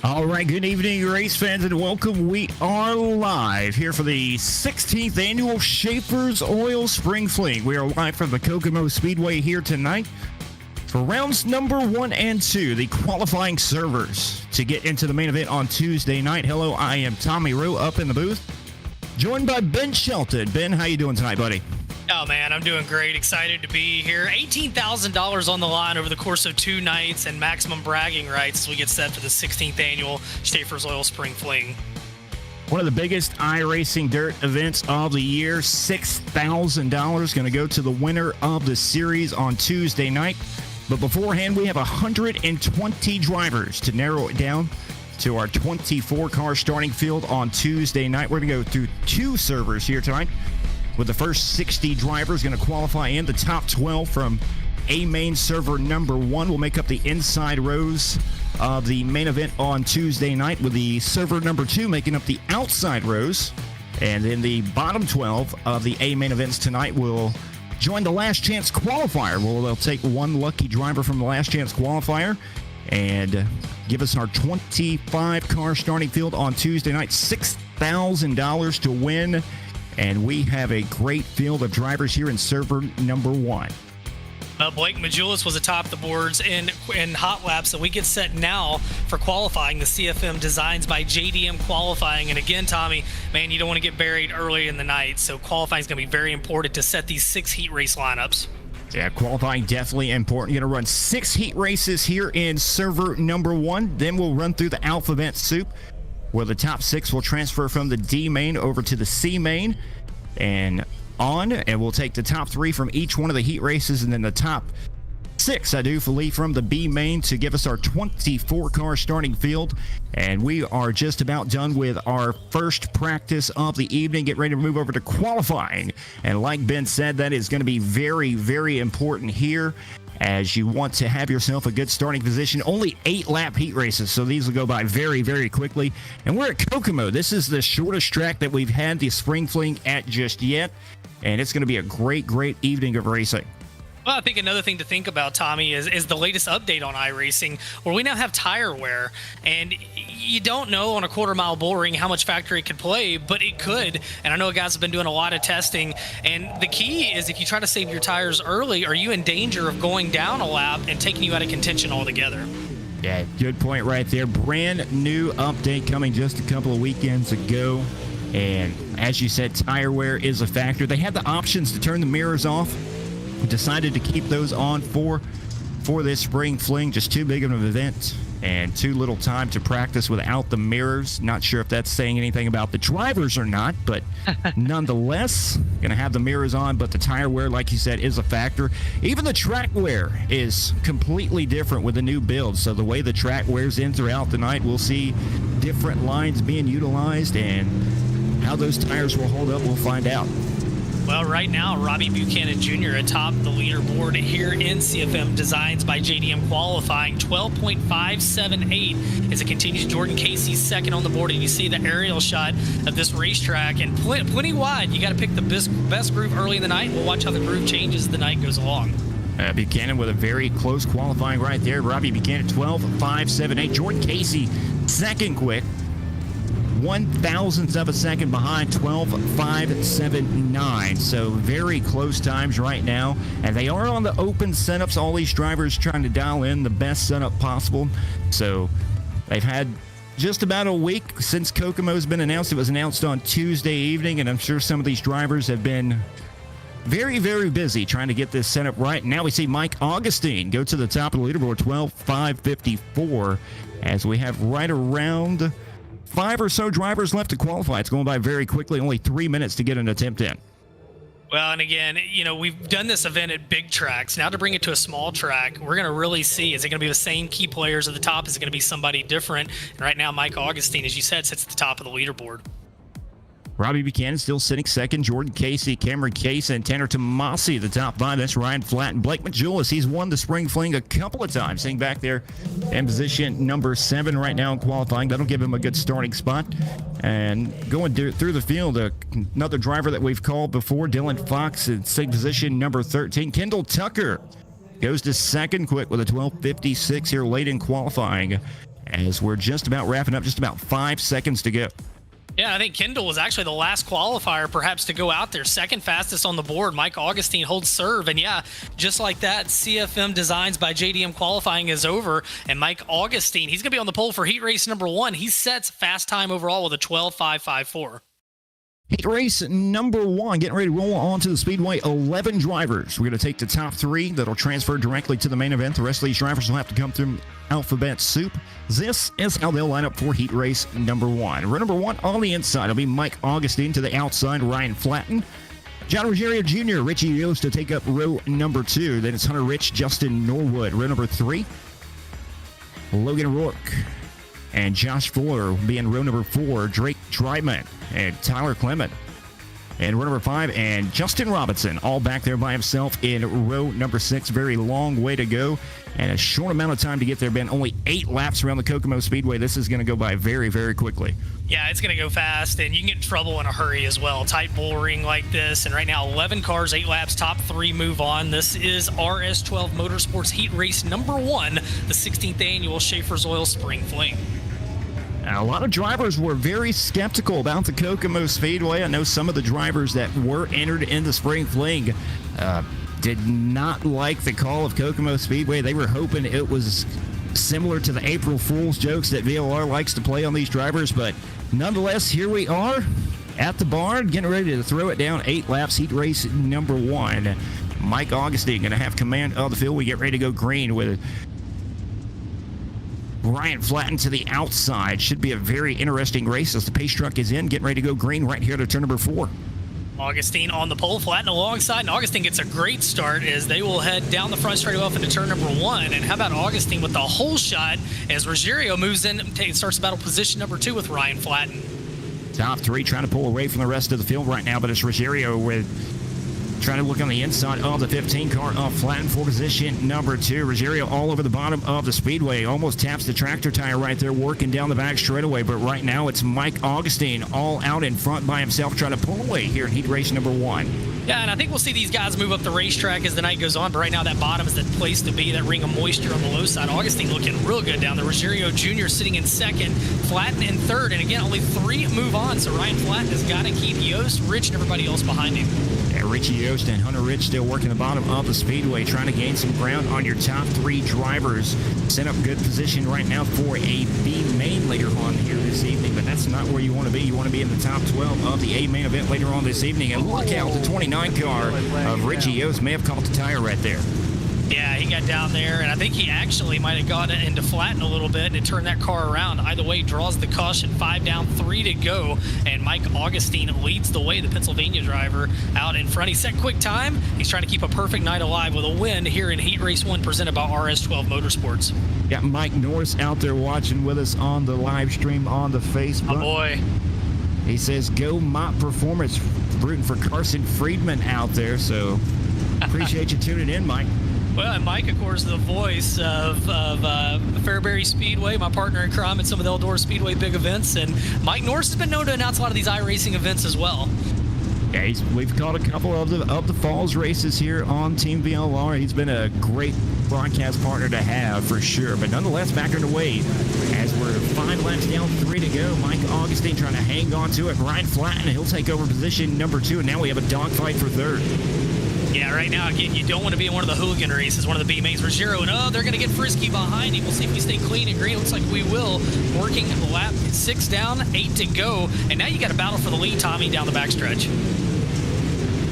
All right, good evening, race fans, and welcome. We are live here for the 16th annual Schaeffer's Oil Spring Fling. We are live from the Kokomo Speedway here tonight for rounds number 1 and 2, the qualifying servers to get into the main event on Tuesday night. Hello, I am Tommy Rowe up in the booth, joined by Ben Shelton. Ben, how you doing tonight, buddy? Oh, man, I'm doing great. Excited to be here. $18,000 on the line over the course of 2 nights and maximum bragging rights as we get set for the 16th annual Schaeffer's Oil Spring Fling. One of the biggest iRacing dirt events of the year. $6,000 going to go to the winner of the series on Tuesday night. But beforehand, we have 120 drivers to narrow it down to our 24-car starting field on Tuesday night. We're going to go through 2 servers here tonight, with the first 60 drivers going to qualify in. The top 12 from A main server number 1 will make up the inside rows of the main event on Tuesday night, with the server number 2 making up the outside rows. And then the bottom 12 of the A main events tonight will join the last chance qualifier. Well, they'll take one lucky driver from the last chance qualifier and give us our 25-car starting field on Tuesday night. $6,000 to win. And we have a great field of drivers here in server number 1. Blake Majulis was atop the boards in hot laps, and we get set now for qualifying. The CFM Designs by JDM qualifying. And again, Tommy, man, you don't want to get buried early in the night, so qualifying is going to be very important to set these 6 heat race lineups. Yeah, qualifying definitely important. You're going to run 6 heat races here in server number 1. Then we'll run through the alphabet soup, where the top 6 will transfer from the D main over to the C main and on, and we'll take the top 3 from each one of the heat races, and then the top 6, from the B main to give us our 24-car starting field. And we are just about done with our first practice of the evening. Get ready to move over to qualifying. And like Ben said, that is going to be very, very important here, as you want to have yourself a good starting position. Only 8-lap heat races, so these will go by very, very quickly. And we're at Kokomo. This is the shortest track that we've had the Spring Fling at just yet, and it's going to be a great, great evening of racing. Well, I think another thing to think about, Tommy, is the latest update on iRacing, where we now have tire wear. And you don't know on a quarter-mile bull ring how much factory could play, but it could. And I know guys have been doing a lot of testing. And the key is, if you try to save your tires early, are you in danger of going down a lap and taking you out of contention altogether? Yeah, good point right there. Brand new update coming just a couple of weekends ago. And as you said, tire wear is a factor. They had the options to turn the mirrors off. Decided to keep those on for this spring fling. Just too big of an event and too little time to practice without the mirrors. Not sure if that's saying anything about the drivers or not, but nonetheless, gonna have the mirrors on. But the tire wear, like you said, is a factor. Even the track wear is completely different with the new build. So the way the track wears in throughout the night, we'll see different lines being utilized, and how those tires will hold up, we'll find out. Well, right now, Robbie Buchanan Jr. atop the leaderboard here in CFM Designs by JDM qualifying, 12.578 as it continues. Jordan Casey's second on the board, and you see the aerial shot of this racetrack, and plenty wide. You got to pick the best groove early in the night. We'll watch how the groove changes as the night goes along. Buchanan with a very close qualifying right there. Robbie Buchanan, 12.578. Jordan Casey, second quick. 1,000th of a second behind, 12.579. So very close times right now. And they are on the open setups. All these drivers trying to dial in the best setup possible. So they've had just about a week since Kokomo's been announced. It was announced on Tuesday evening, and I'm sure some of these drivers have been very, very busy trying to get this set up right. Now we see Mike Augustine go to the top of the leaderboard, 12.554, as we have right around 5 or so drivers left to qualify. It's going by very quickly. Only 3 minutes to get an attempt in. Well, and again, you know, we've done this event at big tracks. Now to bring it to a small track, we're going to really see, is it going to be the same key players at the top? Is it going to be somebody different? And right now, Mike Augustine, as you said, sits at the top of the leaderboard. Robbie Buchanan still sitting second. Jordan Casey, Cameron Case, and Tanner Tomasi, the top 5. That's Ryan Flatt and Blake Majulis. He's won the Spring Fling a couple of times, sitting back there in position number 7 right now in qualifying. That'll give him a good starting spot. And going through the field, another driver that we've called before, Dylan Fox, in sitting position number 13. Kendall Tucker goes to second quick with a 12.56 here late in qualifying. as we're just about wrapping up, just about 5 seconds to go. Yeah, I think Kendall was actually the last qualifier perhaps to go out there. Second fastest on the board. Mike Augustine holds serve. And yeah, just like that, CFM Designs by JDM qualifying is over. And Mike Augustine, he's going to be on the pole for heat race number 1. He sets fast time overall with a 12.554. Heat race number 1, getting ready to roll on to the speedway. 11 drivers. We're going to take the top 3 that'll transfer directly to the main event. The rest of these drivers will have to come through alphabet soup. This is how they'll line up for heat race number 1. Row number 1 on the inside will be Mike Augustine. To the outside, Ryan Flatten. John Ruggiero Jr., Richie Yost to take up row number 2. Then it's Hunter Rich, Justin Norwood. Row number 3, Logan Rourke and Josh Fuller will be in row number 4. Drake Dryman and Tyler Clement. And row number 5, and Justin Robinson, all back there by himself in row number 6. Very long way to go, and a short amount of time to get there, Ben. Only 8 laps around the Kokomo Speedway. This is going to go by very, very quickly. Yeah, it's going to go fast, and you can get in trouble in a hurry as well. Tight bull ring like this, and right now 11 cars, 8 laps, top 3 move on. This is RS12 Motorsports Heat Race number 1, the 16th annual Schaeffer's Oil Spring Fling. A lot of drivers were very skeptical about the Kokomo Speedway. I know some of the drivers that were entered in the Spring Fling did not like the call of Kokomo Speedway. They were hoping it was similar to the April Fool's jokes that VLR likes to play on these drivers. But nonetheless, here we are at the barn, getting ready to throw it down. 8 laps, heat race number 1. Mike Augustine going to have command of the field. We get ready to go green with Ryan Flatten to the outside. Should be a very interesting race as the pace truck is in, getting ready to go green right here to turn number 4. Augustine on the pole, Flatten alongside, and Augustine gets a great start as they will head down the front straight off into turn number 1. And how about Augustine with the whole shot as Ruggiero moves in, starts battle position number 2 with Ryan Flatten. Top 3 trying to pull away from the rest of the field right now, but it's Ruggiero with trying to look on the inside of the 15 car of Flatten for position number 2. Ruggiero all over the bottom of the speedway. Almost taps the tractor tire right there, working down the back straightaway. But right now it's Mike Augustine all out in front by himself, trying to pull away here in heat race number 1. Yeah, and I think we'll see these guys move up the racetrack as the night goes on. But right now that bottom is the place to be, that ring of moisture on the low side. Augustine looking real good down there. Ruggiero Jr. sitting in 2nd, Flatten in 3rd. And again, only 3 move on. So Ryan Flatten has got to keep Yost, Rich, and everybody else behind him. Yeah, Richie Yost and Hunter Rich still working the bottom of the speedway, trying to gain some ground on your top 3 drivers. Set up good position right now for a B main later on here this evening, but that's not where you want to be. You want to be in the top 12 of the A main event later on this evening. And look out, the 29 car of Richie Yost may have caught the tire right there. Yeah, he got down there, and I think he actually might have gotten into Flatten a little bit, and it turned that car around. Either way, draws the caution. 5 down, 3 to go, and Mike Augustine leads the way, the Pennsylvania driver out in front. He set quick time. He's trying to keep a perfect night alive with a win here in Heat Race 1 presented by RS12 Motorsports. Got Mike Norris out there watching with us on the live stream on the Facebook. Oh, boy. He says, go Mott Performance, rooting for Carson Friedman out there, so appreciate you tuning in, Mike. Well, and Mike, of course, the voice of Fairbury Speedway, my partner in crime at some of the Eldora Speedway big events. And Mike Norris has been known to announce a lot of these iRacing events as well. Yeah, we've caught a couple of the Falls races here on Team VLR. He's been a great broadcast partner to have for sure. But nonetheless, back underway as we're 5 laps down, 3 to go. Mike Augustine trying to hang on to it. Ryan Flatten, he'll take over position number 2. And now we have a dogfight for 3rd. Yeah, right now, again, you don't want to be in one of the hooligan races, one of the B mains. Ruggiero, and they're going to get frisky behind him. We'll see if we stay clean and green. Looks like we will. Working lap 6 down, 8 to go. And now you got a battle for the lead, Tommy, down the backstretch.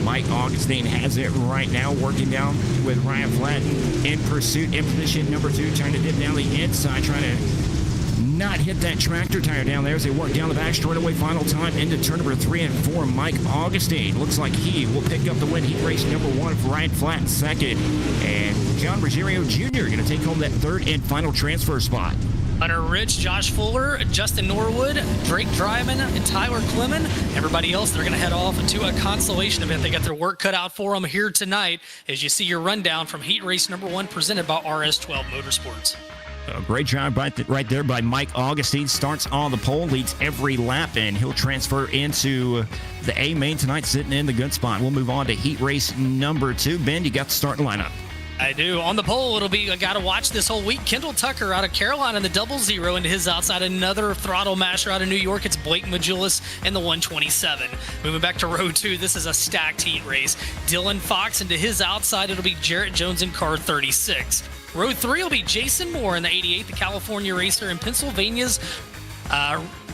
Mike Augustine has it right now, working down with Ryan Flatten in pursuit in position number 2, trying to dip down the inside, trying to not hit that tractor tire down there as they work down the back straightaway. Final time into turn number 3 and 4. Mike Augustine looks like he will pick up the win. Heat race number 1 for Ryan Flatten 2nd. And John Ruggiero Jr. going to take home that 3rd and final transfer spot. Hunter Rich, Josh Fuller, Justin Norwood, Drake Dryman, and Tyler Clement. Everybody else, they're going to head off to a consolation event. They got their work cut out for them here tonight as you see your rundown from Heat Race number 1 presented by RS12 Motorsports. A great job right there by Mike Augustine. Starts on the pole, leads every lap, and he'll transfer into the A main tonight, sitting in the good spot. We'll move on to Heat Race number 2. Ben, you got the starting lineup. I do. On the pole, it'll be a guy to watch this whole week. Kendall Tucker out of Carolina in the 00 into his outside. Another throttle masher out of New York. It's Blake Majulis in the 127. Moving back to row 2, this is a stacked heat race. Dylan Fox into his outside. It'll be Jarrett Jones in car 36. Row 3 will be Jason Moore in the 88, the California racer in Pennsylvania's.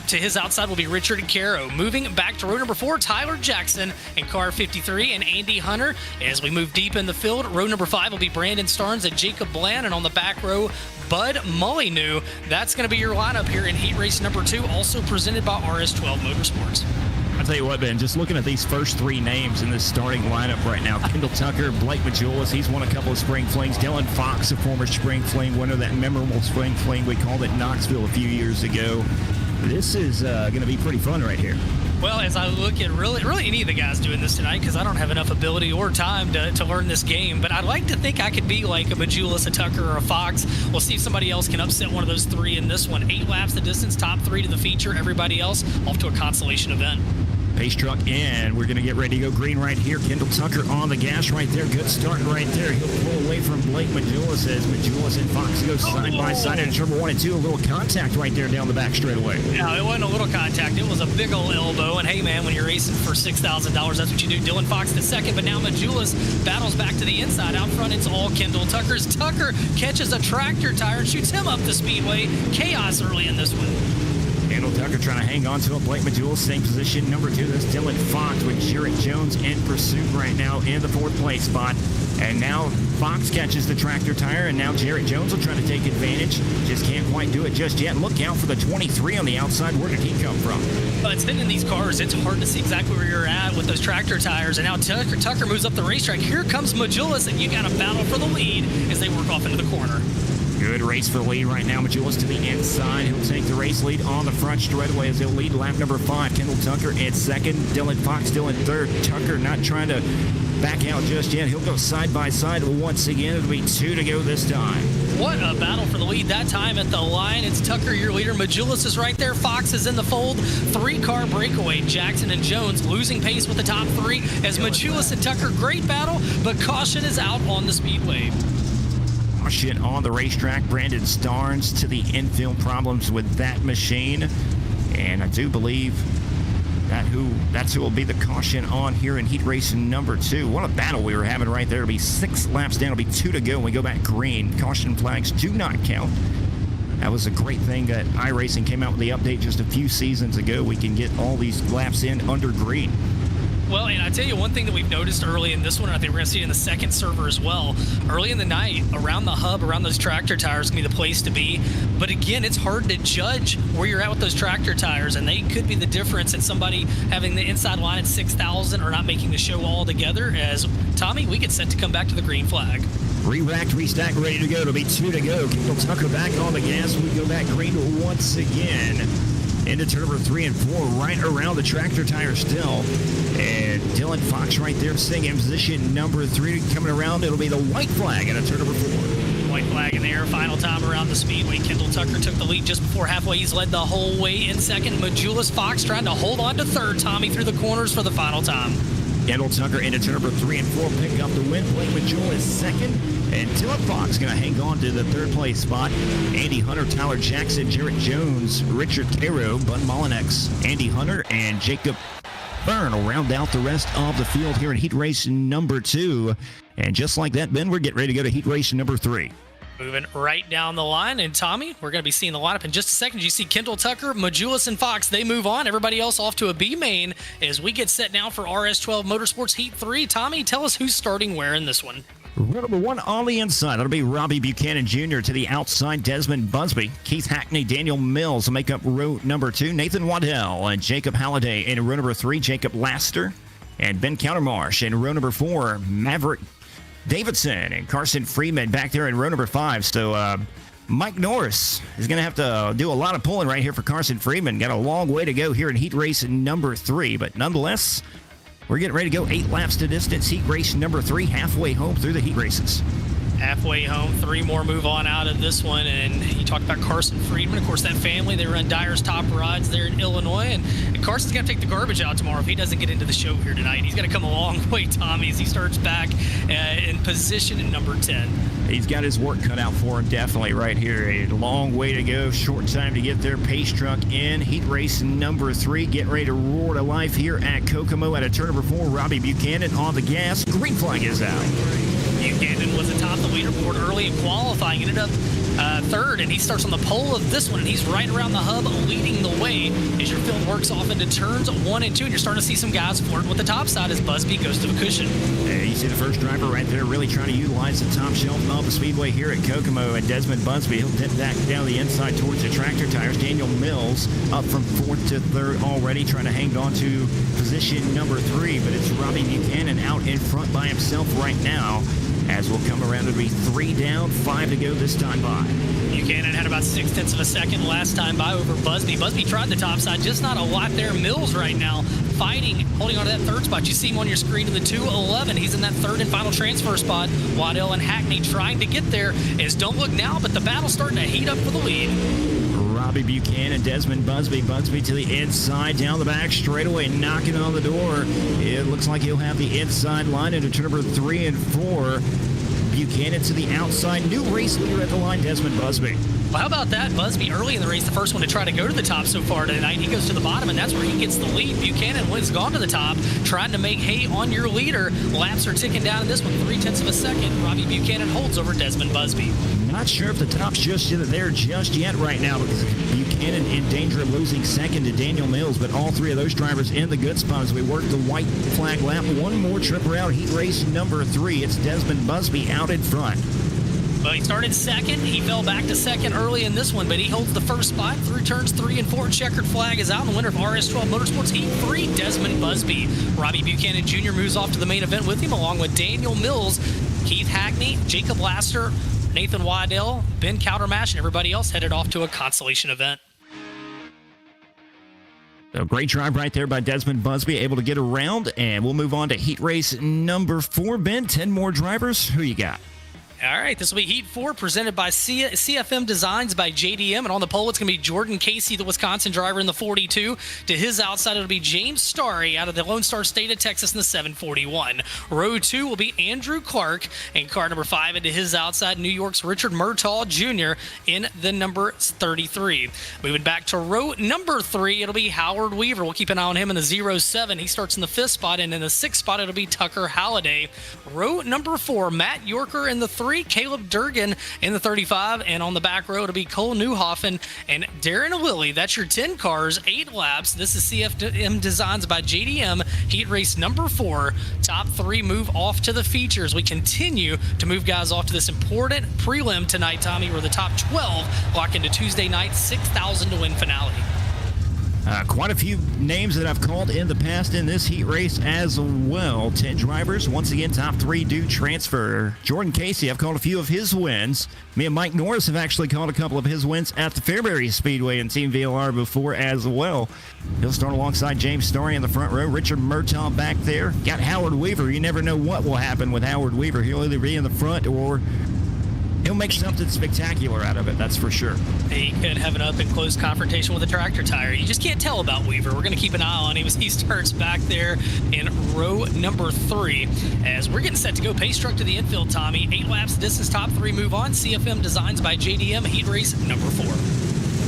To his outside will be Richard Caro. Moving back to row number 4, Tyler Jackson in car 53 and Andy Hunter. As we move deep in the field, row number 5 will be Brandon Starnes and Jacob Bland. And on the back row, Bud Molyneux. That's going to be your lineup here in heat race number 2, also presented by RS12 Motorsports. I'll tell you what, Ben, just looking at these first 3 names in this starting lineup right now, Kendall Tucker, Blake Majulis, he's won a couple of spring flings. Dylan Fox, a former spring fling winner, that memorable spring fling we called it Knoxville a few years ago. This is going to be pretty fun right here. Well, as I look at really any of the guys doing this tonight, because I don't have enough ability or time to learn this game, but I'd like to think I could be like a Majulis, a Tucker, or a Fox. We'll see if somebody else can upset one of those 3 in this one. 8 laps the distance, top 3 to the feature. Everybody else off to a consolation event. Pace truck in. We're going to get ready to go green right here. Kendall Tucker on the gas right there. Good start right there. He'll pull away from Blake Majulis as Majulis and Fox go side by side in turn 1 and 2. A little contact right there down the back straightaway. No, it wasn't a little contact. It was a big old elbow. And hey, man, when you're racing for $6,000, that's what you do. Dylan Fox to second, but now Majulis battles back to the inside. Out front, it's all Kendall Tucker's. Tucker catches a tractor tire and shoots him up the speedway. Chaos early in this one. Kendall Tucker trying to hang on to it. Blake Majulis, same position. Number 2, that's Dylan Fox with Jarrett Jones in pursuit right now in the 4th place spot. And now Fox catches the tractor tire, and now Jarrett Jones will try to take advantage. Just can't quite do it just yet. Look out for the 23 on the outside. Where did he come from? Well, it's been in these cars. It's hard to see exactly where you're at with those tractor tires. And now Tucker moves up the racetrack. Here comes Majulis, and you got a battle for the lead as they work off into the corner. Good race for the lead right now. Majulis to the inside. He'll take the race lead on the front straightaway as he'll lead lap number 5. Kendall Tucker in 2nd. Dylan Fox still in 3rd. Tucker not trying to back out just yet. He'll go side by side once again. It'll be 2 to go this time. What a battle for the lead that time at the line. It's Tucker, your leader. Majulis is right there. Fox is in the fold. 3-car breakaway. Jackson and Jones losing pace with the top 3 as Majulis and Tucker. Great battle, but caution is out on the speedway. Caution on the racetrack. Brandon Starnes to the infield problems with that machine. And I do believe that's who will be the caution on here in heat race number 2. What a battle we were having right there. It'll be 6 laps down. It'll be 2 to go when we go back green. Caution flags do not count. That was a great thing that iRacing came out with the update just a few seasons ago. We can get all these laps in under green. Well, and I tell you one thing that we've noticed early in this one, and I think we're going to see it in the second server as well. Early in the night, around the hub, around those tractor tires can be the place to be. But again, it's hard to judge where you're at with those tractor tires, and they could be the difference in somebody having the inside line at 6,000 or not making the show all together. As Tommy, we get set to come back to the green flag. Re-racked, restacked, ready to go. It'll be 2 to go. Kendall Tucker back on the gas. We go back green once again. Into turn number 3 and 4, right around the tractor tire still. And Dylan Fox right there sitting in position number 3. Coming around, it'll be the white flag into turn number 4. White flag in the air, final time around the speedway. Kendall Tucker took the lead just before halfway. He's led the whole way in 2nd. Majulis Fox trying to hold on to 3rd. Tommy through the corners for the final time. Kendall Tucker into turn number 3 and 4, pick up the win. Blake Majulis 2nd. And Dylan Fox going to hang on to the 3rd place spot. Andy Hunter, Tyler Jackson, Jarrett Jones, Richard Caro, Bud Molyneux, Andy Hunter, and Jacob Byrne will round out the rest of the field here in heat race number 2. And just like that, Ben, we're getting ready to go to heat race number 3. Moving right down the line. And Tommy, we're going to be seeing the lineup in just a second. You see Kendall Tucker, Majulis, and Fox. They move on. Everybody else off to a B main as we get set now for RS12 Motorsports Heat 3. Tommy, tell us who's starting where in this one. Row number 1 on the inside. That'll be Robbie Buchanan Jr. to the outside. Desmond Busby, Keith Hackney, Daniel Mills will make up row number 2. Nathan Waddell and Jacob Halliday in row number 3. Jacob Laster and Ben Countermarsh in row number 4. Maverick Davidson and Carson Freeman back there in row number 5. So Mike Norris is going to have to do a lot of pulling right here for Carson Freeman. Got a long way to go here in heat race number 3, but nonetheless, we're getting ready to go 8 laps to distance. Heat race number 3, halfway home through the heat races. Halfway home, 3 more move on out of this one. And you talked about Carson Friedman. Of course, that family, they run Dyer's Top Rides there in Illinois. And Carson's got to take the garbage out tomorrow if he doesn't get into the show here tonight. He's got to come a long way, Tommy, as he starts back in position at number 10. He's got his work cut out for him, definitely, right here. A long way to go, short time to get there. Pace truck in, heat race number 3, getting ready to roar to life here at Kokomo at a turn number 4. Robbie Buchanan on the gas. Green flag is out. Buchanan was atop the leaderboard early in qualifying, ended up third, and he starts on the pole of this one, and he's right around the hub leading the way as your field works off into turns 1 and 2, and you're starting to see some guys flirting with the top side as Busby goes to the cushion. You see the first driver right there really trying to utilize the top shelf of the speedway here at Kokomo, and Desmond Busby, he'll dip back down the inside towards the tractor tires. Daniel Mills up from 4th to 3rd already, trying to hang on to position number 3, but it's Robbie Buchanan out in front by himself right now. As we'll come around, it'll be 3 down, 5 to go this time by. Buchanan had about 0.6 of a second last time by over Busby. Busby tried the top side, just not a lot there. Mills right now fighting, holding on to that 3rd spot. You see him on your screen in the 2:11. He's in that 3rd and final transfer spot. Waddell and Hackney trying to get there. Is don't look now, but the battle's starting to heat up for the lead. Robbie Buchanan, Desmond Busby. Busby to the inside, down the back, straightaway knocking on the door. It looks like he'll have the inside line into turn number 3 and 4. Buchanan to the outside. New race leader at the line, Desmond Busby. Well, how about that? Busby early in the race, the first one to try to go to the top so far tonight. He goes to the bottom, and that's where he gets the lead. Buchanan has gone to the top, trying to make hay on your leader. Laps are ticking down in this one, 0.3 of a second. Robbie Buchanan holds over Desmond Busby. Not sure if the top's just there just yet right now, because Buchanan in danger of losing second to Daniel Mills, but all 3 of those drivers in the good spot as we work the white flag lap. One more trip around heat race number 3. It's Desmond Busby out in front. Well, he started second. He fell back to second early in this one, but he holds the first spot through turns 3 and 4. Checkered flag is out, and the winner of RS12 Motorsports Heat 3, Desmond Busby. Robbie Buchanan Jr. moves off to the main event with him, along with Daniel Mills, Keith Hackney, Jacob Laster, Nathan Waddell, Ben Cowdermash, and everybody else headed off to a consolation event. So great drive right there by Desmond Busby, able to get around, and we'll move on to heat race number 4. Ben, 10 more drivers. Who you got? All right, this will be Heat 4 presented by CFM Designs by JDM. And on the pole, it's going to be Jordan Casey, the Wisconsin driver in the 42. To his outside, it'll be James Starry out of the Lone Star State of Texas in the 741. Row 2 will be Andrew Clark in car number 5. And to his outside, New York's Richard Murtaugh Jr. in the number 33. Moving back to row number 3, it'll be Howard Weaver. We'll keep an eye on him in the 07. He starts in the 5th spot. And in the 6th spot, it'll be Tucker Halliday. Row number 4, Matt Yorker in the 3. Caleb Durgan in the 35, and on the back row it'll be Cole Newhoffen and Darren Willie. That's your 10 cars, 8 laps. This is CFM Designs by JDM, heat race number 4. Top 3 move off to the features. We continue to move guys off to this important prelim tonight, Tommy, where the top 12 lock into Tuesday night $6,000 to win finale. Quite a few names that I've called in the past in this heat race as well. 10 drivers. Once again, top 3 do transfer. Jordan Casey, I've called a few of his wins. Me and Mike Norris have actually called a couple of his wins at the Fairbury Speedway and Team VLR before as well. He'll start alongside James Story in the front row. Richard Murtaugh back there. Got Howard Weaver. You never know what will happen with Howard Weaver. He'll either be in the front or he'll make something spectacular out of it, that's for sure. He could have an up-and-close confrontation with a tractor tire. You just can't tell about Weaver. We're going to keep an eye on him as he starts back there in row number 3. As we're getting set to go pace truck to the infield, Tommy. 8 laps, distance, top 3 move on. CFM Designs by JDM, heat race number 4.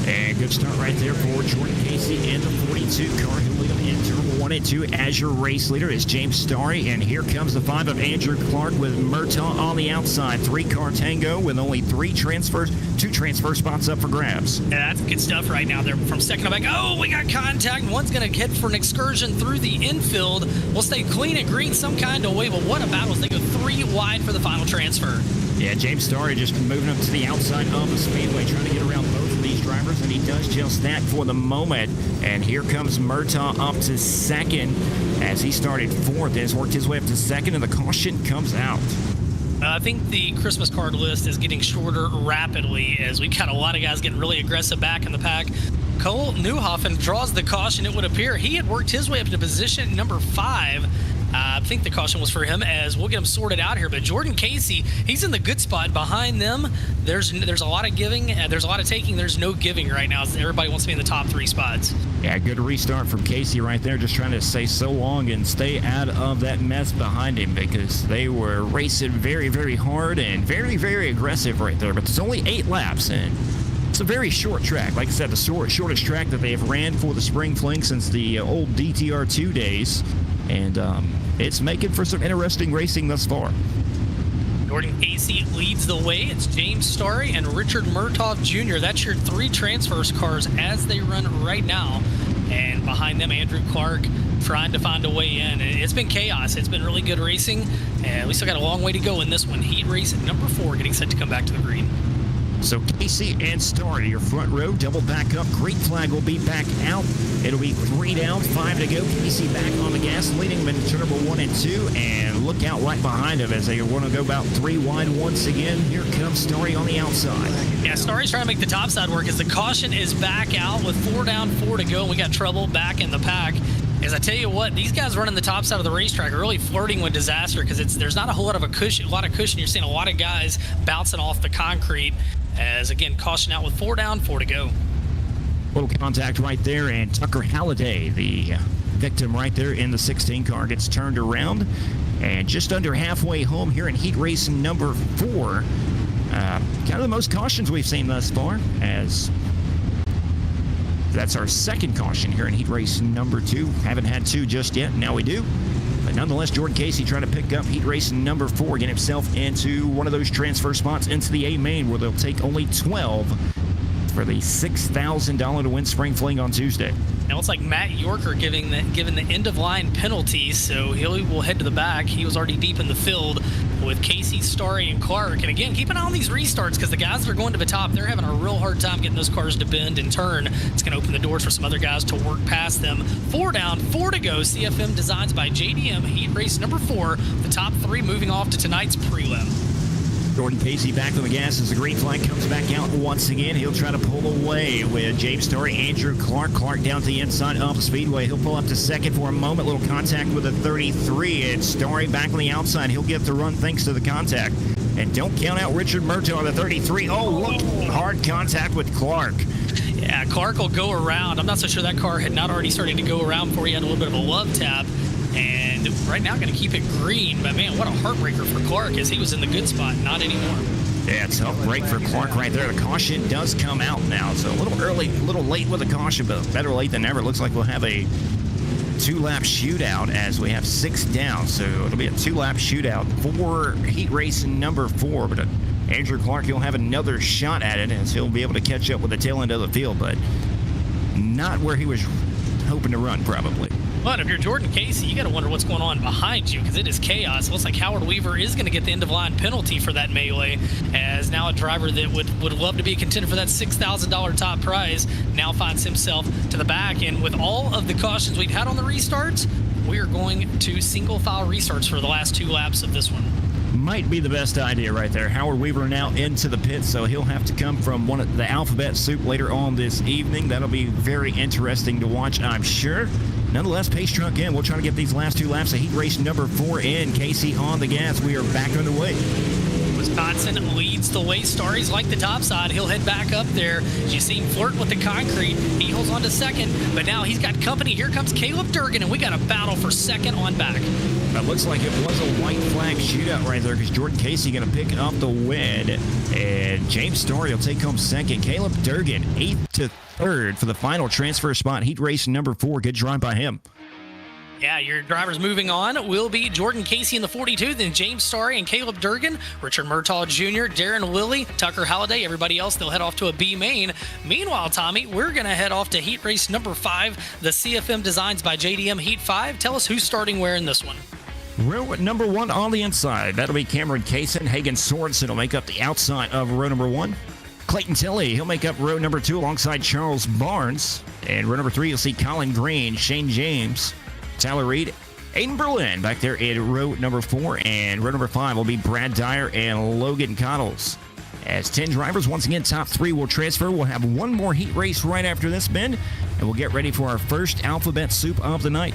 And good start right there for Jordan Casey in the 42 car. He'll lead him in turn 1 and 2 as your race leader is James Starry. And here comes the 5 of Andrew Clark with Murtaugh on the outside. 3-car tango with only 2 transfer spots up for grabs. Yeah, that's good stuff right now. They're from second to back. Oh, we got contact. One's going to head for an excursion through the infield. We'll stay clean and green some kind of way. But what a battle as they go 3 wide for the final transfer. Yeah, James Starry just moving up to the outside of the speedway, trying to get around both of these drivers, and he does just that for the moment. And here comes Murtaugh up to second as he started 4th and has worked his way up to second, and the caution comes out. I think the Christmas card list is getting shorter rapidly as we've got a lot of guys getting really aggressive back in the pack. Cole Newhoffen draws the caution, it would appear. He had worked his way up to position number 5. I think the caution was for him, as we'll get him sorted out here. But Jordan Casey, he's in the good spot. Behind them, there's a lot of giving, there's a lot of taking, there's no giving right now. Everybody wants to be in the top 3 spots. Yeah, good restart from Casey right there, just trying to stay so long and stay out of that mess behind him, because they were racing very, very hard and very, very aggressive right there. But there's only 8 laps, and it's a very short track. Like I said, the shortest track that they have ran for the Spring Fling since the old DTR2 days. And it's making for some interesting racing thus far. Jordan Casey leads the way. It's James Starry and Richard Murtaugh Jr. That's your 3 transfers cars as they run right now. And behind them, Andrew Clark trying to find a way in. It's been chaos. It's been really good racing. And we still got a long way to go in this one. Heat race number 4 getting set to come back to the green. So Casey and Starry, your front row, double back up. Green flag will be back out. It'll be 3 down, 5 to go. Casey back on the gas, leading them into turn number 1 and 2. And look out right behind him as they want to go about 3 wide once again. Here comes Starry on the outside. Yeah, Starry's trying to make the top side work as the caution is back out with 4 down, 4 to go. And we got trouble back in the pack. As I tell you what, these guys running the top side of the racetrack are really flirting with disaster, because there's not a whole lot of cushion. You're seeing a lot of guys bouncing off the concrete. As again, caution out with 4 down, 4 to go. Little contact right there, and Tucker Halliday, the victim right there in the 16 car, gets turned around. And just under halfway home here in heat race number 4. Kind of the most cautions we've seen thus far, as that's our second caution here in heat race number 2. Haven't had 2 just yet. Now we do. But nonetheless, Jordan Casey trying to pick up heat race number 4, get himself into one of those transfer spots into the A main, where they'll take only 12 for the $6,000 to win Spring Fling on Tuesday. Now it's like Matt Yorker given the end-of-line penalty, so he will head to the back. He was already deep in the field with Casey, Starry, and Clark. And again, keep an eye on these restarts, because the guys that are going to the top, they're having a real hard time getting those cars to bend and turn. It's going to open the doors for some other guys to work past them. 4 down, 4 to go. CFM Designs by JDM, heat race number 4. The top 3 moving off to tonight's prelim. Jordan Casey back on the gas as the green flag comes back out once again. He'll try to pull away with James Starry, Andrew Clark. Clark down to the inside of the speedway. He'll pull up to second for a moment. Little contact with a 33. And Starry back on the outside. He'll get the run thanks to the contact. And don't count out Richard Murtaugh on the 33. Oh, look. Hard contact with Clark. Yeah, Clark will go around. I'm not so sure that car had not already started to go around before he had a little bit of a love tap. And right now going to keep it green. But, man, what a heartbreaker for Clark, as he was in the good spot. Not anymore. Yeah, it's a tough break for Clark right there. The caution does come out now. So a little early, a little late with the caution, but better late than never. Looks like we'll have a 2-lap shootout as we have 6 down. So it'll be a 2-lap shootout for heat race number 4. But Andrew Clark, he'll have another shot at it, as he'll be able to catch up with the tail end of the field, but not where he was hoping to run, probably. But if you're Jordan Casey, you got to wonder what's going on behind you, because it is chaos. It looks like Howard Weaver is going to get the end-of-line penalty for that melee, as now a driver that would love to be a contender for that $6,000 top prize now finds himself to the back. And with all of the cautions we've had on the restarts, we are going to single-file restarts for the last 2 laps of this one. Might be the best idea right there. Howard Weaver now into the pit, so he'll have to come from one of the alphabet soup later on this evening. That'll be very interesting to watch, I'm sure. Nonetheless, pace truck in. We'll try to get these last 2 laps of heat race number 4 in. Casey on the gas. We are back underway. Wisconsin leads the way. Starry's like the top side. He'll head back up there. As you see him flirt with the concrete, he holds on to second, but now he's got company. Here comes Caleb Durgan, and we got a battle for second on back. It looks like it was a white flag shootout right there, because Jordan Casey going to pick up the win, and James Starry will take home second. Caleb Durgan 8th to 3rd for the final transfer spot. Heat race number 4. Good drive by him. Yeah, your drivers moving on will be Jordan Casey in the 42, then James Starry and Caleb Durgan, Richard Murtaugh Jr., Darren Willey, Tucker Halliday. Everybody else, they'll head off to a B main. Meanwhile, Tommy, we're going to head off to heat race number 5, the CFM Designs by JDM Heat 5. Tell us who's starting where in this one. Row number 1 on the inside. That'll be Cameron Kaysen. Hagen Sorensen will make up the outside of row number 1. Clayton Tilley, he'll make up row number 2 alongside Charles Barnes. And row number 3, you'll see Colin Green, Shane James, Tyler Reed, Aiden Berlin back there in row number 4. And row number 5 will be Brad Dyer and Logan Cottles. As 10 drivers, once again, top 3 will transfer. We'll have one more heat race right after this bend, and we'll get ready for our first alphabet soup of the night.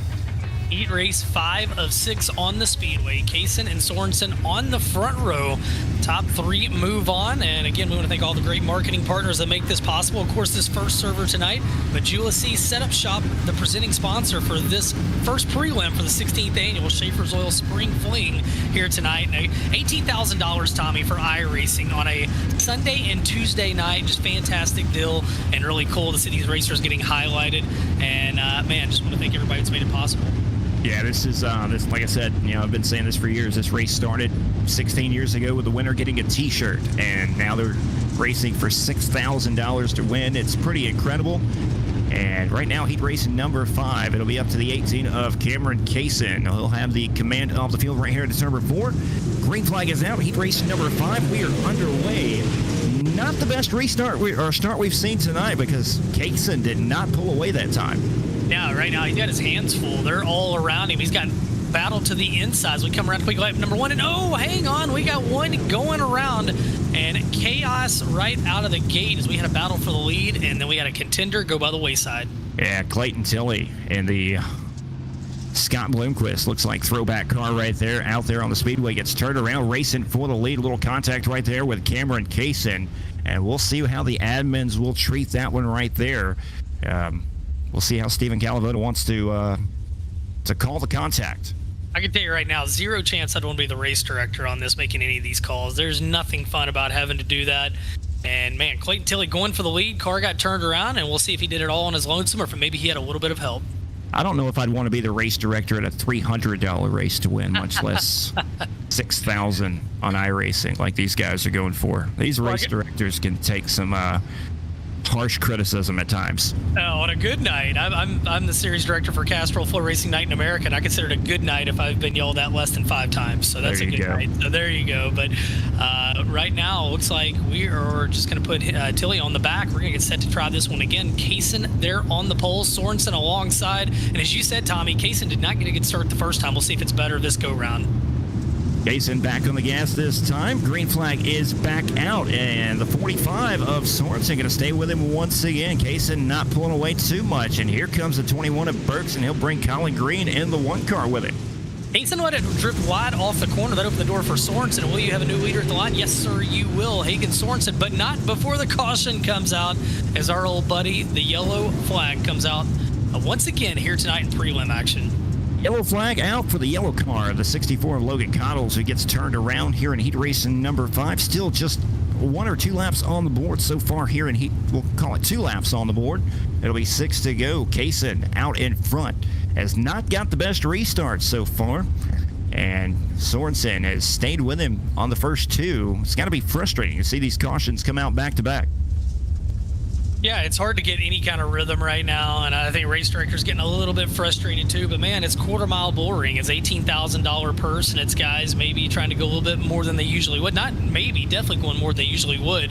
Heat race 5 of 6 on the speedway. Kaysen and Sorensen on the front row. Top 3 move on. And again, we want to thank all the great marketing partners that make this possible. Of course, this first server tonight, Majula C Setup Shop, the presenting sponsor for this first prelim for the 16th annual Schaeffer's Oil Spring Fling here tonight. And $18,000, Tommy, for iRacing on a Sunday and Tuesday night. Just fantastic deal and really cool to see these racers getting highlighted. And man, just want to thank everybody that's made it possible. Yeah, this is this. Like I said, I've been saying this for years. This race started 16 years ago with the winner getting a T-shirt, and now they're racing for $6,000 to win. It's pretty incredible. And right now, heat race number 5. It'll be up to the 18 of Cameron Kaysen. He'll have the command of the field right here at number 4. Green flag is out. Heat race number 5. We are underway. Not the best start we've seen tonight because Kaysen did not pull away that time. Yeah, right now he's got his hands full. They're all around him. He's got battle to the inside as we come around to quick lap number 1. And oh, hang on, we got one going around. And chaos right out of the gate as we had a battle for the lead, and then we had a contender go by the wayside. Yeah, Clayton Tilley and the Scott Bloomquist, looks like throwback car right there, out there on the speedway, gets turned around, racing for the lead. A little contact right there with Cameron Kaysen, and we'll see how the admins will treat that one right there. We'll see how Stephen Calavoda wants to call the contact. I can tell you right now, zero chance I'd want to be the race director on this, making any of these calls. There's nothing fun about having to do that. And, man, Clayton Tilley going for the lead. Car got turned around, and we'll see if he did it all on his lonesome or if maybe he had a little bit of help. I don't know if I'd want to be the race director at a $300 race to win, much less $6,000 on iRacing like these guys are going for. These race directors can take some harsh criticism at times. Oh, on a good night. I'm the series director for Castrol Flow Racing Night in America, and I consider it a good night if I've been yelled at less than 5 times. So that's a good night. So there you go. But right now, it looks like we are just going to put Tilley on the back. We're going to get set to try this one again. Kaysen there on the pole, Sorensen alongside. And as you said, Tommy, Kaysen did not get a good start the first time. We'll see if it's better this go-round. Kaysen back on the gas this time. Green flag is back out, and the 45 of Sorensen going to stay with him once again. Kaysen not pulling away too much, and here comes the 21 of Burks, and he'll bring Colin Green in the 1 car with him. Kaysen let it drift wide off the corner. That opened the door for Sorensen. Will you have a new leader at the line? Yes, sir, you will. Hagen Sorensen, but not before the caution comes out as our old buddy, the yellow flag, comes out once again here tonight in prelim action. Yellow flag out for the yellow car, the 64 of Logan Cottles, who gets turned around here in heat race number 5. Still just 1 or 2 laps on the board so far here in heat. We'll call it 2 laps on the board. It'll be 6 to go. Kaysen out in front has not got the best restart so far, and Sorensen has stayed with him on the first 2. It's got to be frustrating to see these cautions come out back to back. Yeah, it's hard to get any kind of rhythm right now, and I think race director's getting a little bit frustrated too. But man, it's quarter-mile bullring. It's $18,000 purse, and it's guys maybe trying to go a little bit more than they usually would. Not maybe, definitely going more than they usually would.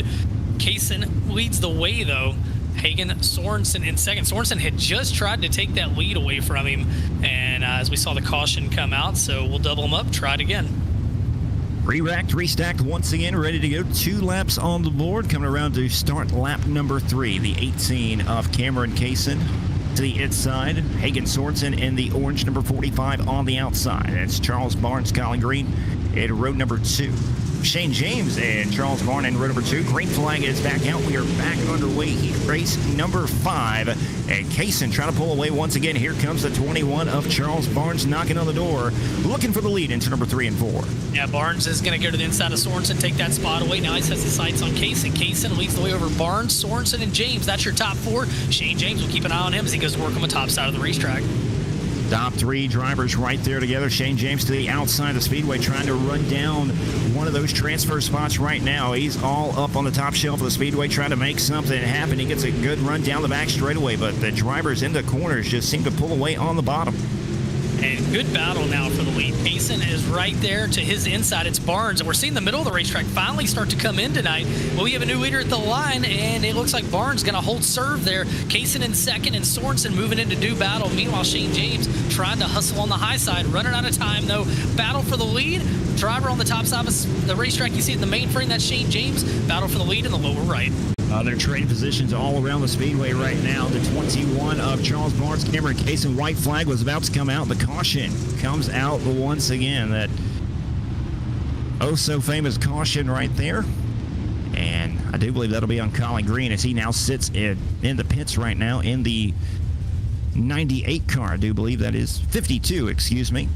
Kaysen leads the way though. Hagen Sorensen in second. Sorensen had just tried to take that lead away from him, and as we saw the caution come out, so we'll double him up, try it again. Re-racked, restacked once again, ready to go. 2 laps on the board, coming around to start lap number 3. The 18 of Cameron Kaysen to the inside. Hagen Sorensen in the orange, number 45 on the outside. That's Charles Barnes, Colin Green in row number 2. Shane James and Charles Barnes in row number 2. Green flag is back out. We are back underway. Heat race number 5. And Kaysen trying to pull away once again. Here comes the 21 of Charles Barnes knocking on the door, looking for the lead into number 3 and 4. Yeah, Barnes is going to go to the inside of Sorensen, take that spot away. Now he sets his sights on Kaysen. Kaysen leads the way over Barnes, Sorensen, and James. That's your top 4. Shane James will keep an eye on him as he goes to work on the top side of the racetrack. Top 3 drivers right there together. Shane James to the outside of the speedway, trying to run down one of those transfer spots right now. He's all up on the top shelf of the speedway, trying to make something happen. He gets a good run down the back straightaway, but the drivers in the corners just seem to pull away on the bottom. And good battle now for the lead. Kaysen is right there to his inside. It's Barnes, and we're seeing the middle of the racetrack finally start to come in tonight. Well, we have a new leader at the line, and it looks like Barnes going to hold serve there. Kaysen in second, and Sorensen moving into do battle. Meanwhile, Shane James trying to hustle on the high side, running out of time, though. Battle for the lead. Driver on the top side of the racetrack, you see it in the main frame, that's Shane James. Battle for the lead in the lower right. They're trading positions all around the speedway right now. The 21 of Charles Barnes, Cameron Kaysen, white flag was about to come out. The caution comes out once again. That oh-so-famous caution right there. And I do believe that'll be on Colin Green as he now sits in the pits right now in the 98 car. I do believe that is 52, excuse me.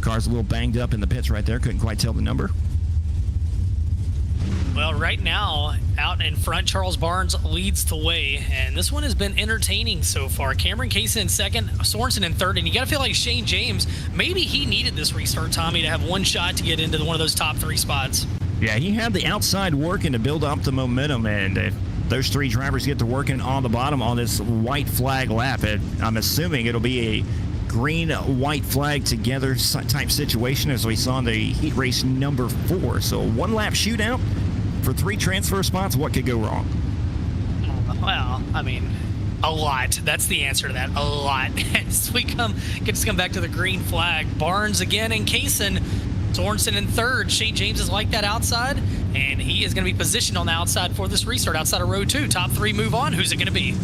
Car's a little banged up in the pits right there. Couldn't quite tell the number. Well, right now, out in front, Charles Barnes leads the way, and this one has been entertaining so far. Cameron Kaysen in second, Sorensen in third, and you got to feel like Shane James, maybe he needed this restart, Tommy, to have one shot to get into one of those top 3 spots. Yeah, he had the outside working to build up the momentum, and if those 3 drivers get to working on the bottom on this white flag lap, I'm assuming it'll be a green-white flag together type situation as we saw in the heat race number 4. So one-lap shootout for 3 transfer spots. What could go wrong? Well, I mean, a lot. That's the answer to that. A lot. As we come back to the green flag. Barnes again and Kaysen. Sorensen in third. Shane James is like that outside, and he is going to be positioned on the outside for this restart outside of row 2. Top 3 move on. Who's it going to be?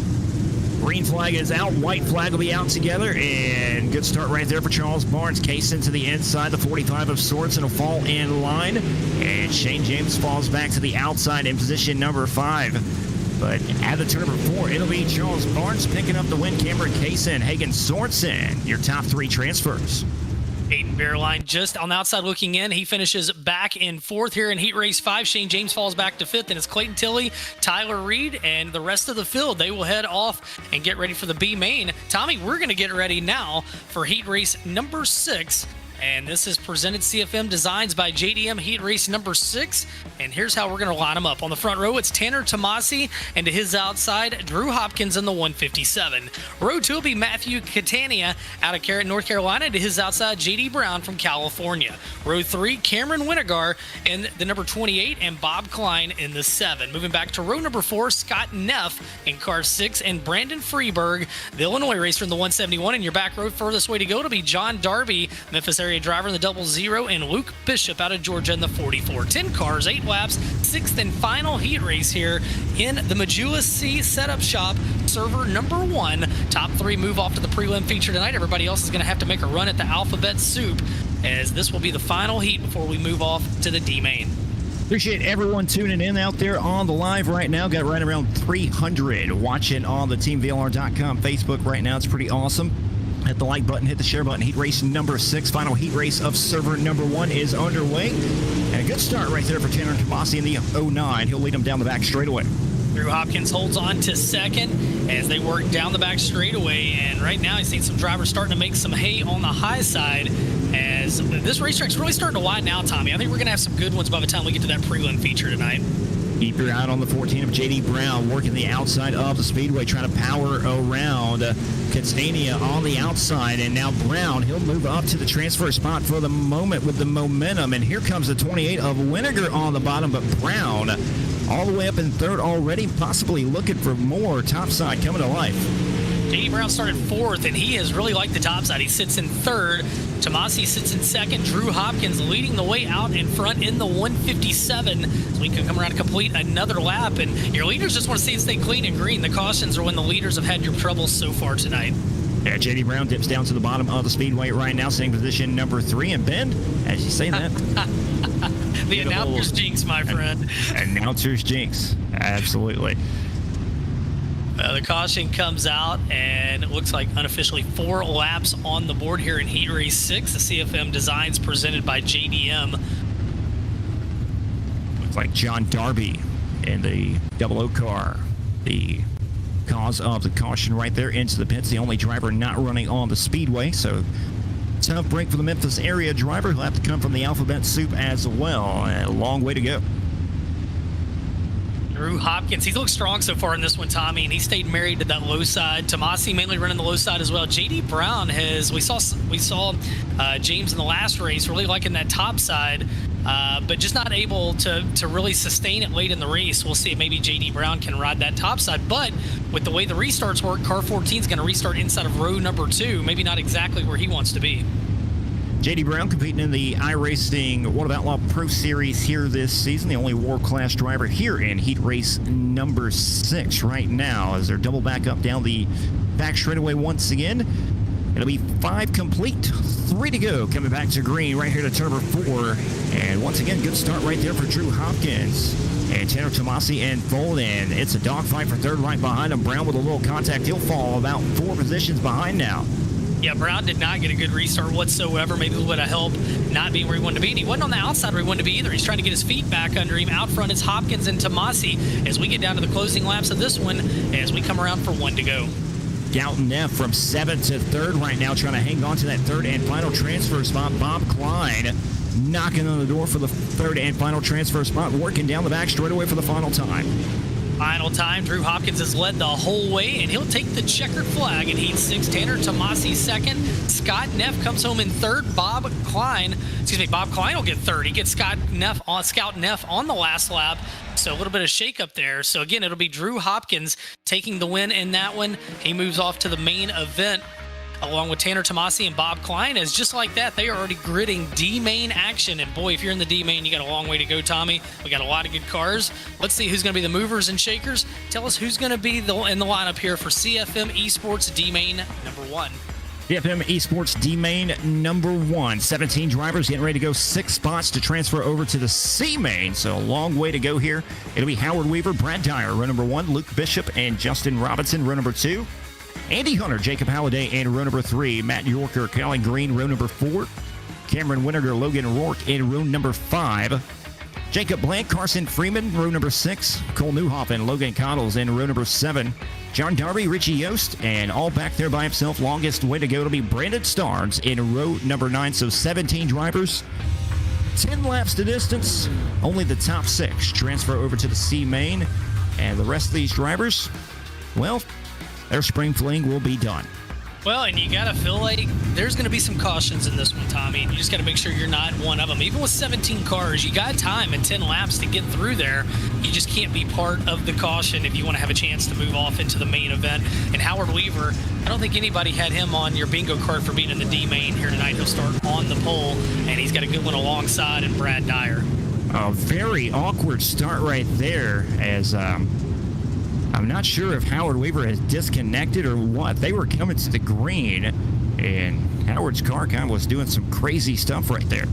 Green flag is out. White flag will be out together. And good start right there for Charles Barnes. Kaysen to the inside. The 45 of Sorensen will fall in line. And Shane James falls back to the outside in position number 5. But at the turn number 4, it'll be Charles Barnes picking up the win. Cameron Kaysen, Hagen Sorensen, your top 3 transfers. Aiden Bearline just on the outside looking in. He finishes back in 4th here in Heat Race 5. Shane James falls back to 5th, and it's Clayton Tilley, Tyler Reed, and the rest of the field. They will head off and get ready for the B main. Tommy, we're going to get ready now for Heat Race number 6. And this is presented CFM Designs by JDM Heat Race number 6. And here's how we're going to line them up. On the front row, it's Tanner Tomasi, and to his outside, Drew Hopkins in the 157. Row 2 will be Matthew Catania out of Carroll, North Carolina. To his outside, J.D. Brown from California. Row 3, Cameron Winnegar in the number 28, and Bob Klein in the 7. Moving back to row number 4, Scott Neff in car 6, and Brandon Freeberg, the Illinois racer in the 171. And your back row, furthest way to go to be John Darby, Memphis area driver in the 00, and Luke Bishop out of Georgia in the 44. 10 cars, 8 laps, 6th and final heat race here in the Majula C setup shop, server number 1. Top 3 move off to the prelim feature tonight. Everybody else is going to have to make a run at the alphabet soup, as this will be the final heat before we move off to the D main. Appreciate everyone tuning in out there on the live right now. Got right around 300 watching on the TeamVLR.com Facebook right now. It's pretty awesome. Hit the like button, hit the share button. Heat race number 6, final heat race of server number 1 is underway. And a good start right there for Tanner Tomasi in the 09. He'll lead him down the back straightaway. Drew Hopkins holds on to second as they work down the back straightaway. And right now, he's seen some drivers starting to make some hay on the high side as this racetrack's really starting to widen out, Tommy. I think we're going to have some good ones by the time we get to that prelim feature tonight. Keep your eye on the 14 of J.D. Brown, working the outside of the speedway, trying to power around Catania on the outside. And now Brown, he'll move up to the transfer spot for the moment with the momentum. And here comes the 28 of Winnegar on the bottom, but Brown all the way up in 3rd already, possibly looking for more topside coming to life. J.D. Brown started 4th, and he has really liked the topside. He sits in 3rd. Tomasi sits in 2nd. Drew Hopkins leading the way out in front in the 157. So we can come around and complete another lap. And your leaders just want to see it stay clean and green. The cautions are when the leaders have had your troubles so far tonight. Yeah, J.D. Brown dips down to the bottom of the speedway right now, staying position number 3. And Ben, as you say that, the announcer's jinx, my friend. Announcer's jinx, absolutely. The caution comes out, and it looks like unofficially 4 laps on the board here in Heat Race 6. The CFM Designs presented by JDM. Looks like John Darby in the 00 car. The cause of the caution right there into the pits. The only driver not running on the speedway, so tough break for the Memphis area driver. He'll have to come from the alphabet soup as well. A long way to go. Drew Hopkins, he's looked strong so far in this one, Tommy, and he stayed married to that low side. Tomasi mainly running the low side as well. J.D. Brown we saw James in the last race really liking that top side, but just not able to really sustain it late in the race. We'll see if maybe J.D. Brown can ride that top side, but with the way the restarts work, car 14 is going to restart inside of row number 2, maybe not exactly where he wants to be. J.D. Brown competing in the iRacing World of Outlaw Pro Series here this season. The only world-class driver here in heat race number 6 right now as they're double back up down the back straightaway once again. It'll be 5 complete, 3 to go. Coming back to green right here to turn number 4. And once again, good start right there for Drew Hopkins. And Tanner Tomasi and Folden. It's a dogfight for third right behind him. Brown with a little contact. He'll fall about 4 positions behind now. Yeah, Brown did not get a good restart whatsoever. Maybe a little bit of help not being where he wanted to be. And he wasn't on the outside where he wanted to be either. He's trying to get his feet back under him. Out front is Hopkins and Tomasi as we get down to the closing laps of this one as we come around for 1 to go. Galton Neff from 7th to 3rd right now, trying to hang on to that 3rd and final transfer spot. Bob Klein knocking on the door for the 3rd and final transfer spot, working down the back straightaway for the final time. Final time, Drew Hopkins has led the whole way, and he'll take the checkered flag in Heat 6. Tanner Tomasi 2nd. Scott Neff comes home in 3rd. Bob Klein will get 3rd. He gets Scout Neff on the last lap. So a little bit of shakeup there. So again, it'll be Drew Hopkins taking the win in that one. He moves off to the main event along with Tanner Tomasi and Bob Klein. As just like that, they are already gridding D-Main action. And boy, if you're in the D-Main, you got a long way to go, Tommy. We got a lot of good cars. Let's see who's going to be the movers and shakers. Tell us who's going to be in the lineup here for CFM Esports D-Main number 1. CFM Esports D-Main number 1. 17 drivers getting ready to go 6 spots to transfer over to the C-Main. So a long way to go here. It'll be Howard Weaver, Brad Dyer, row number 1, Luke Bishop, and Justin Robinson, row number 2. Andy Hunter, Jacob Halliday, and row number 3. Matt Yorker, Colin Green, row number 4. Cameron Winterger, Logan Rourke, in row number 5. Jacob Blank, Carson Freeman, row number 6. Cole Newhoff and Logan Cottles in row number 7. John Darby, Richie Yost, and all back there by himself. Longest way to go to be Brandon Starnes in row number 9. So 17 drivers, 10 laps to distance. Only the top 6 transfer over to the C-Main. And the rest of these drivers, well, their spring fling will be done. Well, and you got to feel like there's going to be some cautions in this one, Tommy. You just got to make sure you're not one of them. Even with 17 cars, you got time and 10 laps to get through there. You just can't be part of the caution if you want to have a chance to move off into the main event. And Howard Weaver, I don't think anybody had him on your bingo card for being in the D-Main here tonight. He'll start on the pole, and he's got a good one alongside and Brad Dyer. A very awkward start right there as I'm not sure if Howard Weaver has disconnected or what. They were coming to the green, and Howard's car kind of was doing some crazy stuff right there.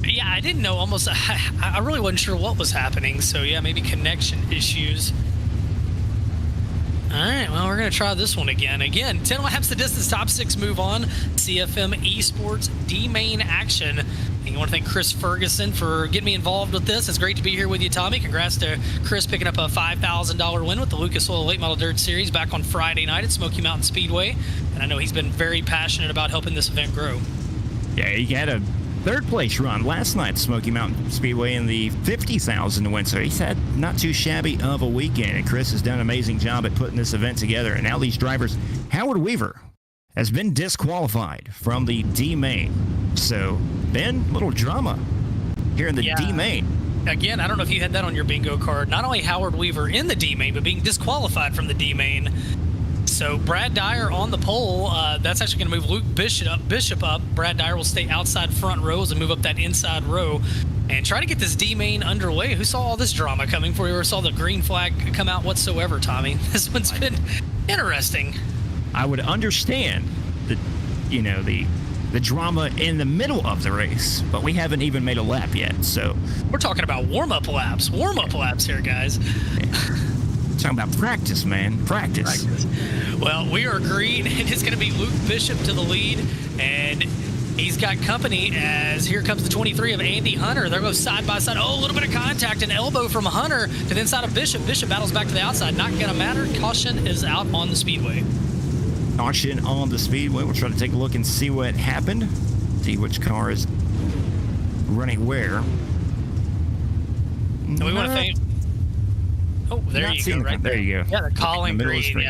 Yeah, I didn't know almost. I really wasn't sure what was happening. So, yeah, maybe connection issues. All right, well, we're going to try this one again. Again, 10 laps the distance, top 6 move on. CFM Esports D-Main action. And you want to thank Chris Ferguson for getting me involved with this. It's great to be here with you, Tommy. Congrats to Chris picking up a $5,000 win with the Lucas Oil Late Model Dirt Series back on Friday night at Smoky Mountain Speedway. And I know he's been very passionate about helping this event grow. Yeah, he had a 3rd place run last night at Smoky Mountain Speedway in the 50,000 to win. So he's had not too shabby of a weekend. And Chris has done an amazing job at putting this event together. And now these drivers, Howard Weaver has been disqualified from the D-Main. So, Ben, little drama here in the D-Main. Again, I don't know if you had that on your bingo card. Not only Howard Weaver in the D-Main, but being disqualified from the D-Main. So Brad Dyer on the pole. That's actually going to move Luke Bishop up. Brad Dyer will stay outside front rows and move up that inside row and try to get this D-Main underway. Who saw all this drama coming for you or saw the green flag come out whatsoever, Tommy? This one's been interesting. I would understand the drama in the middle of the race, but we haven't even made a lap yet. So we're talking about warm-up laps here, guys. Talking about practice, man. Practice. Well, we are green, and it's going to be Luke Bishop to the lead, and he's got company as here comes the 23 of Andy Hunter. They're going side by side. Oh, a little bit of contact, an elbow from Hunter to the inside of Bishop. Bishop battles back to the outside. Not going to matter. Caution is out on the speedway. Caution on the speedway. We'll try to take a look and see what happened. See which car is running where. And we want to thank... Oh, there you go, right there. There you go. Yeah, the Colin Green,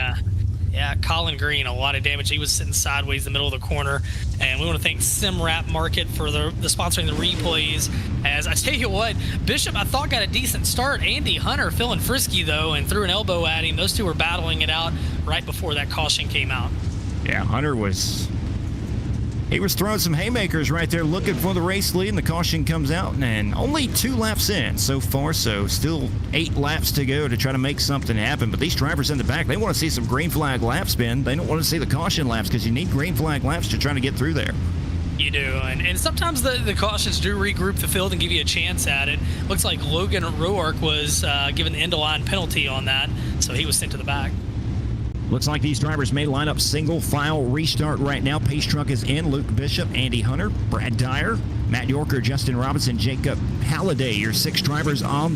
yeah, Colin Green, a lot of damage. He was sitting sideways in the middle of the corner. And we want to thank SimWrap Market for the sponsoring the replays. As I tell you what, Bishop, I thought, got a decent start. Andy Hunter feeling frisky, though, and threw an elbow at him. Those two were battling it out right before that caution came out. Yeah, Hunter was He was throwing some haymakers right there, looking for the race lead, and the caution comes out, and only 2 laps in so far, so still 8 laps to go to try to make something happen. But these drivers in the back, they want to see some green flag laps, Ben. They don't want to see the caution laps because you need green flag laps to try to get through there. You do, and sometimes the cautions do regroup the field and give you a chance at it. Looks like Logan Roark was given the end-of-line penalty on that, so he was sent to the back. Looks like these drivers may line up single file restart right now. Pace truck is in. Luke Bishop, Andy Hunter, Brad Dyer, Matt Yorker, Justin Robinson, Jacob Halliday. Your 6 drivers in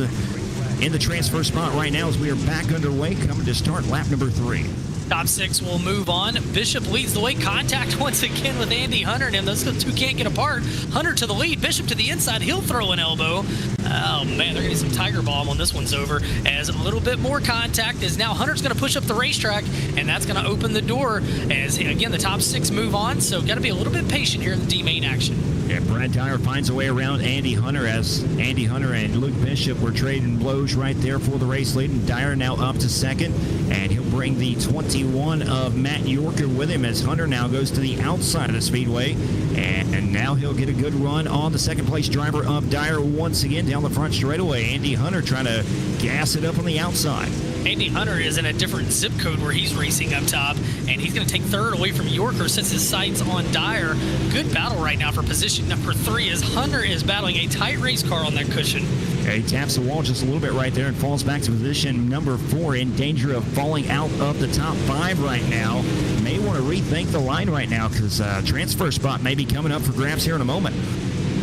the transfer spot right now as we are back underway, coming to start lap number 3. Top 6 will move on. Bishop leads the way. Contact once again with Andy Hunter, and those 2 can't get apart. Hunter to the lead, Bishop to the inside. He'll throw an elbow. Oh, man, they're going to get some Tiger Bomb when this one's over, as a little bit more contact as now Hunter's going to push up the racetrack, and that's going to open the door as, again, the top 6 move on, so got to be a little bit patient here in the D-main action. Yeah, Brad Dyer finds a way around Andy Hunter as Andy Hunter and Luke Bishop were trading blows right there for the race lead. And Dyer now up to second, and he'll bring the 21 of Matt Yorker with him as Hunter now goes to the outside of the speedway. And now he'll get a good run on the second place driver of Dyer once again down the front straightaway. Andy Hunter trying to gas it up on the outside. Andy Hunter is in a different zip code where he's racing up top, and he's going to take third away from Yorker since his sights on Dyer. Good battle right now for position number 3 as Hunter is battling a tight race car on that cushion. Yeah, he taps the wall just a little bit right there and falls back to position number 4, in danger of falling out of the top 5 right now. May want to rethink the line right now because transfer spot may be coming up for grabs here in a moment.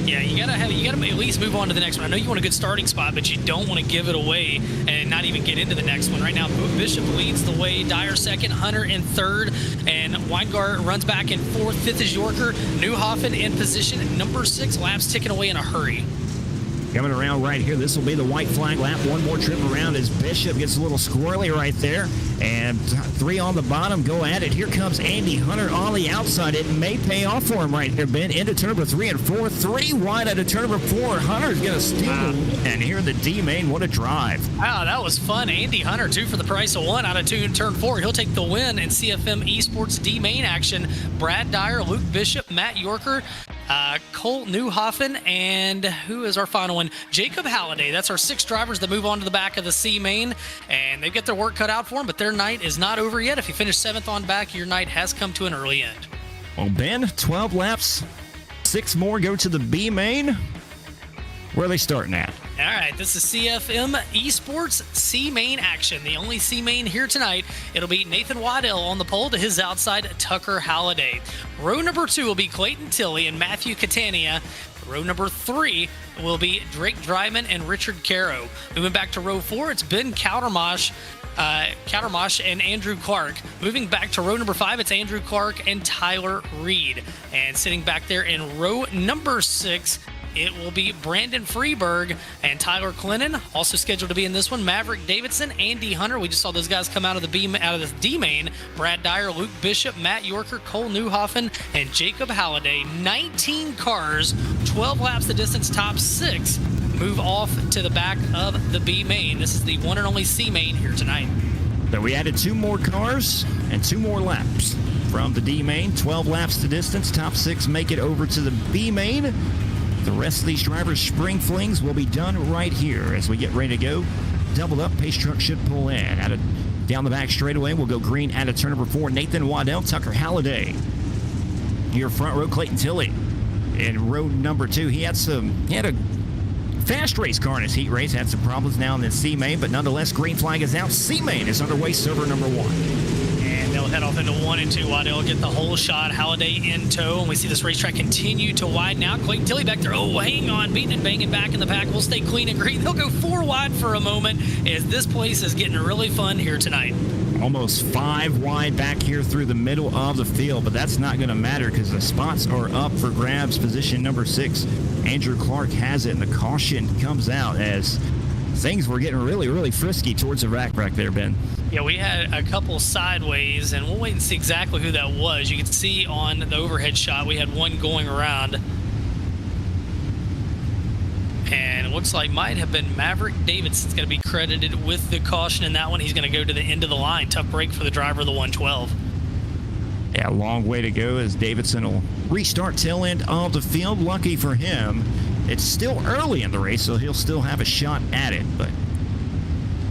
Yeah, you gotta at least move on to the next one. I know you want a good starting spot, but you don't want to give it away and not even get into the next one. Right now, Bishop leads the way, Dyer second, Hunter in third, and Weingart runs back in fourth. Fifth is Yorker. Newhoffen in position number 6. Laps ticking away in a hurry. Coming around right here, this will be the white flag lap. One more trip around as Bishop gets a little squirrely right there. And 3 on the bottom go at it. Here comes Andy Hunter on the outside. It may pay off for him right here, Ben. Into turn number 3 and 4. 3 wide out of turn number 4. Hunter's going to steal. And here in the D-main, what a drive. Wow, that was fun. Andy Hunter, 2 for the price of 1 out of 2 in turn 4. He'll take the win in CFM Esports D-main action. Brad Dyer, Luke Bishop, Matt Yorker, Cole Newhoffen, and who is our final one? Jacob Halliday. That's our 6 drivers that move on to the back of the C main, and they've got their work cut out for them, but their night is not over yet. If you finish 7th on back, your night has come to an early end. Well, Ben, 12 laps, 6 more go to the B main. Where are they starting at? All right, this is CFM Esports C-Main action. The only C-Main here tonight. It'll be Nathan Waddell on the pole, to his outside, Tucker Halliday. Row number 2 will be Clayton Tilley and Matthew Catania. Row number 3 will be Drake Dryman and Richard Caro. Moving back to row 4, it's Ben Kautermosh and Andrew Clark. Moving back to row number 5, it's Andrew Clark and Tyler Reed. And sitting back there in row number 6, it will be Brandon Freeberg and Tyler Clennon, also scheduled to be in this one. Maverick Davidson, Andy Hunter. We just saw those guys come out of the D main. Brad Dyer, Luke Bishop, Matt Yorker, Cole Newhoffen, and Jacob Halliday. 19 cars, 12 laps the distance. Top 6 move off to the back of the B main. This is the one and only C main here tonight. So we added 2 more cars and 2 more laps from the D main. 12 laps the distance. Top 6 make it over to the B main. The rest of these drivers' spring flings will be done right here as we get ready to go. Doubled up, pace truck should pull in. Down the back straightaway, we'll go green out of turn number 4. Nathan Waddell, Tucker Halliday. Your front row, Clayton Tilley. In row number 2, he had a fast race car in his heat race. Had some problems now in the C main, but nonetheless, green flag is out. C main is underway, silver number 1. They'll head off into 1 and 2. Waddell get the whole shot. Halliday in tow, and we see this racetrack continue to widen out. Clayton Tilley back there. Oh, hang on, beating and banging back in the pack. We'll stay clean and green. They'll go 4 wide for a moment as this place is getting really fun here tonight. Almost 5 wide back here through the middle of the field, but that's not going to matter because the spots are up for grabs. Position number 6, Andrew Clark has it, and the caution comes out as things were getting really, really frisky towards the rack back there, Ben. Yeah, we had a couple sideways, and we'll wait and see exactly who that was. You can see on the overhead shot, we had one going around. And it looks like might have been Maverick Davidson's going to be credited with the caution in that one. He's going to go to the end of the line. Tough break for the driver of the 112. Yeah, a long way to go as Davidson will restart tail end of the field. Lucky for him, it's still early in the race, so he'll still have a shot at it. But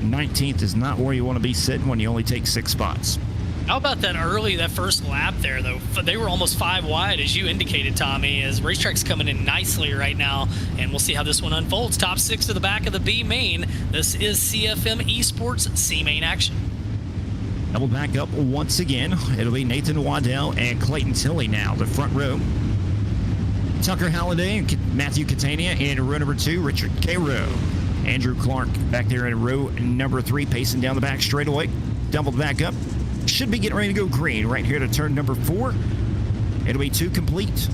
19th is not where you want to be sitting when you only take 6 spots. How about that first lap there, though? They were almost 5 wide, as you indicated, Tommy, as Racetrack's coming in nicely right now, and we'll see how this one unfolds. Top 6 to the back of the B main. This is CFM Esports C main action. Double back up once again. It'll be Nathan Waddell and Clayton Tilley now, the front row. Tucker Halliday and Matthew Catania in row number 2, Richard Cairo. Andrew Clark back there in row number 3, pacing down the back straightaway. Double back up. Should be getting ready to go green right here to turn number 4. It'll be 2 complete.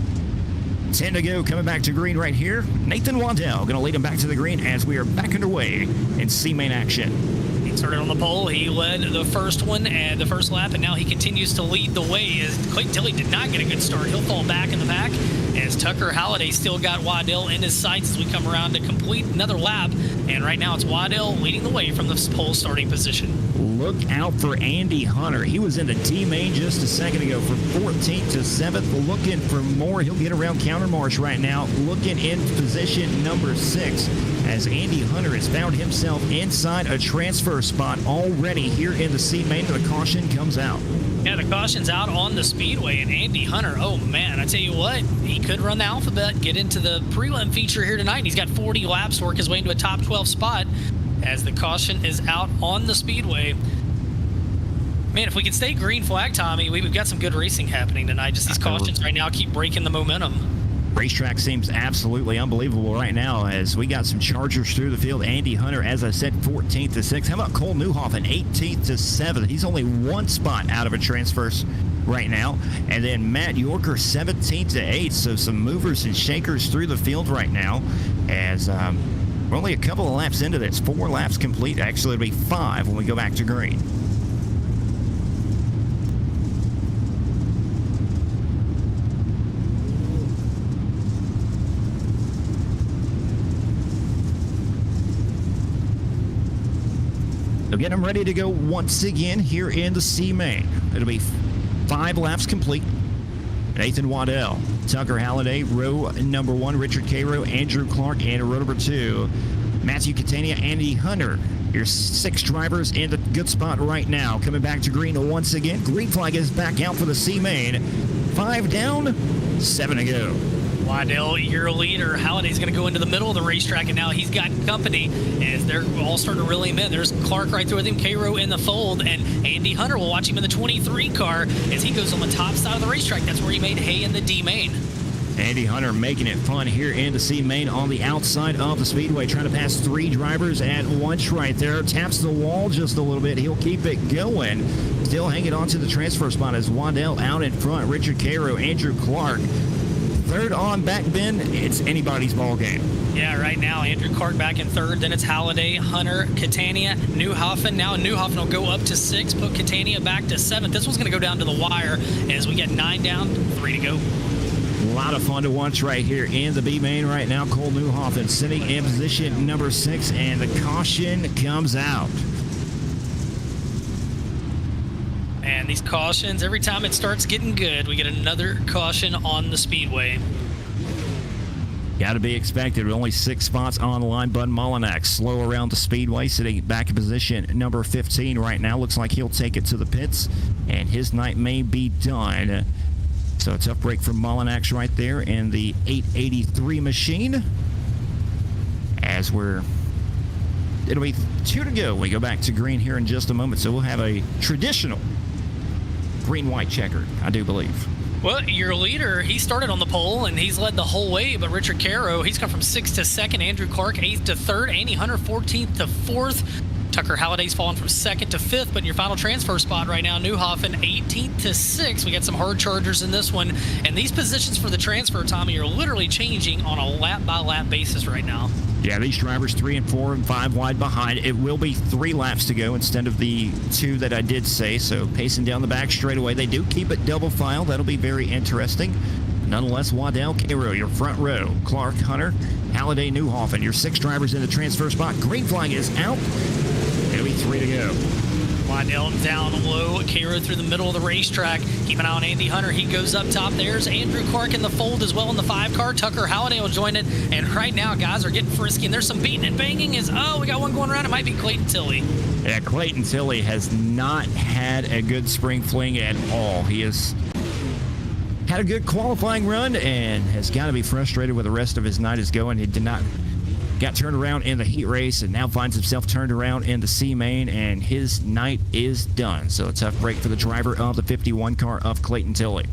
10 to go, coming back to green right here. Nathan Waddell going to lead him back to the green as we are back underway in C main action. He started on the pole. He led the first one and the first lap, and now he continues to lead the way as Clayton Tilley did not get a good start. He'll fall back in the pack as Tucker Halliday still got Waddell in his sights as we come around to complete another lap. And right now it's Waddell leading the way from the pole starting position. Look out for Andy Hunter. He was in the D main just a second ago from 14th to 7th. Looking for more. He'll get around Countermarsh right now. Looking in position number 6 as Andy Hunter has found himself inside a transfer spot already here in the C main. The caution comes out. Yeah, the caution's out on the speedway, and Andy Hunter, oh man, I tell you what, he could run the alphabet, get into the prelim feature here tonight, and he's got 40 laps to work his way into a top 12 spot as the caution is out on the speedway. Man, if we could stay green flag, Tommy, we've got some good racing happening tonight. Just these cautions right now keep breaking the momentum. Racetrack seems absolutely unbelievable right now as we got some Chargers through the field. Andy Hunter, as I said, 14th to 6th. How about Cole Newhoffen, 18th to 7th? He's only 1 spot out of a transfer right now. And then Matt Yorker, 17th to 8th. So some movers and shakers through the field right now as we're only a couple of laps into this. 4 laps complete. Actually, it'll be 5 when we go back to green. So get them ready to go once again here in the C main. It'll be 5 laps complete. Nathan Waddell, Tucker Halliday, row number 1, Richard Cairo, Andrew Clark, and row number 2, Matthew Catania, Andy Hunter. Your 6 drivers in the good spot right now. Coming back to green once again. Green flag is back out for the C main. 5 down, 7 to go. Waddell, your leader. Halliday's going to go into the middle of the racetrack, and now he's got company as they're all starting to reel him in. There's Clark right there with him, Cairo in the fold, and Andy Hunter will watch him in the 23 car as he goes on the top side of the racetrack. That's where he made hay in the D main. Andy Hunter making it fun here in the C main on the outside of the speedway, trying to pass 3 drivers at once right there. Taps the wall just a little bit. He'll keep it going. Still hanging on to the transfer spot as Waddell out in front. Richard Cairo, Andrew Clark. Third on back bin, it's anybody's ball game. Yeah, right now, Andrew Clark back in third. Then it's Halliday, Hunter, Catania, Newhoffen. Now Newhoffen will go up to 6, put Catania back to 7th. This one's going to go down to the wire as we get 9 down, 3 to go. A lot of fun to watch right here in the B main right now. Cole Newhoffen sitting in position number 6, and the caution comes out. And these cautions, every time it starts getting good, we get another caution on the speedway. Got to be expected. With only 6 spots on the line. Bud Molinak slow around the speedway, sitting back in position number 15 right now. Looks like he'll take it to the pits, and his night may be done. So a tough break for Molinak right there in the 883 machine. As it'll be 2 to go. We go back to green here in just a moment, so we'll have a traditional green-white checker, I do believe. Well, your leader, he started on the pole, and he's led the whole way, but Richard Cairo, he's come from 6th to 2nd. Andrew Clark, 8th to 3rd. Andy Hunter, 14th to 4th. Tucker Halliday's fallen from 2nd to 5th, but in your final transfer spot right now, Newhoffen, 18th to 6th. We got some hard chargers in this one, and these positions for the transfer, Tommy, are literally changing on a lap-by-lap basis right now. Yeah, these drivers 3 and 4 and 5 wide behind. It will be 3 laps to go instead of the 2 that I did say. So pacing down the back straightaway. They do keep it double file. That'll be very interesting. Nonetheless, Waddell, Cairo, your front row. Clark, Hunter, Halliday, Newhoffen. Your 6 drivers in the transfer spot. Green flag is out. It'll be 3 to go. Waddell down low. Cairo through the middle of the racetrack. Keep an eye on Andy Hunter. He goes up top. There's Andrew Clark in the fold as well in the 5 car. Tucker Halliday will join it. And right now, guys are getting frisky. And there's some beating and banging. We got one going around. It might be Clayton Tilley. Yeah, Clayton Tilley has not had a good spring fling at all. He has had a good qualifying run and has got to be frustrated with the rest of his night is going. He got turned around in the heat race and now finds himself turned around in the C main, and his night is done. So a tough break for the driver of the 51 car of Clayton Tilley.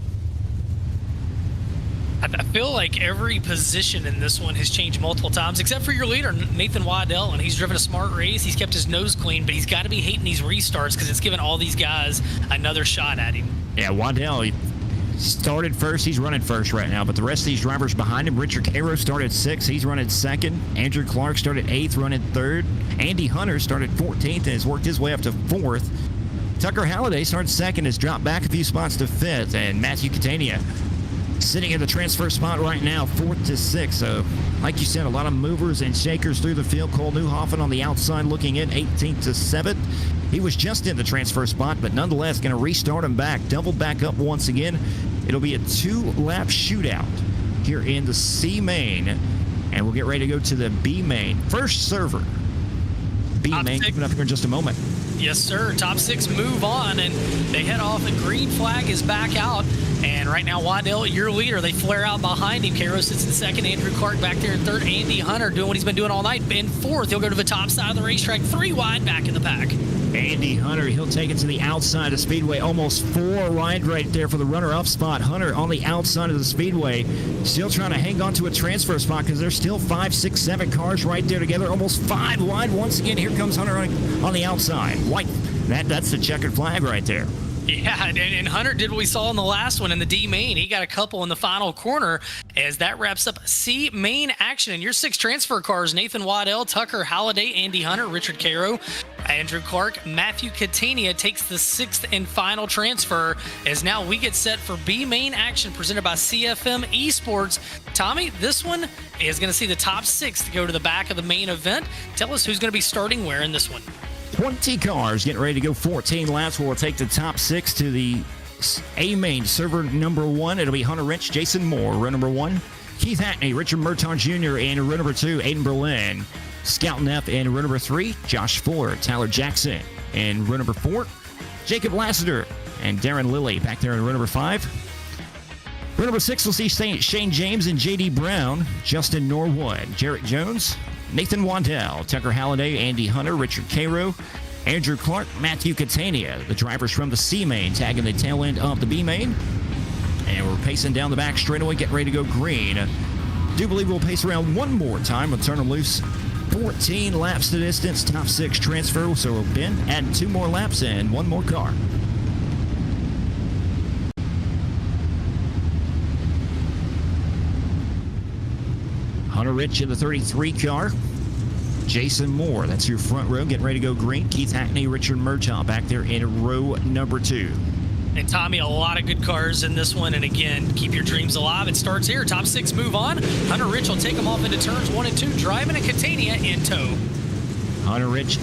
I feel like every position in this one has changed multiple times, except for your leader, Nathan Waddell, and he's driven a smart race. He's kept his nose clean, but he's got to be hating these restarts because it's given all these guys another shot at him. Yeah, Waddell, he started first. He's running first right now, but the rest of these drivers behind him, Richard Cairo started 6th. He's running 2nd. Andrew Clark started 8th, running 3rd. Andy Hunter started 14th and has worked his way up to 4th. Tucker Halliday started 2nd, has dropped back a few spots to 5th, and Matthew Catania sitting in the transfer spot right now, 4th to 6th. So, like you said, a lot of movers and shakers through the field. Cole Newhoffen on the outside looking in, 18th to 7th. He was just in the transfer spot, but nonetheless going to restart him back. Double back up once again. It'll be a 2-lap shootout here in the C main, and we'll get ready to go to the B main. First server, B main, coming up here in just a moment. Yes, sir. Top 6 move on, and they head off. The green flag is back out. And right now, Waddell, your leader, they flare out behind him. Cairo sits in 2nd. Andrew Clark back there in 3rd. Andy Hunter doing what he's been doing all night. In 4th, he'll go to the top side of the racetrack. 3 wide back in the pack. Andy Hunter, he'll take it to the outside of Speedway. Almost 4 wide right there for the runner-up spot. Hunter on the outside of the Speedway. Still trying to hang on to a transfer spot because there's still 5, 6, 7 cars right there together. Almost 5 wide. Once again, here comes Hunter on the outside. White. That's the checkered flag right there. Yeah, and Hunter did what we saw in the last one in the D main. He got a couple in the final corner as that wraps up C main action. And your 6 transfer cars, Nathan Waddell, Tucker Halliday, Andy Hunter, Richard Cairo, Andrew Clark, Matthew Catania takes the 6th and final transfer as now we get set for B main action presented by CFM Esports. Tommy, this one is going to see the top 6 to go to the back of the main event. Tell us who's going to be starting where in this one. 20 cars getting ready to go 14 laps. We'll take the top 6 to the A main server number 1. It'll be Hunter Rich, Jason Moore, row number 1. Keith Hackney, Richard Merton Jr. in row number 2. Aiden Berlin, Scout Neff in row number 3. Josh Fuller, Tyler Jackson in row number 4. Jacob Lassiter and Darren Lilly back there in row number 5. Row number 6 will see Shane James and J.D. Brown, Justin Norwood, Jarrett Jones, Nathan Waddell, Tucker Halliday, Andy Hunter, Richard Cairo, Andrew Clark, Matthew Catania, the drivers from the C main, tagging the tail end of the B main. And we're pacing down the back straightaway, getting ready to go green. Do believe we'll pace around one more time. We'll turn them loose. 14 laps to distance, top 6 transfer. So Ben adding 2 more laps and 1 more car. Hunter Rich in the 33 car. Jason Moore, that's your front row, getting ready to go green. Keith Hackney, Richard Murtaugh back there in row number 2. And Tommy, a lot of good cars in this one. And again, keep your dreams alive. It starts here. Top 6 move on. Hunter Rich will take them off into turns 1 and 2, driving a Catania in tow. Hunter Rich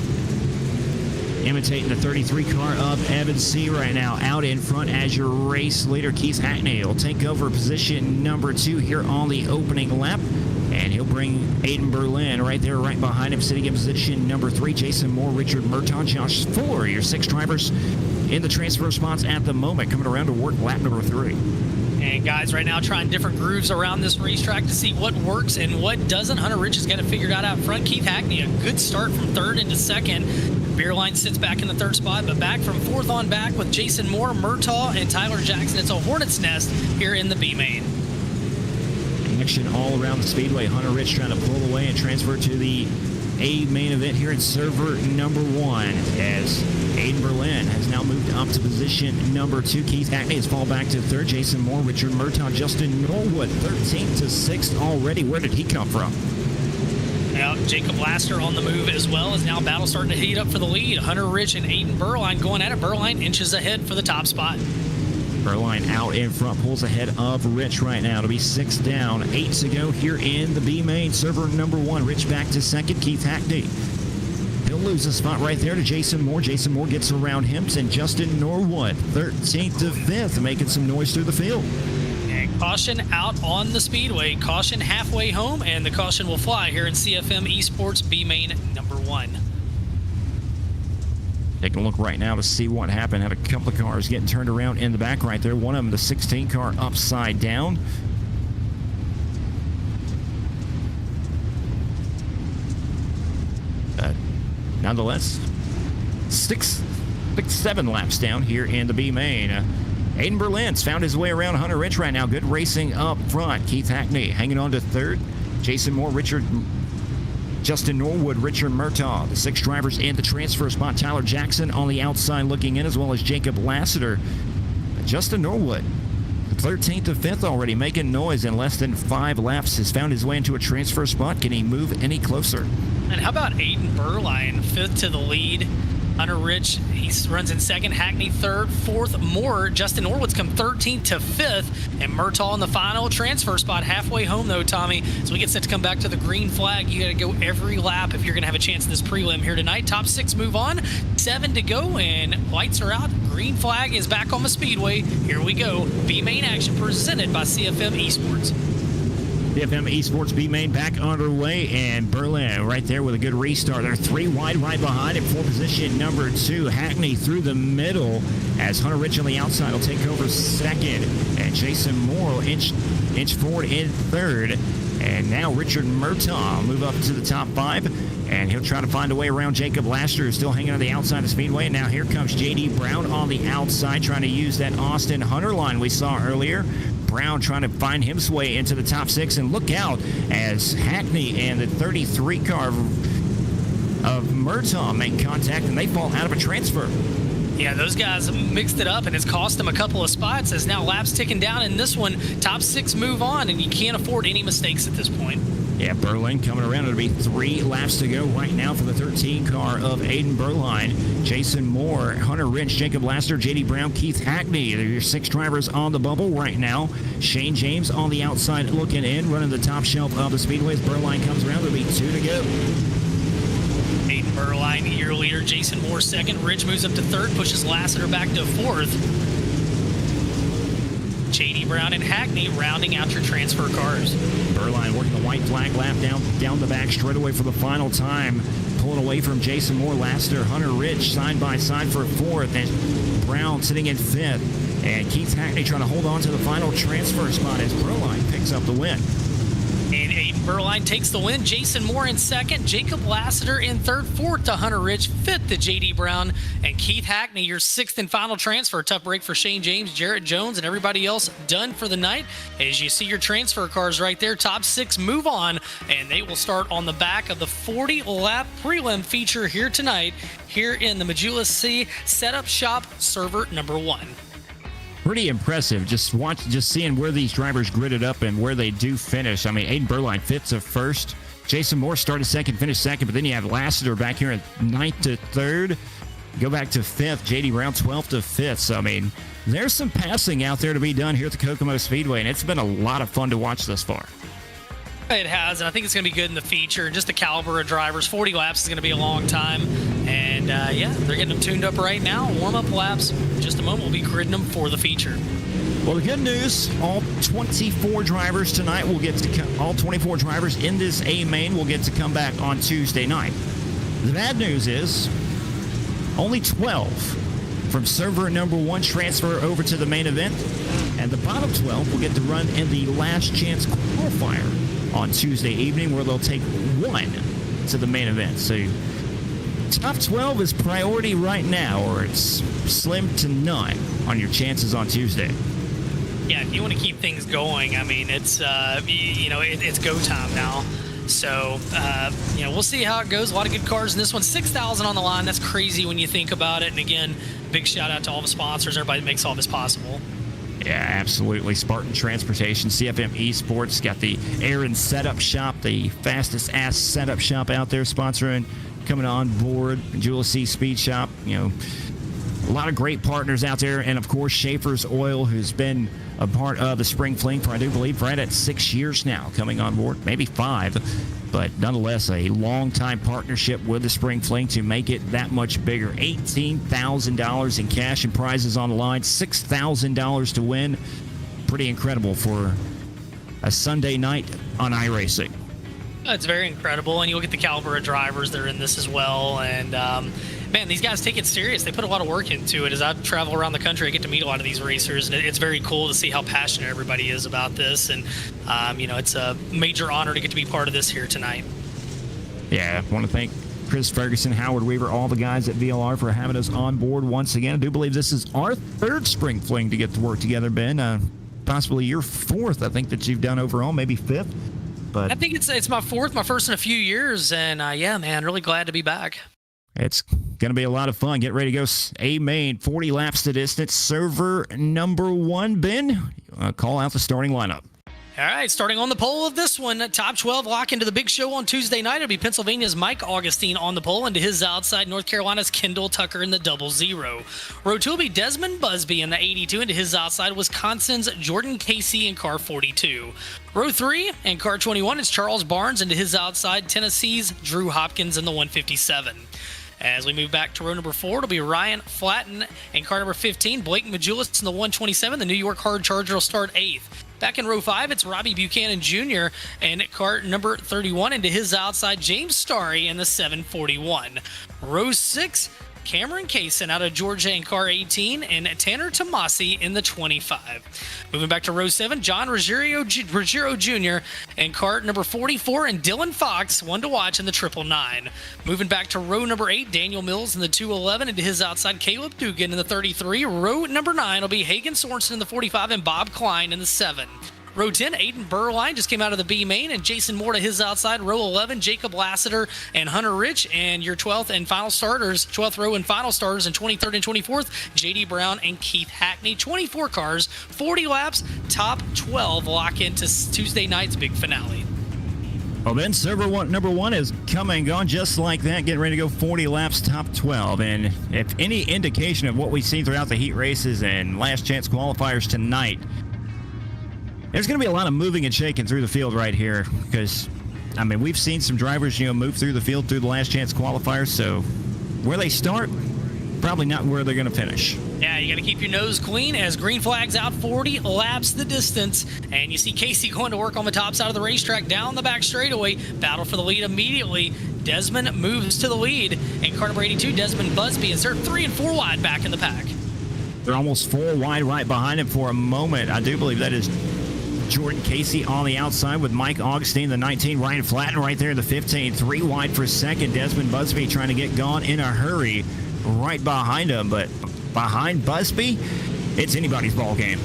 imitating the 33 car of Evan C. right now, out in front as your race leader. Keith Hackney will take over position number 2 here on the opening lap. And he'll bring Aiden Berlin right there, right behind him, sitting in position number 3. Jason Moore, Richard Merton, Josh Fuller, your 6 drivers in the transfer spots at the moment, coming around to work lap number 3. And guys, right now trying different grooves around this racetrack to see what works and what doesn't. Hunter Rich has got it figured out front. Keith Hackney, a good start from 3rd into 2nd. Beerline sits back in the 3rd spot, but back from 4th on back with Jason Moore, Murtaugh, and Tyler Jackson. It's a hornet's nest here in the B main. Action all around the speedway. Hunter Rich trying to pull away and transfer to the A main event here in server number 1 as Aiden Berlin has now moved up to position number 2. Keith Hackney has fallen back to 3rd. Jason Moore, Richard Murtaugh, Justin Norwood, 13th to 6th already. Where did he come from? Now, Jacob Laster on the move as well as now battle starting to heat up for the lead. Hunter Rich and Aiden Berline going at it. Berline inches ahead for the top spot. Berline out in front, pulls ahead of Rich right now. It'll be 6 down, 8 to go here in the B main. Server number 1, Rich back to 2nd. Keith Hackney He'll lose a spot right there to Jason Moore. Jason Moore gets around him, and Justin Norwood, 13th to 5th, making some noise through the field. And caution out on the speedway. Caution halfway home, and the caution will fly here in CFM Esports B Main number 1. Taking a look right now to see what happened. Had a couple of cars getting turned around in the back right there. One of them, the 16 car, upside down. Nonetheless, six, 7 laps down here in the B main. Aiden Berlin's found his way around Hunter Rich right now. Good racing up front. Keith Hackney hanging on to 3rd. Jason Moore, Justin Norwood, Richard Murtaugh, the 6 drivers in the transfer spot. Tyler Jackson on the outside looking in, as well as Jacob Lassiter. Justin Norwood, 13th to 5th already, making noise in less than 5 laps, has found his way into a transfer spot. Can he move any closer? And how about Aiden Berline, 5th to the lead? Hunter Rich, he runs in 2nd. Hackney 3rd, 4th. Moore, Justin Norwood's come 13th to 5th. And Murtaugh in the final transfer spot. Halfway home, though, Tommy. So we get set to come back to the green flag. You got to go every lap if you're going to have a chance in this prelim here tonight. Top 6 move on. 7 to go, and lights are out. Green flag is back on the speedway. Here we go. B-Main action presented by CFM Esports. CFM Esports B main back underway, and Berlin right there with a good restart. They're 3 wide right behind him for position number 2. Hackney through the middle as Hunter Rich on the outside will take over 2nd, and Jason Moore will inch forward in 3rd. And now Richard Murtaugh move up to the top 5, and he'll try to find a way around Jacob Laster, who's still hanging on the outside of the speedway. And now here comes J.D. Brown on the outside, trying to use that Austin Hunter line we saw earlier. Brown trying to find his way into the top 6, and look out as Hackney and the 33 car of Murtaugh make contact, and they fall out of a transfer. Yeah, those guys mixed it up, and it's cost them a couple of spots as now laps ticking down in this one. Top 6 move on, and you can't afford any mistakes at this point. Yeah, Berlin coming around. It'll be 3 laps to go right now for the 13 car of Aiden Berline. Jason Moore, Hunter Rich, Jacob Laster, J.D. Brown, Keith Hackney. They're your 6 drivers on the bubble right now. Shane James on the outside looking in, running the top shelf of the speedways. Berline comes around. There'll be 2 to go. Aiden Berline, year leader. Jason Moore 2nd. Rich moves up to 3rd, pushes Lassiter back to 4th. J.D. Brown and Hackney rounding out your transfer cars. Berline working the white flag lap down the back straightaway for the final time. Pulling away from Jason Moore, Laster, Hunter Rich side by side for 4th, and Brown sitting in 5th. And Keith Hackney trying to hold on to the final transfer spot as Berline picks up the win. And Aiden Berline takes the win. Jason Moore in 2nd. Jacob Lassiter in 3rd. 4th to Hunter Rich. 5th to J.D. Brown. And Keith Hackney, your 6th and final transfer. Tough break for Shane James, Jarrett Jones, and everybody else done for the night. As you see your transfer cars right there, top 6 move on, and they will start on the back of the 40-lap prelim feature here tonight, here in the Majula C Setup Shop server number 1. Pretty impressive. Just seeing where these drivers gridded up and where they do finish. I mean, Aiden Berline 5th to 1st. Jason Moore started 2nd, finished 2nd, but then you have Lassiter back here at 9th to 3rd. Go back to 5th. J.D. Brown 12th to 5th. So, I mean, there's some passing out there to be done here at the Kokomo Speedway, and it's been a lot of fun to watch thus far. It has, and I think it's going to be good in the feature. And just the caliber of drivers, 40 laps is going to be a long time. And, yeah, they're getting them tuned up right now. Warm-up laps, in just a moment, we'll be gridding them for the feature. Well, the good news, all 24 drivers tonight will get to come. All 24 drivers in this A main will get to come back on Tuesday night. The bad news is only 12 from server number 1 transfer over to the main event, and the bottom 12 will get to run in the last chance qualifier on Tuesday evening, where they'll take 1 to the main event. So top 12 is priority right now, or it's slim to none on your chances on Tuesday. Yeah, if you want to keep things going, I mean, it's it's go time now. So, we'll see how it goes. A lot of good cars in this one. 6,000 on the line. That's crazy when you think about it. And again, big shout out to all the sponsors, everybody that makes all this possible. Yeah, absolutely. Spartan Transportation, CFM Esports, got the Aaron Setup Shop, the fastest ass setup shop out there, sponsoring, coming on board. Jewel C Speed Shop, A lot of great partners out there, and of course Schaeffer's Oil, who's been a part of the Spring Fling for, I do believe, right at 6 years now, coming on board, maybe 5, but nonetheless a long-time partnership with the Spring Fling to make it that much bigger. $18,000 in cash and prizes on the line, $6,000 to win. Pretty incredible for a Sunday night on iRacing. It's very incredible, and you look at the caliber of drivers that are in this as well, and man, these guys take it serious. They put a lot of work into it. As I travel around the country, I get to meet a lot of these racers, and it's very cool to see how passionate everybody is about this, and it's a major honor to get to be part of this here tonight. Yeah, I want to thank Chris Ferguson, Howard Weaver, all the guys at VLR for having us on board once again. I do believe this is our 3rd Spring Fling to get to work together, Ben. Possibly your 4th, I think, that you've done overall, maybe 5th. But I think it's my 4th, my first in a few years, and yeah, man, really glad to be back. It's going to be a lot of fun. Get ready to go A-Main, 40 laps to distance. Server number 1, Ben, call out the starting lineup. All right, starting on the pole of this one, top 12 lock into the big show on Tuesday night. It'll be Pennsylvania's Mike Augustine on the pole, and to his outside, North Carolina's Kendall Tucker in the 00. Row 2 will be Desmond Busby in the 82, and to his outside, Wisconsin's Jordan Casey in car 42. Row 3 and car 21 is Charles Barnes, and to his outside, Tennessee's Drew Hopkins in the 157. As we move back to row number 4, it'll be Ryan Flatten and car number 15, Blake Majulis in the 127. The New York Hard Charger will start 8th. Back in row 5, it's Robbie Buchanan Jr. and car number 31, and to his outside, James Starry in the 741. Row 6, Cameron Kaysen out of Georgia in car 18, and Tanner Tomasi in the 25. Moving back to row 7, John Ruggiero Jr. in car number 44, and Dylan Fox, one to watch, in the 999. Moving back to row number 8, Daniel Mills in the 211, and to his outside, Caleb Dugan in the 33. Row number 9 will be Hagen Sorensen in the 45, and Bob Klein in the 7. Row 10, Aiden Burline just came out of the B main, and Jason Moore to his outside. Row 11, Jacob Lassiter and Hunter Rich, and your 12th and final starters, 12th row and final starters, and 23rd and 24th, J.D. Brown and Keith Hackney. 24 cars, 40 laps, top 12 lock into Tuesday night's big finale. Well, then, number 1 is come and gone just like that, getting ready to go 40 laps, top 12. And if any indication of what we've seen throughout the heat races and last chance qualifiers tonight, there's going to be a lot of moving and shaking through the field right here because, I mean, we've seen some drivers, move through the field through the last chance qualifiers. So where they start, probably not where they're going to finish. Yeah, you got to keep your nose clean as green flag's out, 40 laps the distance. And you see Casey going to work on the top side of the racetrack down the back straightaway. Battle for the lead immediately. Desmond moves to the lead. And car number 82, Desmond Busby, is 3 and 4 wide back in the pack. They're almost 4 wide right behind him for a moment. I do believe that is Jordan Casey on the outside with Mike Augustine, the 19. Ryan Flatten right there in the 15. 3 wide for second. Desmond Busby trying to get gone in a hurry right behind him. But behind Busby, it's anybody's ball game.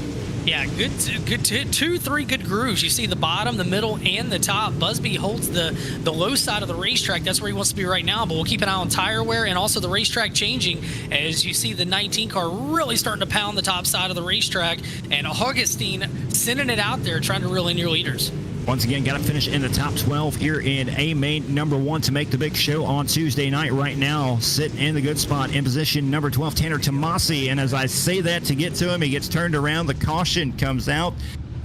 Yeah, good 2-3 good grooves. You see the bottom, the middle, and the top. Busby holds the low side of the racetrack. That's where he wants to be right now, but we'll keep an eye on tire wear and also the racetrack changing as you see the 19 car really starting to pound the top side of the racetrack, and Augustine sending it out there trying to reel in your leaders. Once again, got to finish in the top 12 here in A-Main number 1 to make the big show on Tuesday night. Right now, sitting in the good spot in position number 12, Tanner Tomasi. And as I say that to get to him, he gets turned around. The caution comes out.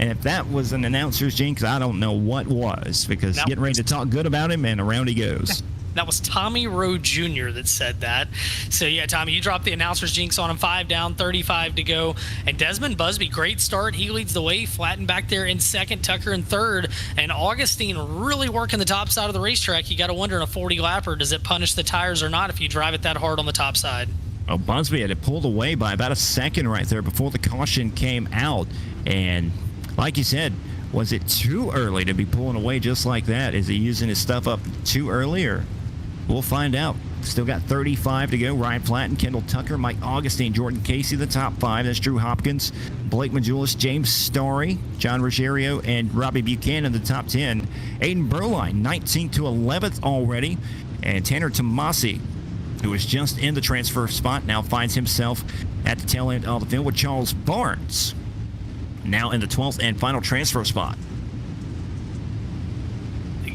And if that was an announcer's jinx, I don't know what was, because getting ready to talk good about him, and around he goes. That was Tommy Rowe Jr. that said that. So, yeah, Tommy, you dropped the announcer's jinx on him. 5 down, 35 to go. And Desmond Busby, great start. He leads the way. Flatten back there in second. Tucker in third. And Augustine really working the top side of the racetrack. You got to wonder in a 40-lapper, does it punish the tires or not if you drive it that hard on the top side? Well, Busby had it pulled away by about a second right there before the caution came out. And like you said, was it too early to be pulling away just like that? Is he using his stuff up too early, or... We'll find out. Still got 35 to go. Ryan Flatten, Kendall Tucker, Mike Augustine, Jordan Casey, the top 5. That's Drew Hopkins, Blake Majulis, James Starry, John Ruggiero, and Robbie Buchanan, the top 10. Aiden Burline, 19th to 11th already. And Tanner Tomasi, who was just in the transfer spot, now finds himself at the tail end of the field with Charles Barnes, now in the 12th and final transfer spot.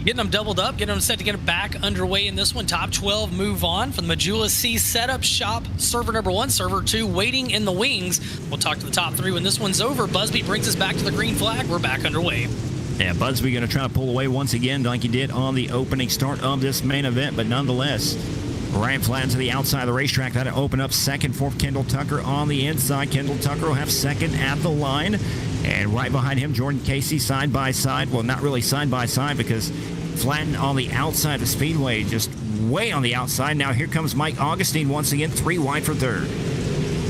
Getting them doubled up, getting them set to get them back underway in this one. Top 12 move on from the Majula C setup shop. Server number 1, server 2 waiting in the wings. We'll talk to the top 3 when this one's over. Busby brings us back to the green flag. We're back underway. Yeah, Busby going to try to pull away once again like he did on the opening start of this main event, but nonetheless, right flat to the outside of the racetrack. That'll open up second for Kendall Tucker on the inside. Kendall Tucker will have second at the line. And right behind him, Jordan Casey side by side. Well, not really side by side because flattened on the outside of the speedway, just way on the outside. Now here comes Mike Augustine once again, 3 wide for third.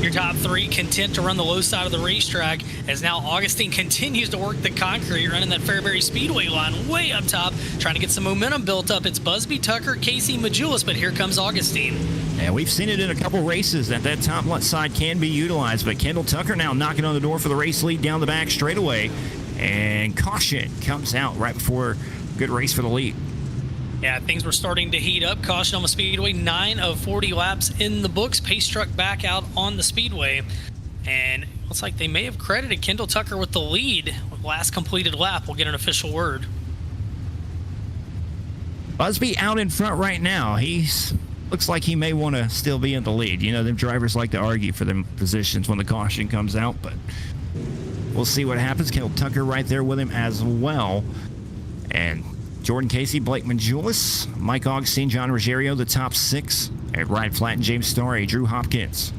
Your top 3 content to run the low side of the racetrack as now Augustine continues to work the concrete, running that Fairbury Speedway line way up top, trying to get some momentum built up. It's Busby, Tucker, Casey, Majulis, but here comes Augustine. Yeah, we've seen it in a couple races that top left side can be utilized, but Kendall Tucker now knocking on the door for the race lead down the back straightaway, and caution comes out right before good race for the lead. Yeah, things were starting to heat up. Caution on the speedway. 9 of 40 laps in the books. Pace truck back out on the speedway. And looks like they may have credited Kendall Tucker with the lead with last completed lap. We'll get an official word. Busby out in front right now. Looks like he may want to still be in the lead. You know, them drivers like to argue for them positions when the caution comes out, but we'll see what happens. Kendall Tucker right there with him as well. And Jordan Casey, Blake Majulis, Mike Augustine, John Ruggiero, the top 6. At Ryan Flatten, James Starry, Drew Hopkins,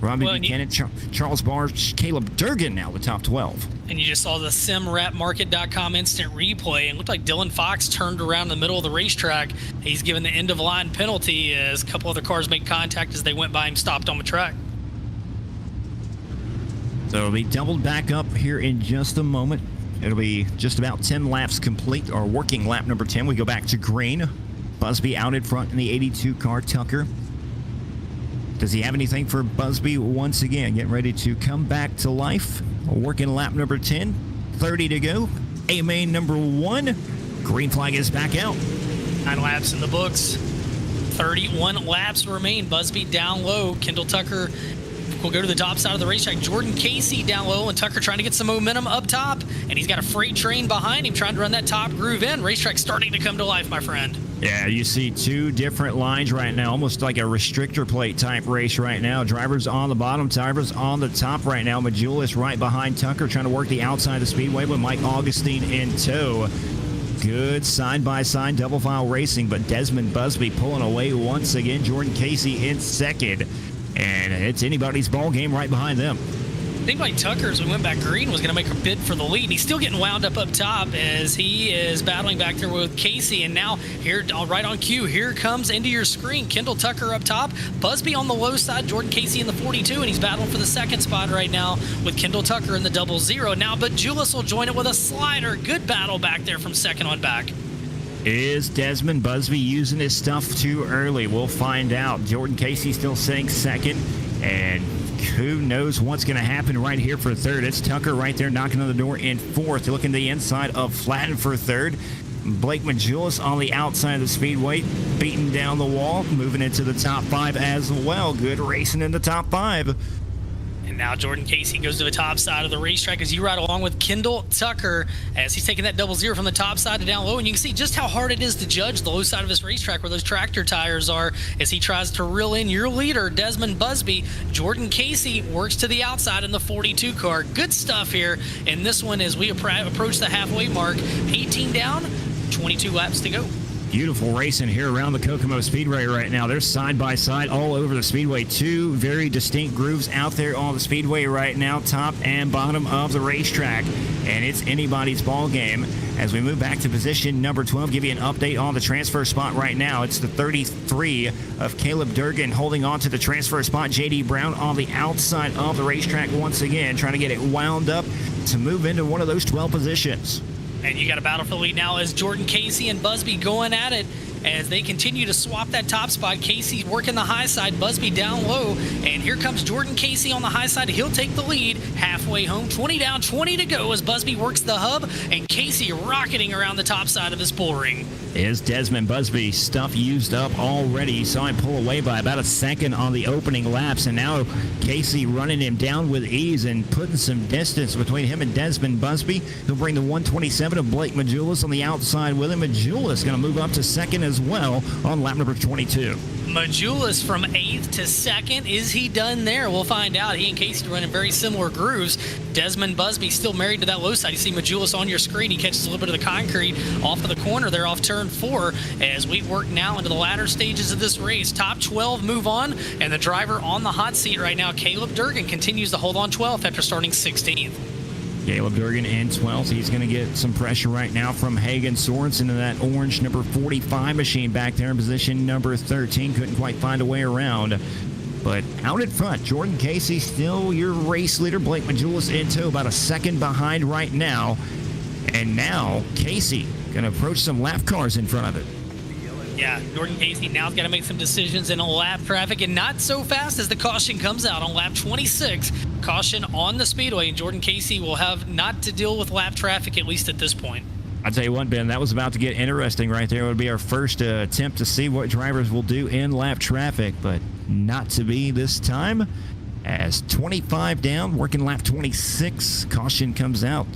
Robbie Buchanan, Charles Barnes, Caleb Durgan now the top 12. And you just saw the simrapmarket.com instant replay, and it looked like Dylan Fox turned around in the middle of the racetrack. He's given the end-of-line penalty as a couple other cars made contact as they went by him, stopped on the track. So it'll be doubled back up here in just a moment. It'll be just about 10 laps complete, or working lap number 10. We go back to green. Busby out in front in the 82 car, Tucker. Does he have anything for Busby once again? Getting ready to come back to life. Working lap number 10. 30 to go. A-main number 1. Green flag is back out. 9 laps in the books. 31 laps remain. Busby down low. Kendall Tucker will go to the top side of the racetrack. Jordan Casey down low, and Tucker trying to get some momentum up top. And he's got a freight train behind him trying to run that top groove in. Racetrack starting to come to life, my friend. Yeah, you see 2 different lines right now, almost like a restrictor plate type race right now. Drivers on the bottom, drivers on the top right now. Majulis right behind Tucker trying to work the outside of the speedway with Mike Augustine in tow. Good side-by-side double file racing, but Desmond Busby pulling away once again. Jordan Casey in second. And it's anybody's ball game right behind them. I think like Tucker, as we went back green, was going to make a bid for the lead. He's still getting wound up top as he is battling back there with Casey. And now here, right on cue, here comes into your screen, Kendall Tucker up top, Busby on the low side, Jordan Casey in the 42, and he's battling for the second spot right now with Kendall Tucker in the 00 now. But Julius will join it with a slider. Good battle back there from second on back. Is Desmond Busby using his stuff too early? We'll find out. Jordan Casey still sitting second, and who knows what's going to happen right here for third. It's Tucker right there knocking on the door in fourth, looking to the inside of Flatten for third. Blake Majulis on the outside of the speedway, beating down the wall, moving into the top 5 as well. Good racing in the top 5. And now Jordan Casey goes to the top side of the racetrack as you ride along with Kendall Tucker as he's taking that 00 from the top side to down low. And you can see just how hard it is to judge the low side of this racetrack where those tractor tires are as he tries to reel in your leader, Desmond Busby. Jordan Casey works to the outside in the 42 car. Good stuff here in this one as we approach the halfway mark. 18 down, 22 laps to go. Beautiful racing here around the Kokomo Speedway right now. They're side by side all over the speedway. 2 very distinct grooves out there on the speedway right now, top and bottom of the racetrack. And it's anybody's ball game. As we move back to position number 12, give you an update on the transfer spot right now. It's the 33 of Caleb Durgan holding on to the transfer spot. J.D. Brown on the outside of the racetrack once again, trying to get it wound up to move into one of those 12 positions. And you got a battle for the lead now as Jordan Casey and Busby going at it as they continue to swap that top spot. Casey working the high side, Busby down low, and here comes Jordan Casey on the high side. He'll take the lead halfway home. 20 down, 20 to go as Busby works the hub, and Casey rocketing around the top side of his bull ring. Is Desmond Busby stuff used up already? You saw him pull away by about a second on the opening laps, and now Casey running him down with ease and putting some distance between him and Desmond Busby. He'll bring the 127 of Blake Majulis on the outside with him. Majulis going to move up to second as well on lap number 22. Majulis from 8th to 2nd. Is he done there? We'll find out. He and Casey running very similar grooves. Desmond Busby still married to that low side. You see Majulis on your screen. He catches a little bit of the concrete off of the corner there off turn 4 as we work now into the latter stages of this race. Top 12 move on, and the driver on the hot seat right now, Caleb Durgan, continues to hold on 12th after starting 16th. Caleb Durgan in 12th. He's going to get some pressure right now from Hagen Sorensen in that orange number 45 machine back there in position number 13. Couldn't quite find a way around. But out in front, Jordan Casey still your race leader. Blake Majulis in tow, about a second behind right now. And now Casey going to approach some lap cars in front of it. Yeah, Jordan Casey now's got to make some decisions in a lap traffic, and not so fast as the caution comes out on lap 26. Caution on the speedway, and Jordan Casey will have not to deal with lap traffic, at least at this point. I'll tell you what, Ben, that was about to get interesting right there. It would be our first attempt to see what drivers will do in lap traffic, but not to be this time. As 25 down, working lap 26, caution comes out.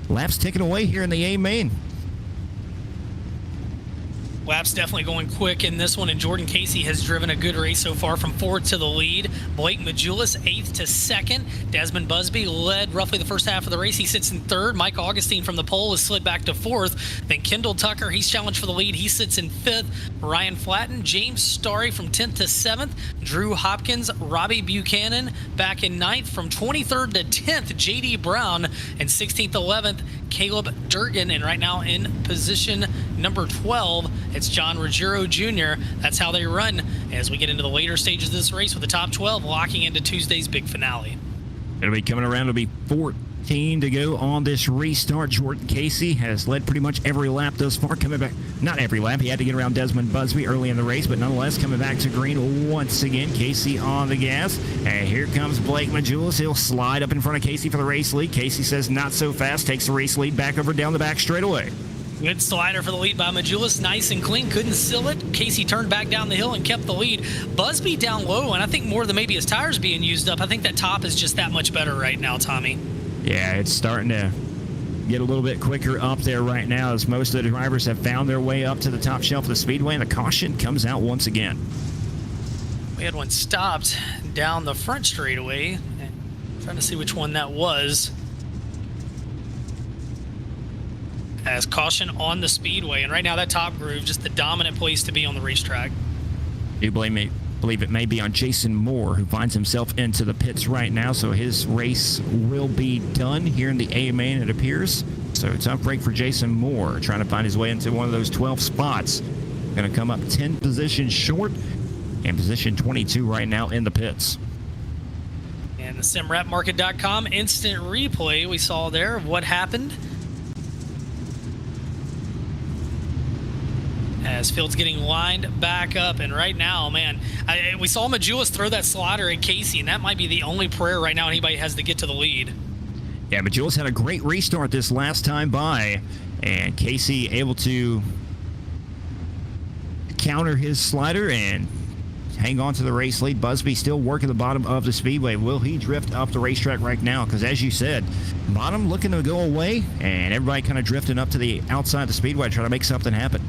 Laps ticking away here in the A main. Laps definitely going quick in this one, and Jordan Casey has driven a good race so far from 4th to the lead. Blake Majulis 8th to 2nd. Desmond Busby led roughly the first half of the race. He sits in 3rd. Mike Augustine from the pole has slid back to 4th. Then Kendall Tucker, he's challenged for the lead. He sits in 5th. Ryan Flatten, James Starry from 10th to 7th. Drew Hopkins, Robbie Buchanan back in 9th. From 23rd to 10th, J.D. Brown, and 16th, 11th, Caleb Durgan. And right now in position number 12, it's John Ruggiero Jr. That's how they run as we get into the later stages of this race, with the top 12 locking into Tuesday's big finale. It'll be coming around. It'll be 14 to go on this restart. Jordan Casey has led pretty much every lap thus far. Coming back, not every lap. He had to get around Desmond Busby early in the race, but nonetheless coming back to green once again. Casey on the gas. And here comes Blake Majulis. He'll slide up in front of Casey for the race lead. Casey says not so fast. Takes the race lead back over down the back straightaway. Good slider for the lead by Majulis. Nice and clean. Couldn't seal it. Casey turned back down the hill and kept the lead. Busby down low, and I think more than maybe his tires being used up, I think that top is just that much better right now, Tommy. Yeah, it's starting to get a little bit quicker up there right now as most of the drivers have found their way up to the top shelf of the speedway, and the caution comes out once again. We had one stopped down the front straightaway. Trying to see which one that was. As caution on the speedway, and right now that top groove, just the dominant place to be on the racetrack. You believe it may be on Jason Moore, who finds himself into the pits right now, so his race will be done here in the A main, it appears. So tough break for Jason Moore, trying to find his way into one of those 12 spots. Going to come up 10 positions short, and position 22 right now in the pits. And the simrapmarket.com instant replay we saw there of what happened. As Field's getting lined back up, and right now, man, we saw Majulis throw that slider at Casey, and that might be the only prayer right now anybody has to get to the lead. Yeah, Majulis had a great restart this last time by, and Casey able to counter his slider and hang on to the race lead. Busby still working the bottom of the speedway. Will he drift up the racetrack right now? Because as you said, bottom looking to go away, and everybody kind of drifting up to the outside of the speedway trying to make something happen.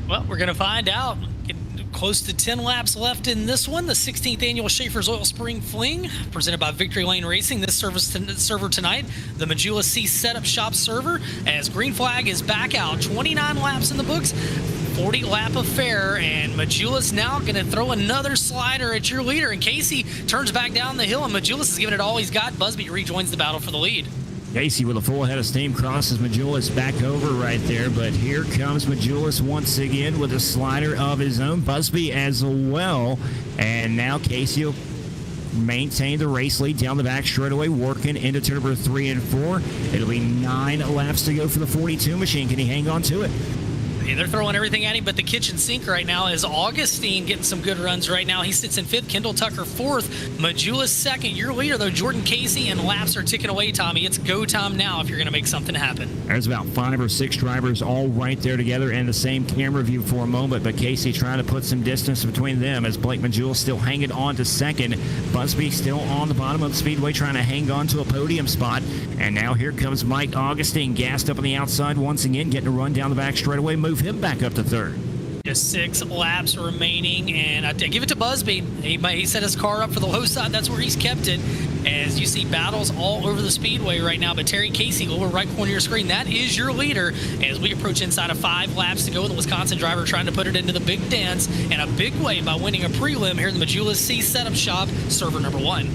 Well, we're going to find out. Getting close to 10 laps left in this one. The 16th annual Schaeffer's Oil Spring Fling, presented by Victory Lane Racing. This server tonight, the Majulis C Setup Shop server, as green flag is back out. 29 laps in the books, 40 lap affair, and Majulis now going to throw another slider at your leader. And Casey turns back down the hill, and Majulis is giving it all he's got. Busby rejoins the battle for the lead. Casey with a full head of steam crosses Majulis back over right there, but here comes Majulis once again with a slider of his own. Busby as well, and now Casey will maintain the race lead down the back straightaway, working into turn number 3 and 4. It'll be 9 laps to go for the 42 machine. Can he hang on to it? Yeah, they're throwing everything at him, but the kitchen sink right now is Augustine getting some good runs right now. He sits in 5th, Kendall Tucker 4th, Majula 2nd. Your leader, though, Jordan Casey, and laps are ticking away, Tommy. It's go time now if you're going to make something happen. There's about 5 or 6 drivers all right there together in the same camera view for a moment, but Casey trying to put some distance between them as Blake Majula still hanging on to 2nd. Busby still on the bottom of the speedway trying to hang on to a podium spot. And now here comes Mike Augustine, gassed up on the outside once again, getting a run down the back straightaway, move him back up to 3rd. Just 6 laps remaining, and I give it to Busby. He set his car up for the low side. That's where he's kept it. As you see battles all over the speedway right now, but Terry Casey, lower right corner of your screen, that is your leader as we approach inside of 5 laps to go. The Wisconsin driver trying to put it into the big dance in a big way by winning a prelim here in the Majula C Setup Shop, server number 1.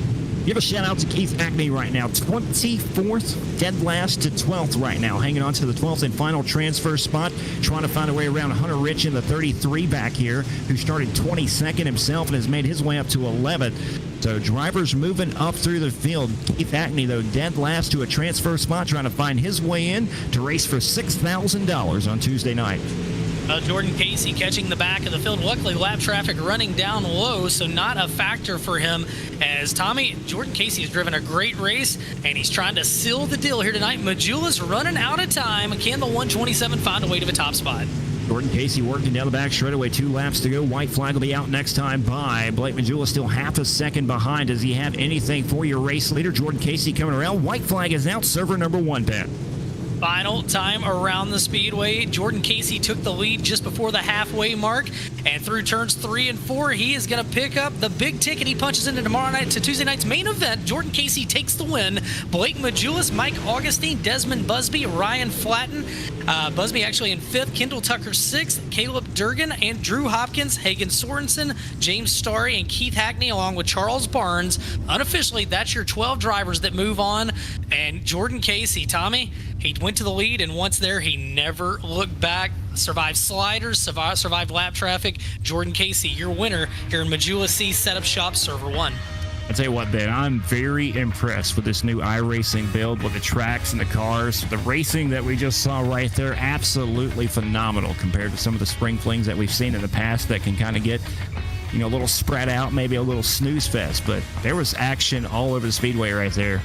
Give a shout out to Keith Hackney right now. 24th, dead last to 12th right now. Hanging on to the 12th and final transfer spot. Trying to find a way around Hunter Rich in the 33 back here, who started 22nd himself and has made his way up to 11th. So drivers moving up through the field. Keith Hackney, though, dead last to a transfer spot, trying to find his way in to race for $6,000 on Tuesday night. Jordan Casey catching the back of the field. Luckily, lap traffic running down low, so not a factor for him. As Jordan Casey has driven a great race, and he's trying to seal the deal here tonight. Majula's running out of time. Can the 127 find a way to the top spot? Jordan Casey working down the back straightaway, 2 laps to go. White flag will be out next time by. Blake Majula still half a second behind. Does he have anything for your race leader? Jordan Casey coming around. White flag is out. Server number 1, Pat. Final time around the speedway. Jordan Casey took the lead just before the halfway mark, and through turns 3 and 4, he is going to pick up the big ticket. He punches into Tuesday night's main event. Jordan Casey takes the win. Blake Majulis, Mike Augustine, Desmond Busby, Ryan Flatten. Busby actually in 5th, Kendall Tucker 6th, Caleb Durgan and Drew Hopkins, Hagen Sorensen, James Starry, and Keith Hackney, along with Charles Barnes. Unofficially, that's your 12 drivers that move on. And Jordan Casey, Tommy, he went to the lead, and once there, he never looked back. Survived sliders, survived lap traffic. Jordan Casey, your winner here in Majula C Setup Shop, Server 1. I'll tell you what, Ben, I'm very impressed with this new iRacing build, with the tracks and the cars. The racing that we just saw right there, absolutely phenomenal compared to some of the spring flings that we've seen in the past that can kind of get, a little spread out, maybe a little snooze fest. But there was action all over the speedway right there.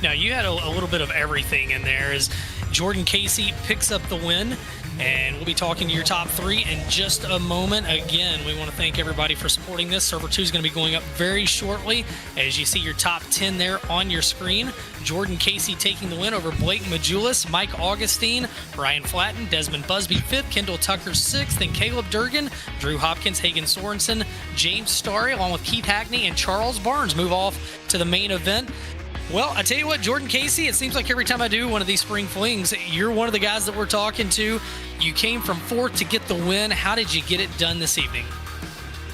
Now, you had a little bit of everything in there as Jordan Casey picks up the win, and we'll be talking to your top 3 in just a moment. Again, we want to thank everybody for supporting this. Server 2 is going to be going up very shortly. As you see your top 10 there on your screen, Jordan Casey taking the win over Blake Majulis, Mike Augustine, Ryan Flatten, Desmond Busby 5th, Kendall Tucker 6th, and Caleb Durgan, Drew Hopkins, Hagen Sorensen, James Starry, along with Keith Hackney and Charles Barnes move off to the main event. Well, I tell you what, Jordan Casey, it seems like every time I do one of these spring flings, you're one of the guys that we're talking to. You came from 4th to get the win. How did you get it done this evening?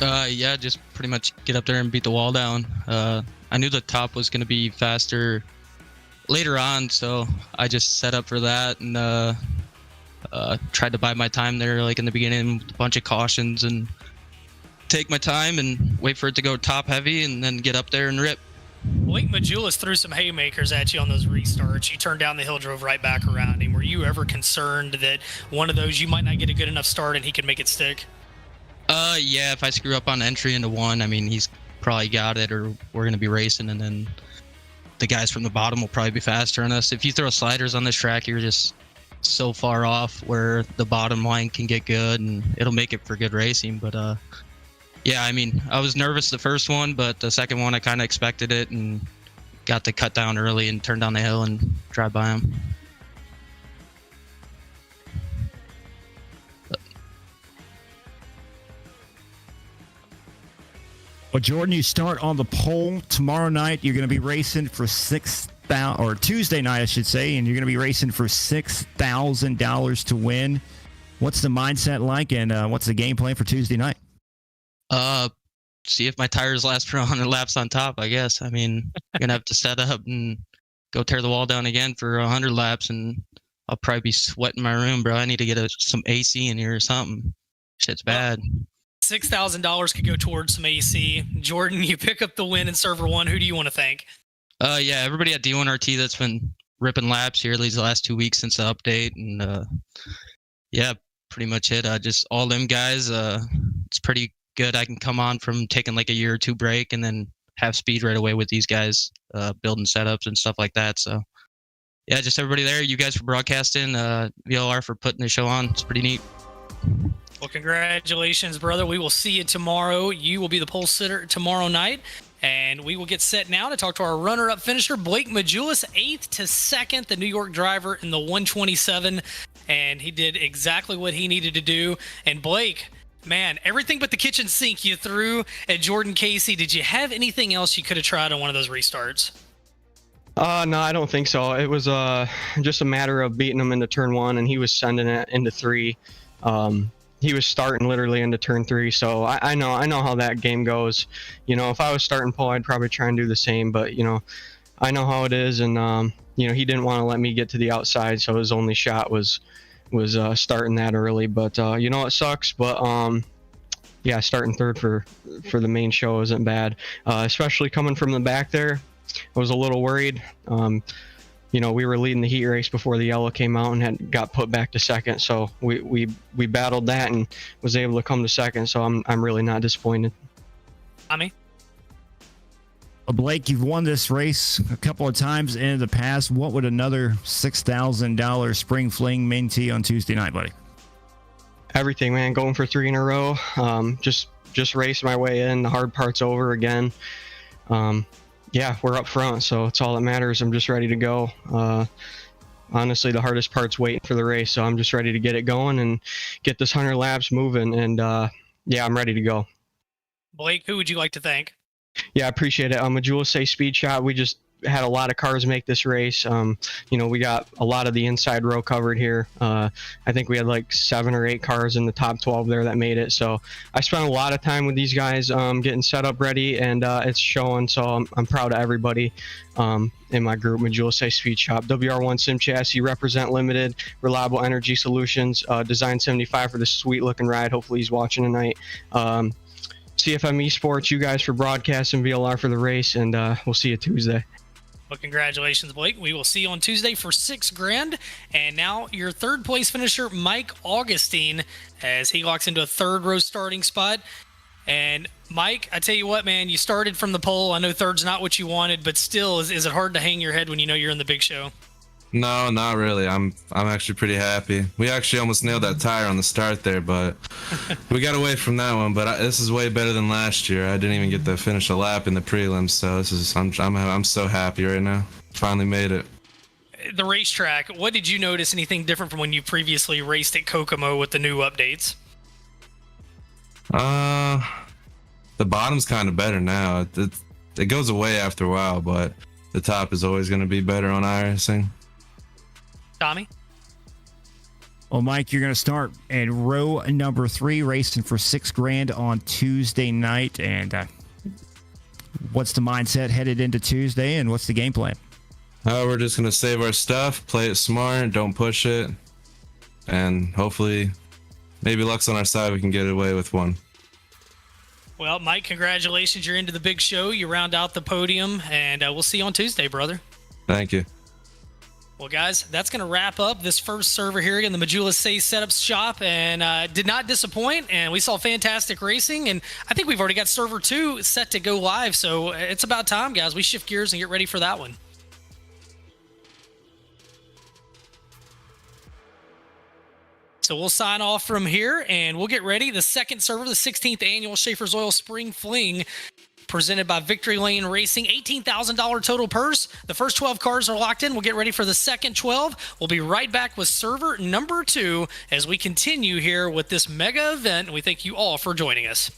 Yeah, just pretty much get up there and beat the wall down. I knew the top was going to be faster later on, so I just set up for that and tried to bide my time there, like in the beginning, with a bunch of cautions, and take my time and wait for it to go top heavy and then get up there and rip. Blake Majulis threw some haymakers at you on those restarts. You turned down the hill, drove right back around him. Were you ever concerned that one of those you might not get a good enough start and he could make it stick? Yeah, if I screw up on entry into 1, I mean, he's probably got it, or we're going to be racing, and then the guys from the bottom will probably be faster on us. If you throw sliders on this track, you're just so far off where the bottom line can get good, and it'll make it for good racing. But yeah, I mean, I was nervous the first one, but the second one I kind of expected it and got the cut down early and turned down the hill and drive by him. Well, Jordan, you start on the pole tomorrow night. You're going to be racing for or Tuesday night, I should say, and you're going to be racing for $6,000 to win. What's the mindset like, and what's the game plan for Tuesday night? See if my tires last for 100 laps on top, I guess. I mean, I'm going to have to set up and go tear the wall down again for 100 laps, and I'll probably be sweating my room, bro. I need to get some AC in here or something. Shit's bad. $6,000 could go towards some AC. Jordan, you pick up the win in Server 1. Who do you want to thank? Yeah, everybody at D1RT that's been ripping laps here these last 2 weeks since the update. And yeah, pretty much it. Just all them guys. It's pretty good. I can come on from taking like a year or two break and then have speed right away with these guys, building setups and stuff like that. So yeah, just everybody there. You guys for broadcasting, VLR for putting the show on. It's pretty neat. Well, congratulations, brother. We will see you tomorrow. You will be the pole sitter tomorrow night. And we will get set now to talk to our runner-up finisher, Blake Majulis, 8th to 2nd, the New York driver in the 127. And he did exactly what he needed to do. And Blake, man, everything but the kitchen sink you threw at Jordan Casey. Did you have anything else you could have tried on one of those restarts? No, I don't think so. It was just a matter of beating him into turn 1, and he was sending it into 3. He was starting literally into turn 3, so I know how that game goes. You know, if I was starting pole, I'd probably try and do the same, but you know, I know how it is, and you know, he didn't want to let me get to the outside, so his only shot was starting that early. But you know, it sucks, but yeah, starting third for the main show isn't bad, especially coming from the back there. I was a little worried. You know, we were leading the heat race before the yellow came out and got put back to second. So we battled that and was able to come to second. So I'm really not disappointed. Tommy? Well, Blake, you've won this race a couple of times in the past. What would another $6,000 spring fling mean to you on Tuesday night, buddy? Everything, man. Going for 3 in a row. Just racing my way in. The hard part's over again. Yeah, we're up front, so it's all that matters. I'm just ready to go. Honestly, the hardest part's waiting for the race, so I'm just ready to get it going and get this 100 laps moving. And yeah, I'm ready to go. Blake, who would you like to thank? Yeah, I appreciate it. A Jules Say Speed Shot. We just had a lot of cars make this race. You know, we got a lot of the inside row covered here. I think we had like 7 or 8 cars in the top 12 there that made it. So I spent a lot of time with these guys getting set up ready, and it's showing. So I'm proud of everybody in my group. Majula Say Speed Shop, WR1 Sim Chassis, Represent Limited, Reliable Energy Solutions, Design 75 for this sweet looking ride. Hopefully he's watching tonight. CFM Esports, you guys for broadcasting, VLR for the race, and we'll see you Tuesday. Well, congratulations, Blake. We will see you on Tuesday for $6,000. And now your third place finisher, Mike Augustine, as he locks into a third row starting spot. And Mike, I tell you what, man, you started from the pole. I know third's not what you wanted, but still, is it hard to hang your head when you know you're in the big show? No, not really. I'm actually pretty happy. We actually almost nailed that tire on the start there, but we got away from that one. But this is way better than last year. I didn't even get to finish a lap in the prelims, so this is I'm so happy right now. Finally made it. The racetrack. What did you notice? Anything different from when you previously raced at Kokomo with the new updates? The bottom's kind of better now. It goes away after a while, but the top is always going to be better on iRacing. Tommy? Well, Mike, you're going to start in row number 3, racing for $6,000 on Tuesday night. And what's the mindset headed into Tuesday, and what's the game plan? We're just going to save our stuff, play it smart, don't push it, and hopefully, maybe luck's on our side, we can get away with one. Well, Mike, congratulations. You're into the big show. You round out the podium, and we'll see you on Tuesday, brother. Thank you. Well, guys, that's going to wrap up this first server here in the Majula Say Setups shop, and did not disappoint, and we saw fantastic racing, and I think we've already got server 2 set to go live, so it's about time, guys. We shift gears and get ready for that one. So we'll sign off from here, and we'll get ready. The second server, the 16th annual Schaeffer's Oil Spring Fling, presented by Victory Lane Racing. $18,000 total purse. The first 12 cars are locked in. We'll get ready for the second 12. We'll be right back with server number 2 as we continue here with this mega event. And we thank you all for joining us.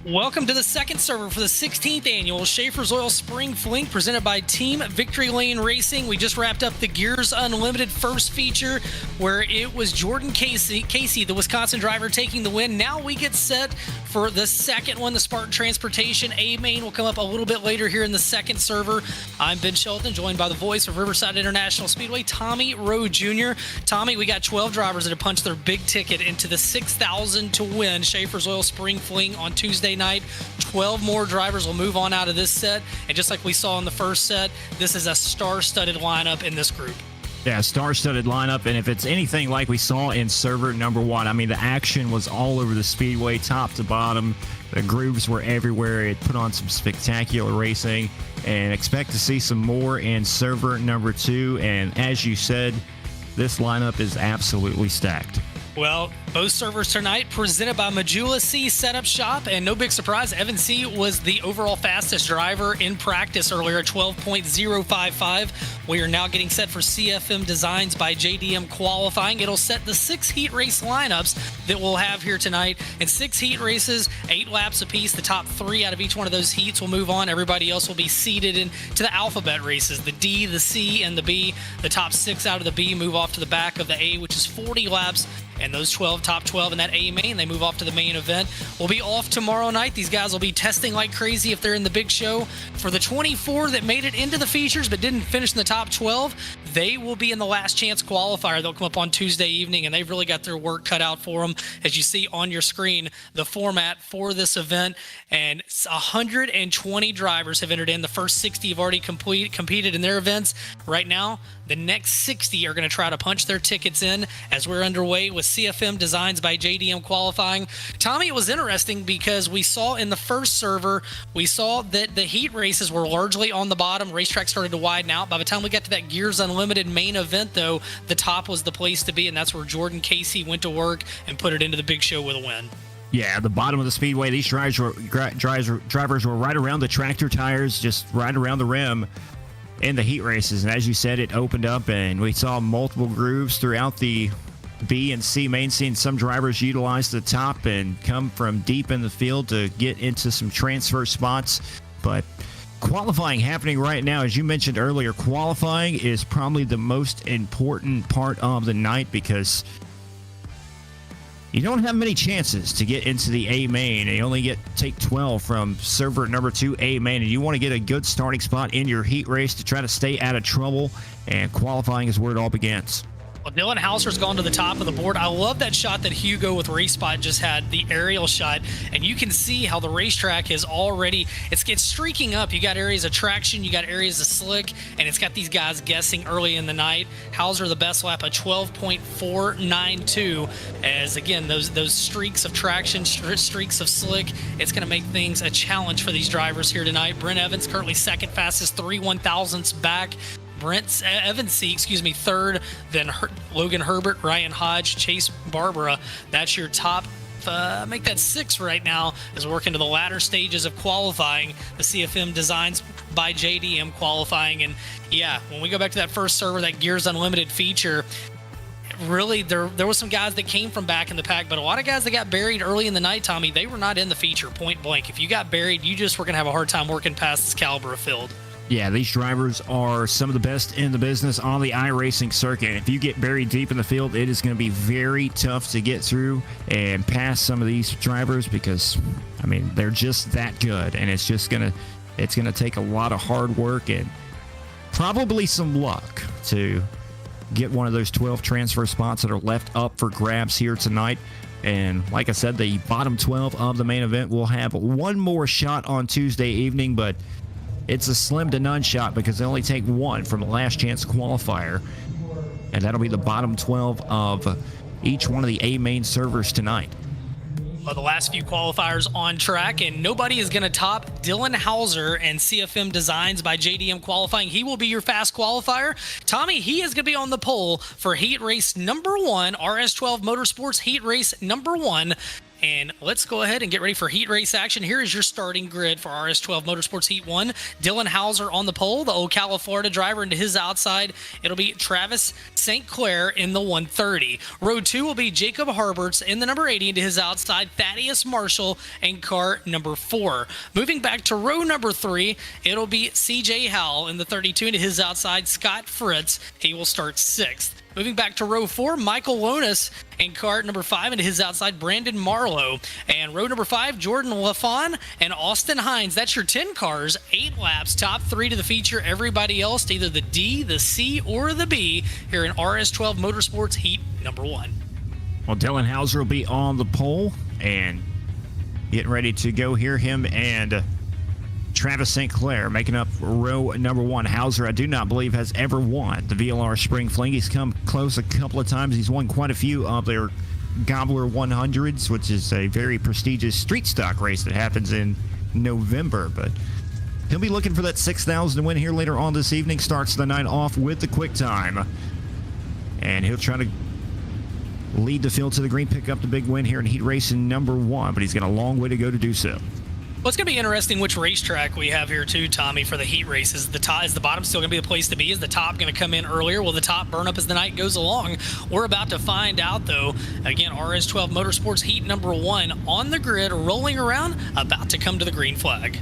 Welcome to the second server for the 16th annual Schaeffer's Oil Spring Fling presented by Team Victory Lane Racing. We just wrapped up the Gears Unlimited first feature where it was Jordan Casey, the Wisconsin driver, taking the win. Now we get set for the second one. The Spartan Transportation A-Main will come up a little bit later here in the second server. I'm Ben Shelton, joined by the voice of Riverside International Speedway, Tommy Rowe Jr. Tommy, we got 12 drivers that have punched their big ticket into the $6,000 to win Schaeffer's Oil Spring Fling on Tuesday night. 12 more drivers will move on out of this set, and just like we saw in the first set, this is a star-studded lineup in this group. Yeah, star-studded lineup, and if it's anything like we saw in server number one, I mean, the action was all over the speedway, top to bottom. The grooves were everywhere. It put on some spectacular racing, and expect to see some more in server number two. And as you said, this lineup is absolutely stacked. Well, both servers tonight presented by Majula C Setup Shop, and no big surprise, Evan C was the overall fastest driver in practice earlier at 12.055. We are now getting set for CFM Designs by JDM qualifying. It'll set the 6 heat race lineups that we'll have here tonight. In 6 heat races, 8 laps apiece. The top 3 out of each one of those heats will move on. Everybody else will be seeded into the alphabet races, the D, the C, and the B. The top 6 out of the B move off to the back of the A, which is 40 laps. And those top 12 in that A main, they move off to the main event. We'll be off tomorrow night. These guys will be testing like crazy if they're in the big show. For the 24 that made it into the features but didn't finish in the top 12, they will be in the last chance qualifier. They'll come up on Tuesday evening, and they've really got their work cut out for them. As you see on your screen, the format for this event, and 120 drivers have entered in. The first 60 have already competed in their events. Right now, the next 60 are going to try to punch their tickets in as we're underway with CFM Designs by JDM qualifying. Tommy, it was interesting because we saw in the first server, we saw that the heat races were largely on the bottom. Racetrack started to widen out. By the time we got to that Gears Unlimited main event, though, the top was the place to be, and that's where Jordan Casey went to work and put it into the big show with a win. Yeah, the bottom of the speedway, these drivers were right around the tractor tires, just right around the rim in the heat races. And as you said, it opened up, and we saw multiple grooves throughout the B and C main scene. Some drivers utilize the top and come from deep in the field to get into some transfer spots. But qualifying happening right now, as you mentioned earlier, qualifying is probably the most important part of the night because you don't have many chances to get into the A main, and you only take 12 from server number 2 A main, and you want to get a good starting spot in your heat race to try to stay out of trouble, and qualifying is where it all begins. Well, Dylan Hauser's gone to the top of the board. I love that shot that Hugo with RaceSpot just had, the aerial shot, and you can see how the racetrack is already, it's streaking up. You got areas of traction, you got areas of slick, and it's got these guys guessing early in the night. Hauser, the best lap, a 12.492, as again, those streaks of traction, streaks of slick, it's going to make things a challenge for these drivers here tonight. Brent Evans currently second fastest, 3 1,000ths back. Evans third, then Logan Herbert, Ryan Hodge, Chase Barbara. That's your top. Make that 6 right now as we work into the latter stages of qualifying. The CFM Designs by JDM qualifying. And yeah, when we go back to that first server, that Gears Unlimited feature, really there was some guys that came from back in the pack, but a lot of guys that got buried early in the night, Tommy, they were not in the feature point blank. If you got buried, you just were going to have a hard time working past this caliber of field. Yeah, these drivers are some of the best in the business on the iRacing circuit. If you get buried deep in the field, it is going to be very tough to get through and pass some of these drivers because, I mean, they're just that good, and it's going to take a lot of hard work and probably some luck to get one of those 12 transfer spots that are left up for grabs here tonight. And like I said, the bottom 12 of the main event will have one more shot on Tuesday evening, but it's a slim to none shot because they only take one from the last chance qualifier, and that'll be the bottom 12 of each one of the A main servers tonight. Well, the last few qualifiers on track, and nobody is going to top Dylan Hauser and CFM Designs by JDM qualifying. He will be your fast qualifier. Tommy, he is going to be on the pole for heat race number 1, RS12 Motorsports heat race number 1. And let's go ahead and get ready for heat race action. Here is your starting grid for RS12 Motorsports Heat 1. Dylan Hauser on the pole, the Ocala, Florida driver. Into his outside, it'll be Travis St. Clair in the 130. Row 2 will be Jacob Harberts in the number 80. Into his outside, Thaddeus Marshall in car number 4. Moving back to row number 3, it'll be CJ Howell in the 32. Into his outside, Scott Fritz. He will start 6th. Moving back to row 4, Michael Lonis in car number 5. Into his outside, Brandon Marlowe. And row number 5, Jordan LaFon and Austin Hines. That's your 10 cars, 8 laps, top 3 to the feature. Everybody else to either the D, the C, or the B here in RS12 Motorsports Heat number 1. Well, Dylan Hauser will be on the pole and getting ready to go here. Him and Travis St. Clair making up row number 1. Hauser, I do not believe, has ever won the VLR Spring Fling. He's come close a couple of times. He's won quite a few of their Gobbler 100s, which is a very prestigious street stock race that happens in November. But he'll be looking for that 6,000 to win here later on this evening. Starts the night off with the quick time. And he'll try to lead the field to the green, pick up the big win here in heat racing number 1. But he's got a long way to go to do so. Well, it's going to be interesting which racetrack we have here, too, Tommy, for the heat races. Is the bottom still going to be the place to be? Is the top going to come in earlier? Will the top burn up as the night goes along? We're about to find out, though. Again, RS12 Motorsports Heat number 1 on the grid, rolling around, about to come to the green flag.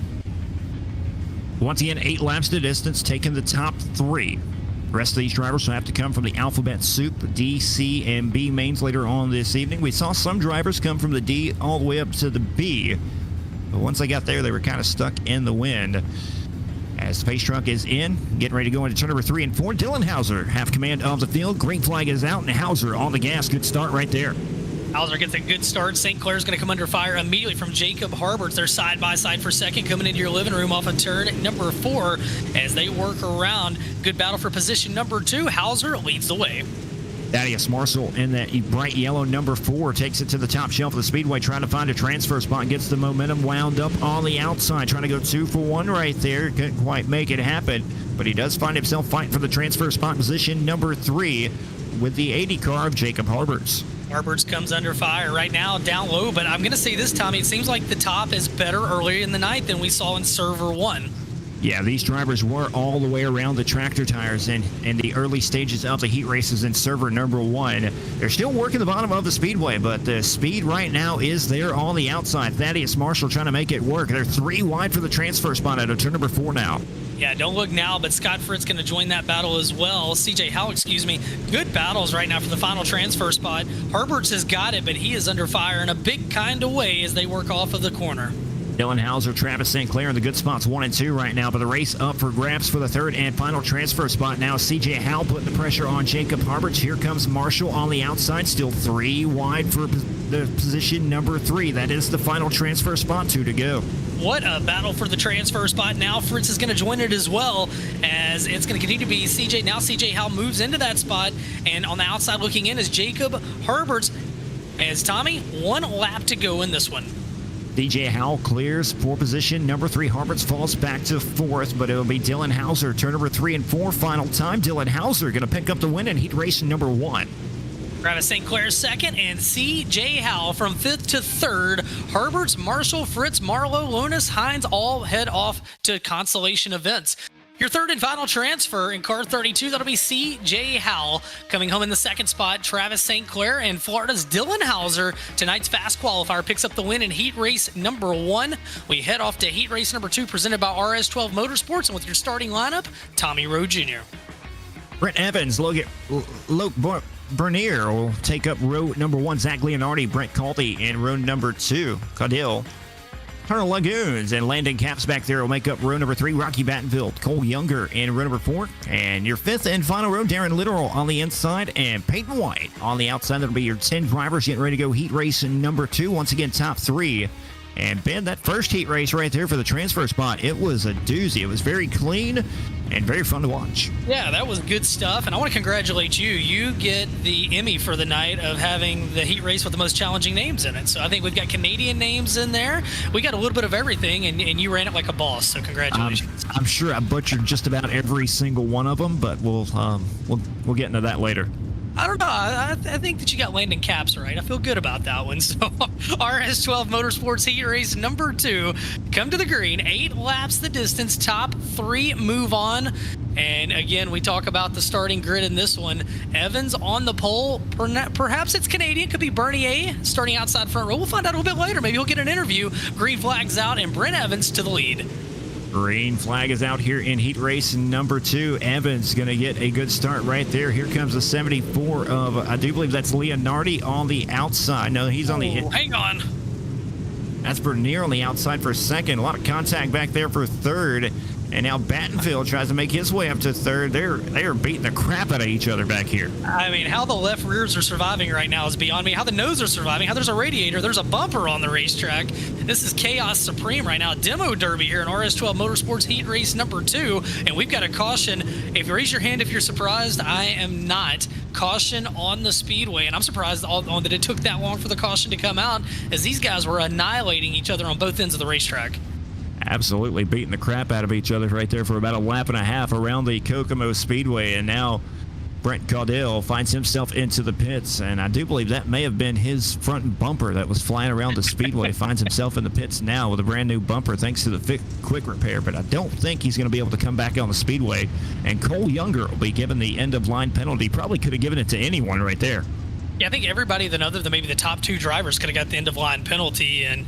Once again, 8 laps to distance, taking the top 3. The rest of these drivers will have to come from the alphabet soup, D, C, and B mains later on this evening. We saw some drivers come from the D all the way up to the B. But once they got there, they were kind of stuck in the wind. As the pace truck is in, getting ready to go into turn number 3 and 4. Dylan Hauser have command of the field. Green flag is out, and Hauser on the gas. Good start right there. Hauser gets a good start. St. Clair's going to come under fire immediately from Jacob Harberts. They're side by side for second, coming into your living room off of turn number 4 as they work around. Good battle for position number 2. Hauser leads the way. Thaddeus Marshall in that bright yellow number 4 takes it to the top shelf of the speedway, trying to find a transfer spot, gets the momentum wound up on the outside, trying to go 2 for 1 right there. Couldn't quite make it happen, but he does find himself fighting for the transfer spot, position number 3 with the 80 car of Jacob Harberts. Harberts comes under fire right now, down low, but I'm going to say this, Tommy, it seems like the top is better earlier in the night than we saw in Server 1. Yeah, these drivers were all the way around the tractor tires in the early stages of the heat races in server number 1. They're still working the bottom of the speedway, but the speed right now is there on the outside. Thaddeus Marshall trying to make it work. They're 3 wide for the transfer spot at turn number 4 now. Yeah, don't look now, but Scott Fritz going to join that battle as well. CJ Howell, excuse me. Good battles right now for the final transfer spot. Harberts has got it, but he is under fire in a big kind of way as they work off of the corner. Dylan Hauser, Travis St. Clair in the good spots 1 and 2 right now, but the race up for grabs for the 3rd and final transfer spot now. CJ Howell putting the pressure on Jacob Harberts. Here comes Marshall on the outside, still 3 wide for the position number 3. That is the final transfer spot, 2 to go. What a battle for the transfer spot. Now Fritz is going to join it as well, as it's going to continue to be CJ. Now CJ Howell moves into that spot, and on the outside looking in is Jacob Harberts. As Tommy, 1 lap to go in this one. DJ Howell clears for position number 3. Harberts falls back to 4th, but it'll be Dylan Hauser. Turn number 3 and 4 final time. Dylan Hauser going to pick up the win in heat race number 1. Travis St. Clair second, and C.J. Howell from 5th to 3rd. Harberts, Marshall, Fritz, Marlowe, Lonis, Hines all head off to consolation events. Your 3rd and final transfer in car 32, that'll be C.J. Howell. Coming home in the 2nd spot, Travis St. Clair, and Florida's Dylan Hauser. Tonight's fast qualifier picks up the win in heat race number 1. We head off to heat race number 2, presented by RS12 Motorsports, and with your starting lineup, Tommy Rowe Jr. Brent Evans, Loke Bernier will take up row number 1. Zach Leonardi, Brent Caldy in row number 2. Caudill, Colonel Lagoons, and Landon Caps back there will make up row number 3. Rocky Battenfield, Cole Younger in row number 4. And your 5th and final row, Darren Littoral on the inside and Peyton White on the outside. That'll be your 10 drivers getting ready to go heat race number 2. Once again, top 3. And Ben, that first heat race right there for the transfer spot, it was a doozy. It was very clean and very fun to watch. Yeah, that was good stuff, and I want to congratulate you. You get the Emmy for the night of having the heat race with the most challenging names in it. So I think we've got Canadian names in there. We got a little bit of everything, and you ran it like a boss, so congratulations. I'm sure I butchered just about every single one of them, but we'll get into that later. I don't know. I think that you got Landon Caps right. I feel good about that one. So, RS12 Motorsports Heat Race number 2. Come to the green. 8 laps the distance. Top 3 move on. And again, we talk about the starting grid in this one. Evans on the pole. Perhaps it's Canadian. Could be Bernier starting outside front row. We'll find out a little bit later. Maybe he'll get an interview. Green flag's out, and Brent Evans to the lead. Green flag is out here in heat race number 2. Evans going to get a good start right there. Here comes the 74 of, I do believe that's Leonardi on the outside. No, he's on the... Hang on. That's Bernier on the outside for second. A lot of contact back there for third. And now Battenfield tries to make his way up to third. They're beating the crap out of each other back here. I mean, how the left rears are surviving right now is beyond me. How the nose are surviving, how there's a radiator, there's a bumper on the racetrack. This is chaos supreme right now. Demo derby here in RS12 Motorsports Heat Race number 2. And we've got a caution. If you raise your hand if you're surprised, I am not. Caution on the speedway. And I'm surprised that it took that long for the caution to come out, as these guys were annihilating each other on both ends of the racetrack. Absolutely beating the crap out of each other right there for about a lap and a half around the Kokomo Speedway. And now Brent Caudill finds himself into the pits, and I do believe that may have been his front bumper that was flying around the speedway. Finds himself in the pits now with a brand new bumper thanks to the quick repair, but I don't think he's going to be able to come back on the speedway. And Cole Younger will be given the end of line penalty. Probably could have given it to anyone right there. Yeah, I think everybody other than maybe the top 2 drivers could have got the end of line penalty. And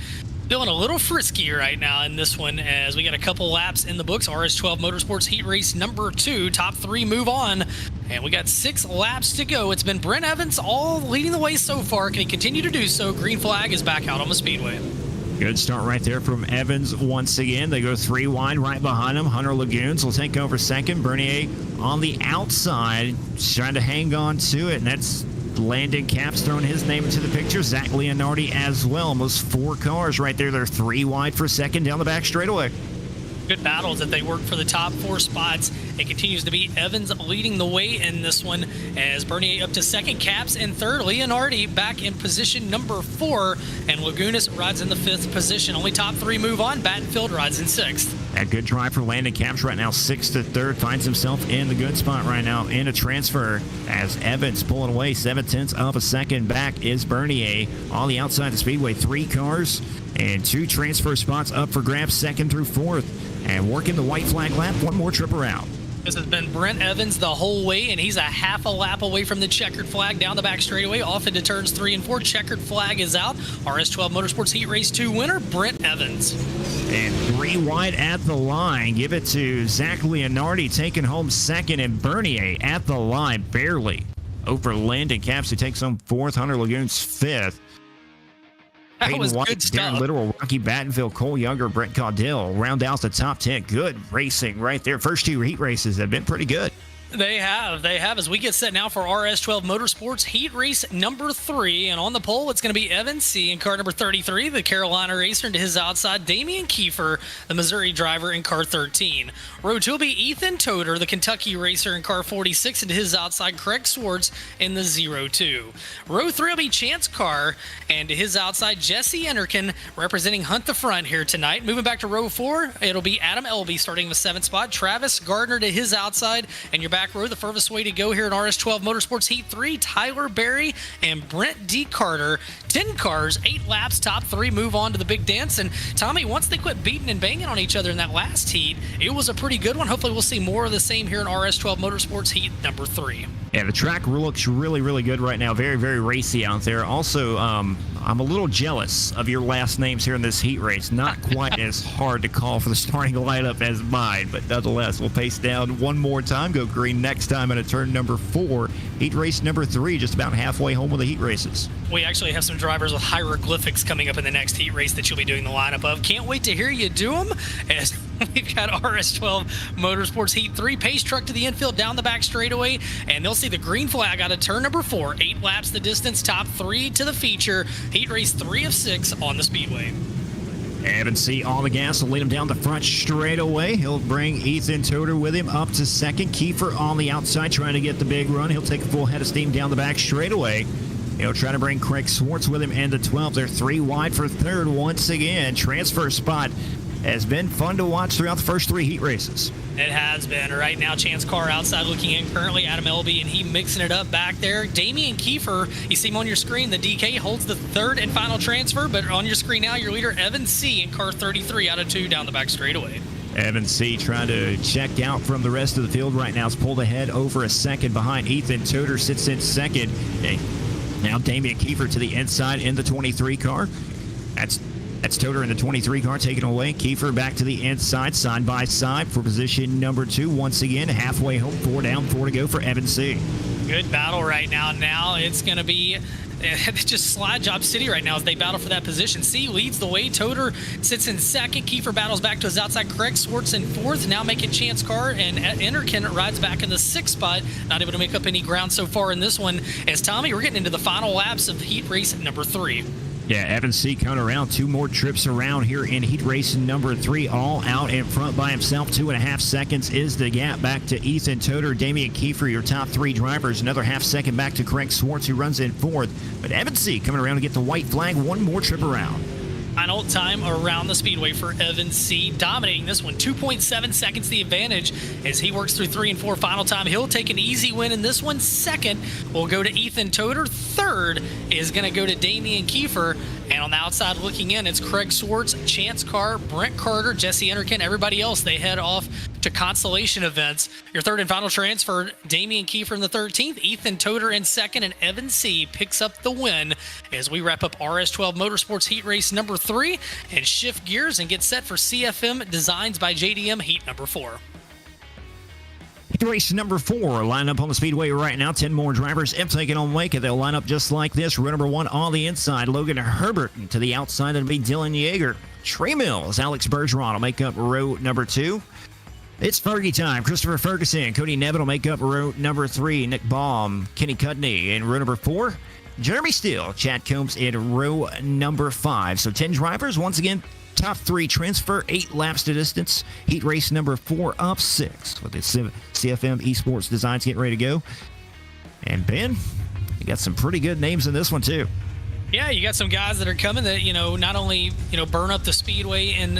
feeling a little frisky right now in this one, as we got a couple laps in the books. RS12 Motorsports Heat Race number 2. Top 3 move on. And we got 6 laps to go. It's been Brent Evans all leading the way so far. Can he continue to do so? Green flag is back out on the speedway. Good start right there from Evans once again. They go 3 wide right behind him. Hunter Lagoons will take over second. Bernier on the outside, trying to hang on to it, and that's Landon Caps throwing his name into the picture. Zach Leonardi as well. Almost 4 cars right there. They're 3 wide for second down the back straightaway. Good battles that they work for the top 4 spots. It continues to be Evans leading the way in this one, as Bernier up to second, Caps in third, Leonardi back in position number 4, and Lagunas rides in the 5th position. Only top 3 move on. Battenfield rides in 6th. That good drive for Landon Caps right now, 6th to 3rd. Finds himself in the good spot right now in a transfer, as Evans pulling away 7/10 of a second. Back is Bernier on the outside of the speedway. 3 cars and 2 transfer spots up for grabs, 2nd through 4th. And working the white flag lap, 1 more trip around. This has been Brent Evans the whole way, and he's a half a lap away from the checkered flag down the back straightaway, off into turns 3 and 4. Checkered flag is out. RS12 Motorsports Heat Race 2 winner, Brent Evans. And 3 wide at the line. Give it to Zach Leonardi taking home 2nd, and Bernier at the line barely over Landon Caps, who takes home 4th. Hunter Lagoons 5th. That Peyton was White, good Darren stuff. Little, Rocky Battenfield, Cole Younger, Brent Caudill round out the top 10. Good racing right there. First 2 heat races have been pretty good. They have, as we get set now for RS12 Motorsports Heat Race number 3. And on the pole, it's going to be Evan C. in car number 33, the Carolina racer, and to his outside, Damian Kiefer, the Missouri driver, in car 13. Row 2 will be Ethan Toder, the Kentucky racer, in car 46, and to his outside, Craig Swartz in the 02. Row 3 will be Chance Carr, and to his outside, Jesse Ennerkin, representing Hunt the Front here tonight. Moving back to row 4, it'll be Adam Elby starting the 7th spot, Travis Gardner to his outside, and your back row, the furthest way to go here in RS12 Motorsports Heat 3, Tyler Berry and Brent D. Carter. 10 cars, 8 laps, top 3 move on to the big dance. And Tommy, once they quit beating and banging on each other in that last heat, it was a pretty good one. Hopefully we'll see more of the same here in RS12 Motorsports Heat number 3. Yeah, the track looks really, really good right now. Very, very racy out there. Also, I'm a little jealous of your last names here in this heat race. Not quite as hard to call for the starting lineup as mine, but nonetheless, we'll pace down one more time. Go green next time at a turn number 4. Heat race number 3, just about halfway home with the heat races. We actually have some drivers with hieroglyphics coming up in the next heat race that you'll be doing the lineup of. Can't wait to hear you do them, as we've got RS12 Motorsports Heat 3, pace truck to the infield down the back straightaway, and they'll see the green flag out of turn number 4. 8 laps the distance, top 3 to the feature. Heat race 3 of 6 on the speedway. Evan C. on the gas will lead him down the front straight away. He'll bring Ethan Toder with him up to 2nd. Kiefer on the outside trying to get the big run. He'll take a full head of steam down the back straight away. He'll try to bring Craig Swartz with him into 12. They're 3 wide for 3rd once again. Transfer spot has been fun to watch throughout the first 3 heat races. It has been. Right now, Chance Carr outside looking in currently. Adam Elby, and he mixing it up back there. Damian Kiefer, you see him on your screen. The DK holds the 3rd and final transfer, but on your screen now, your leader, Evan C. in car 33 out of 2 down the back straightaway. Evan C. trying to check out from the rest of the field right now. It's pulled ahead over a second behind Ethan Toder, sits in second. Now Damian Kiefer to the inside in the 23 car. That's Toder in the 23 car taken away. Kiefer back to the inside, side by side for position number 2. Once again, halfway home, 4 down, 4 to go for Evan C. Good battle right now. Now it's going to be just slide job city right now as they battle for that position. C leads the way. Toder sits in second. Kiefer battles back to his outside. Craig Swartz in 4th. Now making Chance Carr, and Enterkin rides back in the 6th spot. Not able to make up any ground so far in this one. As Tommy, we're getting into the final laps of heat race number 3. Yeah, Evan C. coming around 2 more trips around here in heat race number 3, all out in front by himself. 2.5 seconds is the gap back to Ethan Toder. Damian Kiefer, your top 3 drivers. Another half second back to Craig Swartz, who runs in 4th. But Evan C. coming around to get the white flag. 1 more trip around. Final time around the speedway for Evan C. Dominating this one. 2.7 seconds the advantage as he works through 3 and 4. Final time. He'll take an easy win in this one. 2nd will go to Ethan Toder. 3rd is going to go to Damian Kiefer. And on the outside looking in, it's Craig Swartz, Chance Carr, Brent Carter, Jesse Enterkin, everybody else. They head off to consolation events. Your 3rd and final transfer, Damian Kiefer in the 13th, Ethan Toder in 2nd, and Evan C. picks up the win as we wrap up RS12 Motorsports Heat Race number 3 and shift gears and get set for CFM Designs by JDM Heat number 4. Race number 4 lined up on the speedway right now. 10 more drivers if taken on Wake. They'll line up just like this. Row number 1 on the inside, Logan Herbert. And to the outside, it'll be Dylan Yeager. Trey Mills, Alex Bergeron will make up row number 2. It's Fergie time. Christopher Ferguson, Cody Nevin will make up row number 3. Nick Baum, Kenny Cudney in row number 4. Jeremy Steele, Chad Combs in row number 5. So 10 drivers, once again, top 3 transfer, 8 laps to distance. Heat race number 4 of 6 with the CFM Esports Designs getting ready to go. And Ben, you got some pretty good names in this one too. Yeah, you got some guys that are coming that, not only, burn up the speedway in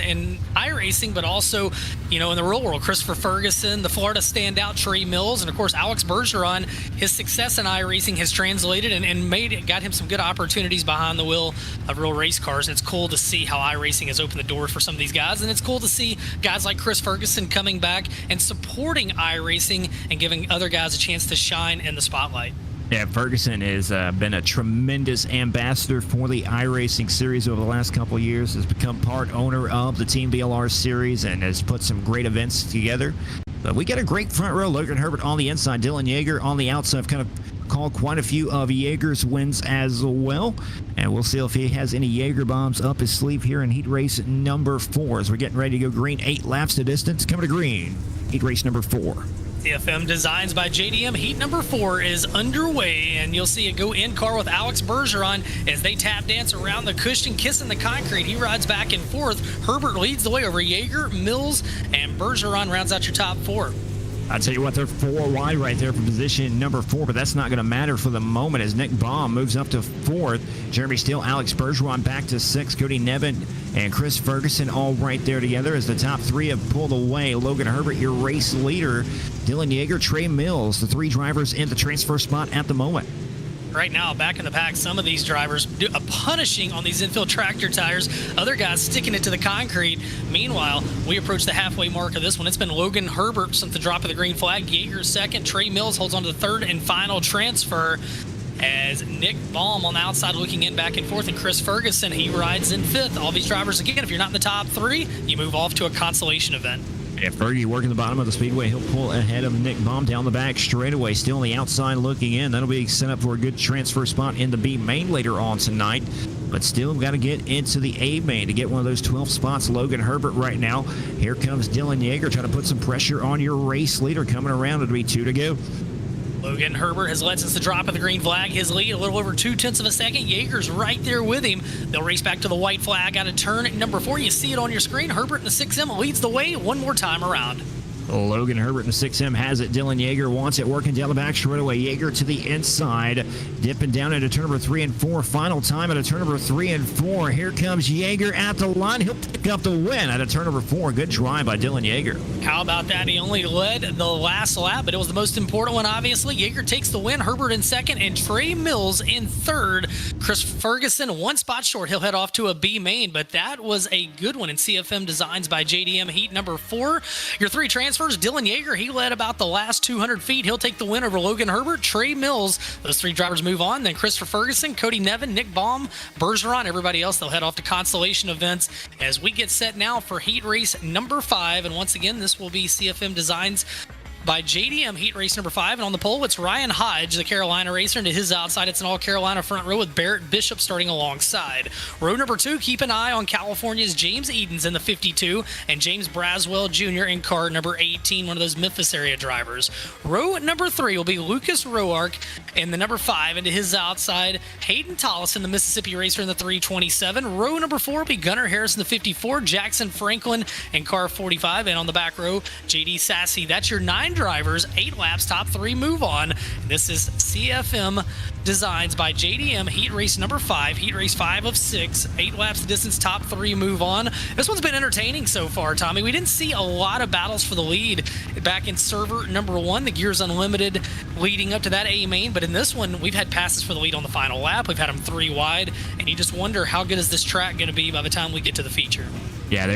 iRacing, but also, in the real world. Christopher Ferguson, the Florida standout, Trey Mills, and of course, Alex Bergeron. His success in iRacing has translated and got him some good opportunities behind the wheel of real race cars. And it's cool to see how iRacing has opened the door for some of these guys. And it's cool to see guys like Chris Ferguson coming back and supporting iRacing and giving other guys a chance to shine in the spotlight. Yeah, Ferguson has been a tremendous ambassador for the iRacing series over the last couple of years. Has become part owner of the Team BLR series and has put some great events together. But we got a great front row. Logan Herbert on the inside, Dylan Yeager on the outside. I've kind of called quite a few of Yeager's wins as well. And we'll see if he has any Yeager bombs up his sleeve here in heat race number 4 as we're getting ready to go green. 8 laps to distance. Coming to green, heat race number 4. CFM Designs by JDM Heat number 4 is underway, and you'll see it go in car with Alex Bergeron as they tap dance around the cushion, kissing the concrete. He rides back and forth. Herbert leads the way over Yeager, Mills, and Bergeron rounds out your top 4. I tell you what, they're 4 wide right there for position number 4, but that's not going to matter for the moment as Nick Baum moves up to 4th. Jeremy Steele, Alex Bergeron back to 6th. Cody Nevin and Chris Ferguson all right there together as the top 3 have pulled away. Logan Herbert, your race leader. Dylan Yeager, Trey Mills, the 3 drivers in the transfer spot at the moment. Right now, back in the pack, some of these drivers punishing on these infield tractor tires. Other guys sticking it to the concrete. Meanwhile, we approach the halfway mark of this one. It's been Logan Herbert since the drop of the green flag. Yeager 2nd. Trey Mills holds on to the 3rd and final transfer as Nick Baum on the outside looking in back and forth. And Chris Ferguson, he rides in 5th. All these drivers, again, if you're not in the top 3, you move off to a consolation event. Yeah, Fergie working the bottom of the speedway. He'll pull ahead of Nick Baum down the back straightaway. Still on the outside looking in. That'll be set up for a good transfer spot in the B main later on tonight. But still got to get into the A main to get one of those 12 spots. Logan Herbert right now. Here comes Dylan Yeager trying to put some pressure on your race leader. Coming around, it'll be 2 to go. Logan Herbert has led since the drop of the green flag. His lead a little over 0.2 of a second. Yeager's right there with him. They'll race back to the white flag out of turn number 4. You see it on your screen. Herbert in the 6M leads the way one more time around. Logan Herbert in the 6M has it. Dylan Yeager wants it, working down the back straightaway. Yeager to the inside, dipping down into turn number 3 and 4. Final time at a turn number 3 and 4. Here comes Yeager at the line. He'll pick up the win at a turn number 4. Good drive by Dylan Yeager. How about that? He only led the last lap, but it was the most important one, obviously. Yeager takes the win. Herbert in second, and Trey Mills in third. Chris Ferguson, one spot short. He'll head off to a B main, but that was a good one in CFM Designs by JDM Heat number 4. Your 3 transfers. Dylan Yeager, he led about the last 200 feet. He'll take the win over Logan Herbert. Trey Mills, those 3 drivers move on. Then Christopher Ferguson, Cody Nevin, Nick Baum, Bergeron, everybody else, they'll head off to Constellation events as we get set now for heat race number 5. And once again, this will be CFM Designs by JDM Heat Race number 5. And on the pole, it's Ryan Hodge, the Carolina racer, and to his outside, it's an all-Carolina front row with Barrett Bishop starting alongside. Row number 2, keep an eye on California's James Edens in the 52 and James Braswell Jr. in car number 18, one of those Memphis area drivers. Row number 3 will be Lucas Roark in the number 5, and to his outside, Hayden Tollison, the Mississippi racer, in the 327. Row number 4 will be Gunnar Harris in the 54, Jackson Franklin in car 45, and on the back row, JD Sassy. That's your 9 drivers, 8 laps, top 3 move on. This is CFM Designs by JDM Heat Race number 5, Heat Race 5 of 6, 8 laps the distance, top 3 move on. This one's been entertaining so far, Tommy. We didn't see a lot of battles for the lead back in server number 1, the Gears Unlimited, leading up to that A main, but in this one, we've had passes for the lead on the final lap. We've had them 3 wide, and you just wonder how good is this track going to be by the time we get to the feature. Yeah,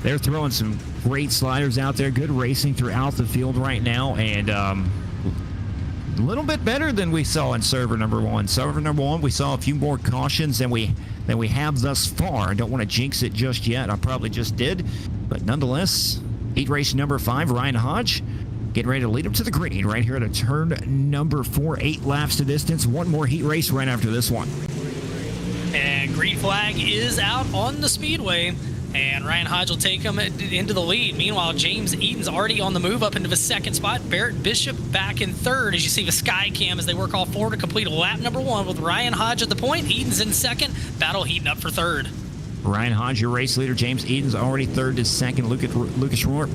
they're throwing some great sliders out there. Good racing throughout the field right now, and a little bit better than we saw in server number 1. Server number 1, we saw a few more cautions than we have thus far. I don't want to jinx it just yet. I probably just did, but nonetheless, heat race number 5, Ryan Hodge getting ready to lead him to the green right here at a turn number 4. 8 laps to distance. One more heat race right after this one. And green flag is out on the speedway, and Ryan Hodge will take him into the lead. Meanwhile, James Eden's already on the move up into the 2nd spot. Barrett Bishop back in 3rd as you see the sky cam as they work all forward to complete lap number 1 with Ryan Hodge at the point. Eden's in 2nd. Battle heating up for 3rd. Ryan Hodge, your race leader. James Eden's already 3rd to 2nd. Lucas Roark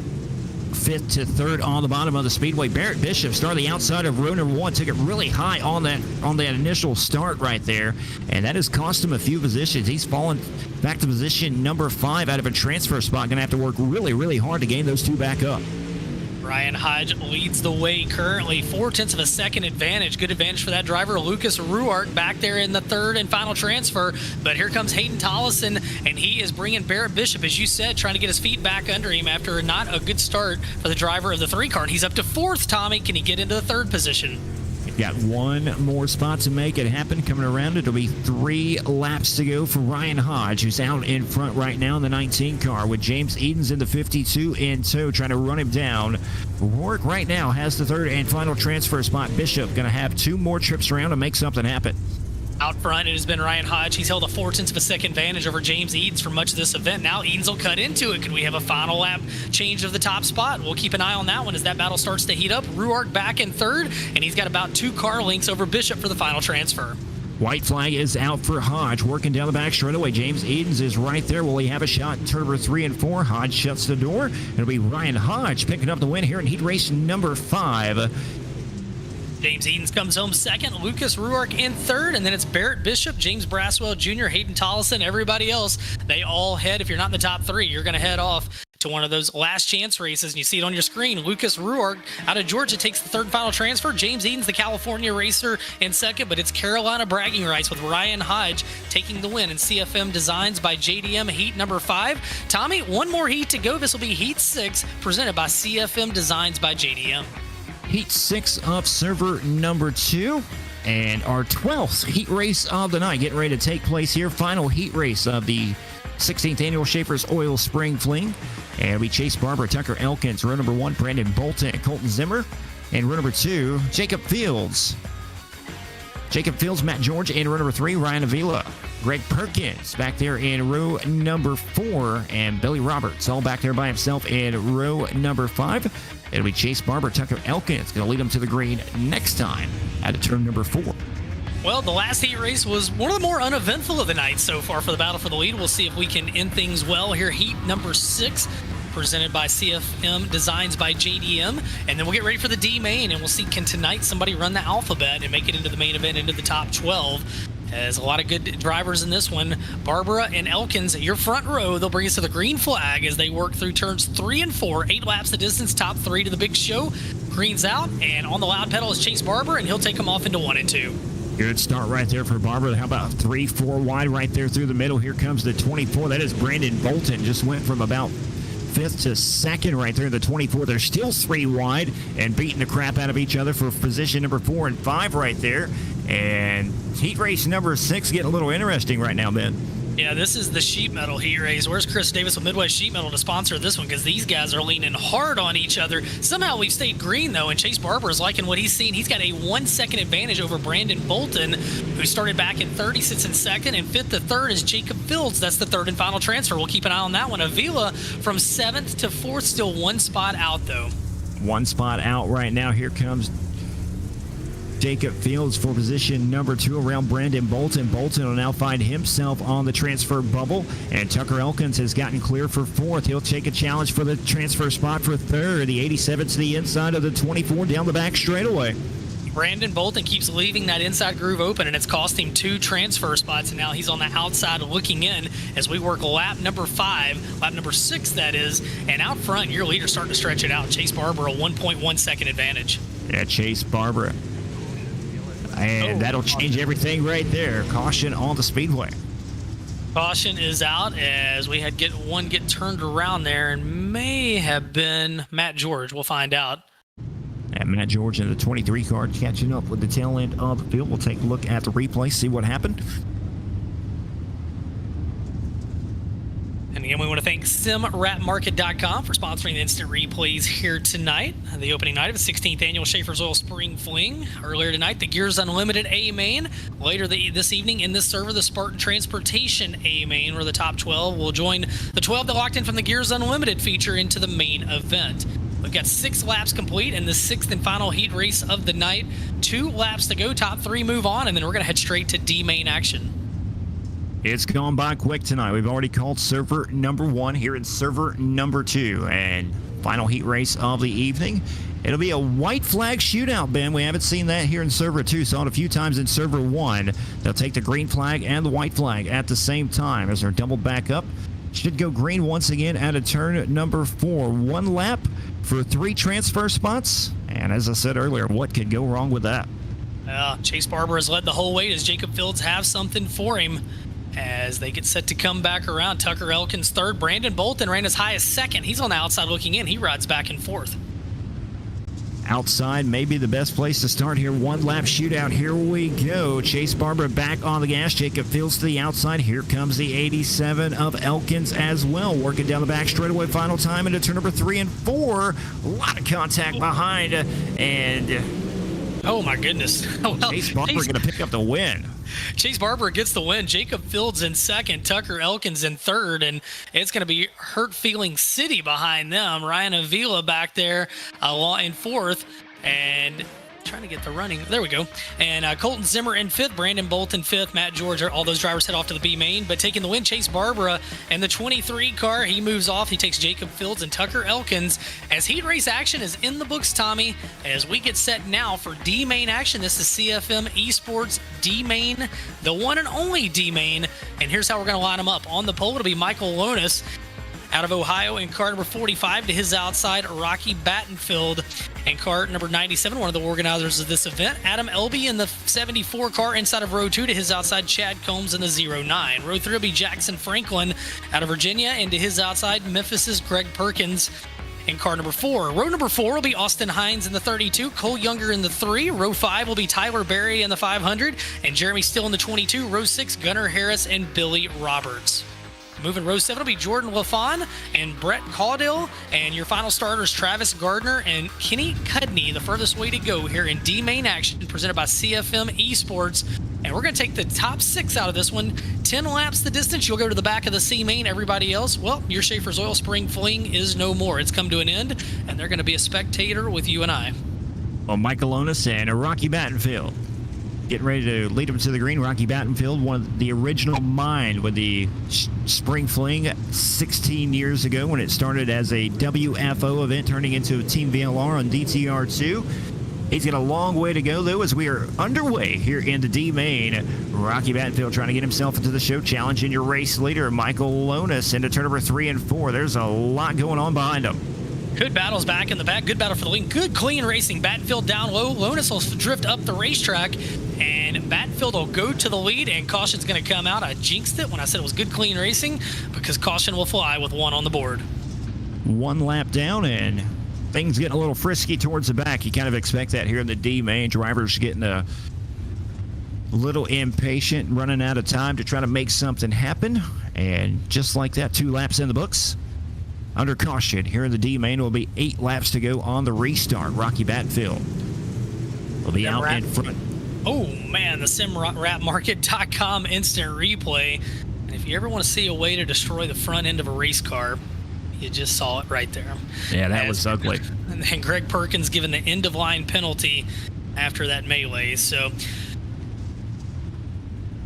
5th to 3rd on the bottom of the speedway. Barrett Bishop started the outside of row number 1, took it really high on that initial start right there, and that has cost him a few positions. He's fallen back to position number 5 out of a transfer spot. Going to have to work really, really hard to gain those 2 back up. Ryan Hodge leads the way currently, 0.4 of a second advantage. Good advantage for that driver. Lucas Ruart back there in the 3rd and final transfer. But here comes Hayden Tollison, and he is bringing Barrett Bishop, as you said, trying to get his feet back under him after not a good start for the driver of the 3 car. And he's up to 4th, Tommy. Can he get into the 3rd position? Got 1 more spot to make it happen. Coming around, it'll be 3 laps to go for Ryan Hodge, who's out in front right now in the 19 car with James Edens in the 52 in tow, trying to run him down. Rourke right now has the 3rd and final transfer spot. Bishop going to have 2 more trips around to make something happen. Out front, it has been Ryan Hodge. He's held a 0.4 of a second advantage over James Edens for much of this event. Now Edens will cut into it. Could we have a final lap change of the top spot? We'll keep an eye on that one as that battle starts to heat up. Ruark back in 3rd, and he's got about 2 car lengths over Bishop for the final transfer. White flag is out for Hodge, working down the back straightaway. James Edens is right there. Will he have a shot in turn number 3 and 4? Hodge shuts the door. It'll be Ryan Hodge picking up the win here in heat race number 5. James Edens comes home 2nd, Lucas Ruark in 3rd, and then it's Barrett Bishop, James Braswell Jr., Hayden Tollison, everybody else. They all head, if you're not in the top 3, you're going to head off to one of those last chance races, and you see it on your screen. Lucas Ruark out of Georgia takes the 3rd final transfer. James Edens, the California racer, in 2nd, but it's Carolina bragging rights with Ryan Hodge taking the win in CFM Designs by JDM Heat number 5. Tommy, 1 more heat to go. This will be Heat 6, presented by CFM Designs by JDM. Heat 6 of server number 2, and our 12th heat race of the night getting ready to take place here. Final heat race of the 16th annual Schaeffer's Oil Spring Fling. And we chase Barbara Tucker Elkins, row number 1, Brandon Bolton and Colton Zimmer. And row number 2, Jacob Fields, Matt George. And row number 3, Ryan Avila. Greg Perkins back there in row number 4. And Billy Roberts all back there by himself in row number 5. It'll be Chase Barber, Tucker Elkins going to lead them to the green next time at turn number 4. Well, the last heat race was one of the more uneventful of the night so far for the battle for the lead. We'll see if we can end things well here. Heat number 6 presented by CFM, designs by JDM. And then we'll get ready for the D main, and we'll see, can tonight somebody run the alphabet and make it into the main event, into the top 12? There's a lot of good drivers in this one. Barbara and Elkins, your front row, they'll bring us to the green flag as they work through turns 3 and 4. 8 laps the distance, top 3 to the big show. Green's out, and on the loud pedal is Chase Barber, and he'll take them off into 1 and 2. Good start right there for Barber. How about 3-4 wide right there through the middle? Here comes the 24. That is Brandon Bolton. Just went from about 5th to 2nd right there in the 24. They're still 3 wide and beating the crap out of each other for position number 4 and 5 right there. And heat race number 6 getting a little interesting right now, Ben. Yeah, this is the sheet metal heat race. Where's Chris Davis with Midwest Sheet Metal to sponsor this one? Because these guys are leaning hard on each other. Somehow we've stayed green, though, and Chase Barber is liking what he's seen. He's got a 1-second advantage over Brandon Bolton, who started back in 30, sits in 2nd, and 5th to 3rd is Jacob Fields. That's the 3rd and final transfer. We'll keep an eye on that one. Avila from 7th to 4th, still 1 spot out, though. 1 spot out right now. Here comes Jacob Fields for position number 2 around Brandon Bolton. Bolton will now find himself on the transfer bubble, and Tucker Elkins has gotten clear for 4th. He'll take a challenge for the transfer spot for 3rd. The 87 to the inside of the 24 down the back straightaway. Brandon Bolton keeps leaving that inside groove open, and it's cost him 2 transfer spots, and now he's on the outside looking in as we work lap number 5, lap number 6 that is, and out front your leader's starting to stretch it out. Chase Barber a 1.1 second advantage. Yeah, Chase Barber. And that'll change everything right there. Caution on the speedway. Caution is out as we had one get turned around there, and may have been Matt George. We'll find out. And Matt George in the 23 car catching up with the tail end of the field. We'll take a look at the replay, see what happened. And again, we want to thank SimWrapMarket.com for sponsoring the instant replays here tonight. The opening night of the 16th annual Schaeffer's Oil Spring Fling. Earlier tonight, the Gears Unlimited A main. Later this evening in this server, the Spartan Transportation A main, where the top 12 will join the 12 that locked in from the Gears Unlimited feature into the main event. We've got 6 laps complete in the 6th and final heat race of the night. 2 laps to go, top 3 move on, and then we're going to head straight to D main action. It's gone by quick tonight. We've already called server number 1 here in server number 2. And final heat race of the evening. It'll be a white flag shootout, Ben. We haven't seen that here in server 2. Saw it a few times in server 1. They'll take the green flag and the white flag at the same time as they're doubled back up. Should go green once again at a turn number 4. 1 lap for 3 transfer spots. And as I said earlier, what could go wrong with that? Chase Barber has led the whole way. Does Jacob Fields have something for him as they get set to come back around? Tucker Elkins 3rd. Brandon Bolton ran as high as 2nd. He's on the outside looking in. He rides back and forth. Outside may be the best place to start here. 1 lap shootout. Here we go. Chase Barber back on the gas. Jacob Fields to the outside. Here comes the 87 of Elkins as well. Working down the back straightaway. Final time into turn number 3 and 4. A lot of contact behind. And oh my goodness. Well, Chase Barber going to pick up the win. Chase Barber gets the win. Jacob Fields in 2nd, Tucker Elkins in 3rd, and it's going to be Hurt Feeling City behind them. Ryan Avila back there in 4th, and trying to get the running. There we go. And Colton Zimmer in 5th, Brandon Bolton 5th, Matt George. All those drivers head off to the B main, but taking the win, Chase Barbara and the 23 car. He moves off. He takes Jacob Fields and Tucker Elkins as heat race action is in the books, Tommy, as we get set now for D main action. This is CFM Esports D main, the one and only D main. And here's how we're going to line them up. On the pole, it'll be Michael Lonis out of Ohio in car number 45. To his outside, Rocky Battenfield in car number 97, one of the organizers of this event. Adam Elby in the 74 car inside of row 2. To his outside, Chad Combs in the 09. Row 3 will be Jackson Franklin out of Virginia, and to his outside, Memphis's Greg Perkins in car number 4. Row number 4 will be Austin Hines in the 32, Cole Younger in the 3. Row 5 will be Tyler Berry in the 500, and Jeremy Still in the 22. Row 6, Gunnar Harris and Billy Roberts. Moving row 7 will be Jordan LaFawn and Brett Caudill. And your final starters, Travis Gardner and Kenny Cudney, the furthest way to go here in D main action, presented by CFM Esports. And we're going to take the top 6 out of this one. 10 laps the distance. You'll go to the back of the C main. Everybody else, well, your Schaeffer's Oil Spring Fling is no more. It's come to an end, and they're going to be a spectator with you and I. Well, Michael Lonis and Rocky Battenfield. getting ready to lead him to the green. Rocky Battenfield, one of the original mind with the Spring Fling 16 years ago when it started as a WFO event, turning into a Team VLR on DTR2. He's got a long way to go, though, as we are underway here in the D main. Rocky Battenfield trying to get himself into the show, challenging your race leader, Michael Lonis, into turn number 3 and 4. There's a lot going on behind him. Good battles back in the back. Good battle for the lead. Good clean racing. Battenfield down low. Lonis will drift up the racetrack, and Battenfield will go to the lead, and caution's going to come out. I jinxed it when I said it was good clean racing because caution will fly with 1 on the board. 1 lap down, and things getting a little frisky towards the back. You kind of expect that here in the D main. Drivers getting a little impatient, running out of time to try to make something happen. And just like that, 2 laps in the books. Under caution here in the D main will be 8 laps to go on the restart. Rocky Battenfield will be out in front. Oh man, the SimRapMarket.com instant replay. And if you ever want to see a way to destroy the front end of a race car, you just saw it right there. Yeah, that was ugly. And Greg Perkins given the end of line penalty after that melee. So,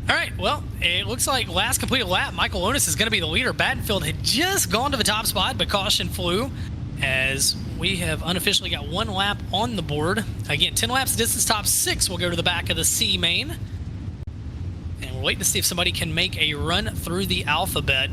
all right, well, it looks like last completed lap, Michael Lonis is going to be the leader. Battenfield had just gone to the top spot, but caution flew as we have unofficially got 1 lap on the board. Again, 10 laps distance, top 6 will go to the back of the C main. And we're waiting to see if somebody can make a run through the alphabet.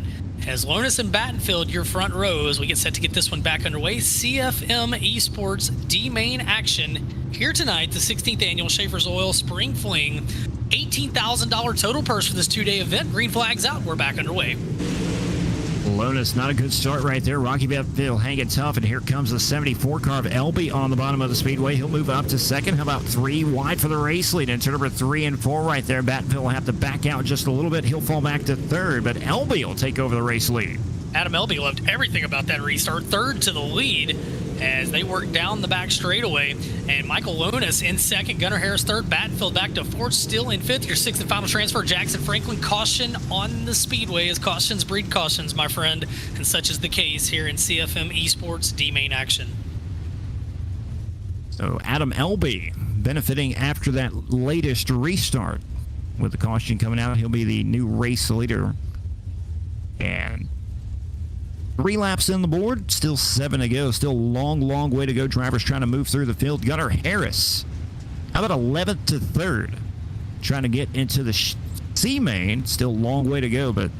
As Lonis and Battenfield, your front row, as we get set to get this one back underway. CFM Esports D-Main action here tonight, the 16th annual Schaeffer's Oil Spring Fling. $18,000 total purse for this 2-day event. Green flags out. We're back underway. Lonis, not a good start right there. Rocky Battenfield hanging tough, and here comes the 74 car of Elby on the bottom of the speedway. He'll move up to second. How about 3 wide for the race lead? Into number 3 and 4 right there. Battenfield will have to back out just a little bit. He'll fall back to third, but Elby will take over the race lead. Adam Elby loved everything about that restart. Third to the lead as they work down the back straightaway. And Michael Lonis in second, Gunnar Harris third, Battenfield back to fourth, still in fifth. Your 6th and final transfer, Jackson Franklin. Caution on the speedway as cautions breed cautions, my friend. And such is the case here in CFM Esports D-Main action. So Adam Elby benefiting after that latest restart. With the caution coming out, he'll be the new race leader. And 3 laps in the board, still 7 to go. Still long way to go. Drivers trying to move through the field. Gunnar Harris, how about 11th to 3rd? Trying to get into the C main. Still long way to go, but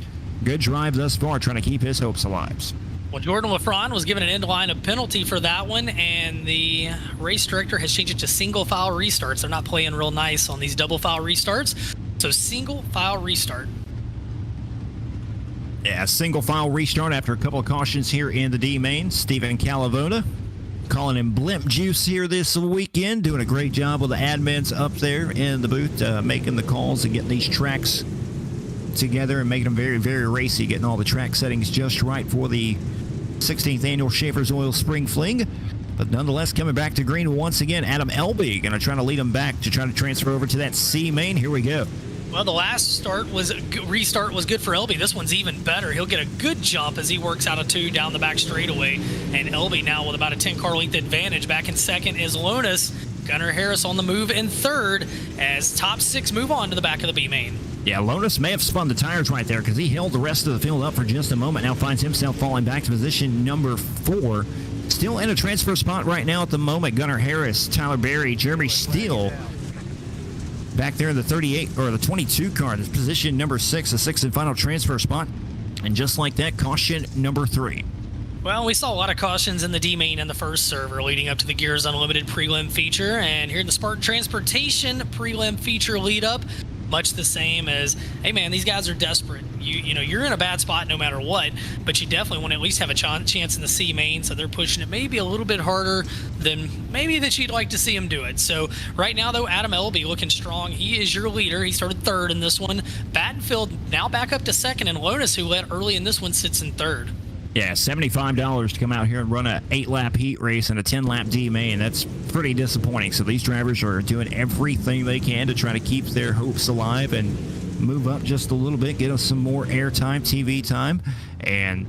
good drive thus far, trying to keep his hopes alive. Well, Jordan LaFron was given an end line of penalty for that one, and the race director has changed it to single file restarts. They're not playing real nice on these double file restarts, so single file restart. Yeah, single file restart after a couple of cautions here in the D main. Stephen Calavona calling him Blimp Juice here this weekend, doing a great job with the admins up there in the booth, making the calls and getting these tracks together and making them very racy, getting all the track settings just right for the 16th annual Schaeffer's Oil Spring Fling. But nonetheless, coming back to green once again, Adam Elby going to try to lead him back to try to transfer over to that C main. Here we go. Well, the last restart was good for Elby. This one's even better. He'll get a good jump as he works out of 2 down the back straightaway. And Elby now with about a 10-car length advantage. Back in second is Lonis. Gunnar Harris on the move in third as top 6 move on to the back of the B main. Yeah, Lonis may have spun the tires right there because he held the rest of the field up for just a moment. Now finds himself falling back to position number 4. Still in a transfer spot right now at the moment. Gunnar Harris, Tyler Berry, Jeremy Steele back there in the 38 or the 22 car. This position number 6, the 6th and final transfer spot. And just like that, caution number 3. Well, we saw a lot of cautions in the D-Main and the first server leading up to the Gears Unlimited prelim feature. And here in the Spartan Transportation prelim feature lead up, much the same as, hey man, these guys are desperate. You know, you're in a bad spot no matter what, but you definitely want to at least have a chance in the C main, so they're pushing it maybe a little bit harder than maybe that you'd like to see him do it. So right now, though, Adam Elby looking strong. He is your leader. He started third in this one. Battenfield now back up to second, and Lonis, who led early in this one, sits in third. Yeah, $75 to come out here and run a 8-lap heat race and a 10-lap D-Main. That's pretty disappointing. So these drivers are doing everything they can to try to keep their hopes alive and move up just a little bit, get us some more airtime, TV time. And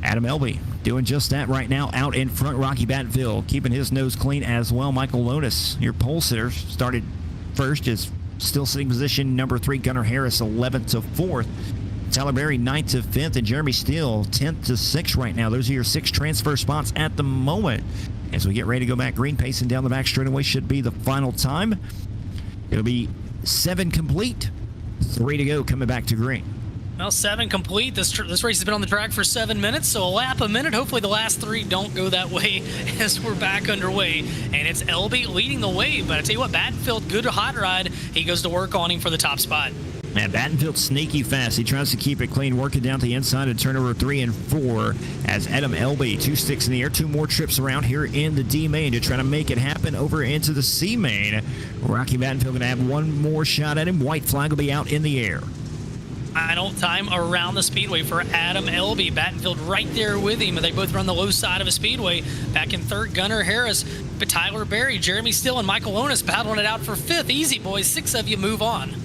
Adam Elby doing just that right now out in front. Rocky Battenfield keeping his nose clean as well. Michael Lonis, your pole sitter, started first is still sitting position number 3. Gunnar Harris 11th to 4th. Tyler Berry 9th to 5th, and Jeremy Steele 10th to 6th right now. Those are your 6 transfer spots at the moment. As we get ready to go back green, pacing down the back straightaway should be the final time. It'll be 7 complete, 3 to go coming back to green. Well, 7 complete. This race has been on the track for 7 minutes, so a lap a minute. Hopefully the last 3 don't go that way as we're back underway. And it's LB leading the way, but I tell you what, Battenfield, good hot rod. He goes to work on him for the top spot. And Battenfield's sneaky fast. He tries to keep it clean, working down to the inside of turnover 3 and 4 as Adam Elby, 2 sticks in the air, 2 more trips around here in the D main to try to make it happen over into the C main. Rocky Battenfield going to have one more shot at him. White flag will be out in the air. Final time around the speedway for Adam Elby. Battenfield right there with him. They both run the low side of a speedway. Back in 3rd, Gunnar Harris, but Tyler Berry, Jeremy Steele, and Michael Onis battling it out for 5th. Easy, boys. 6 of you move on.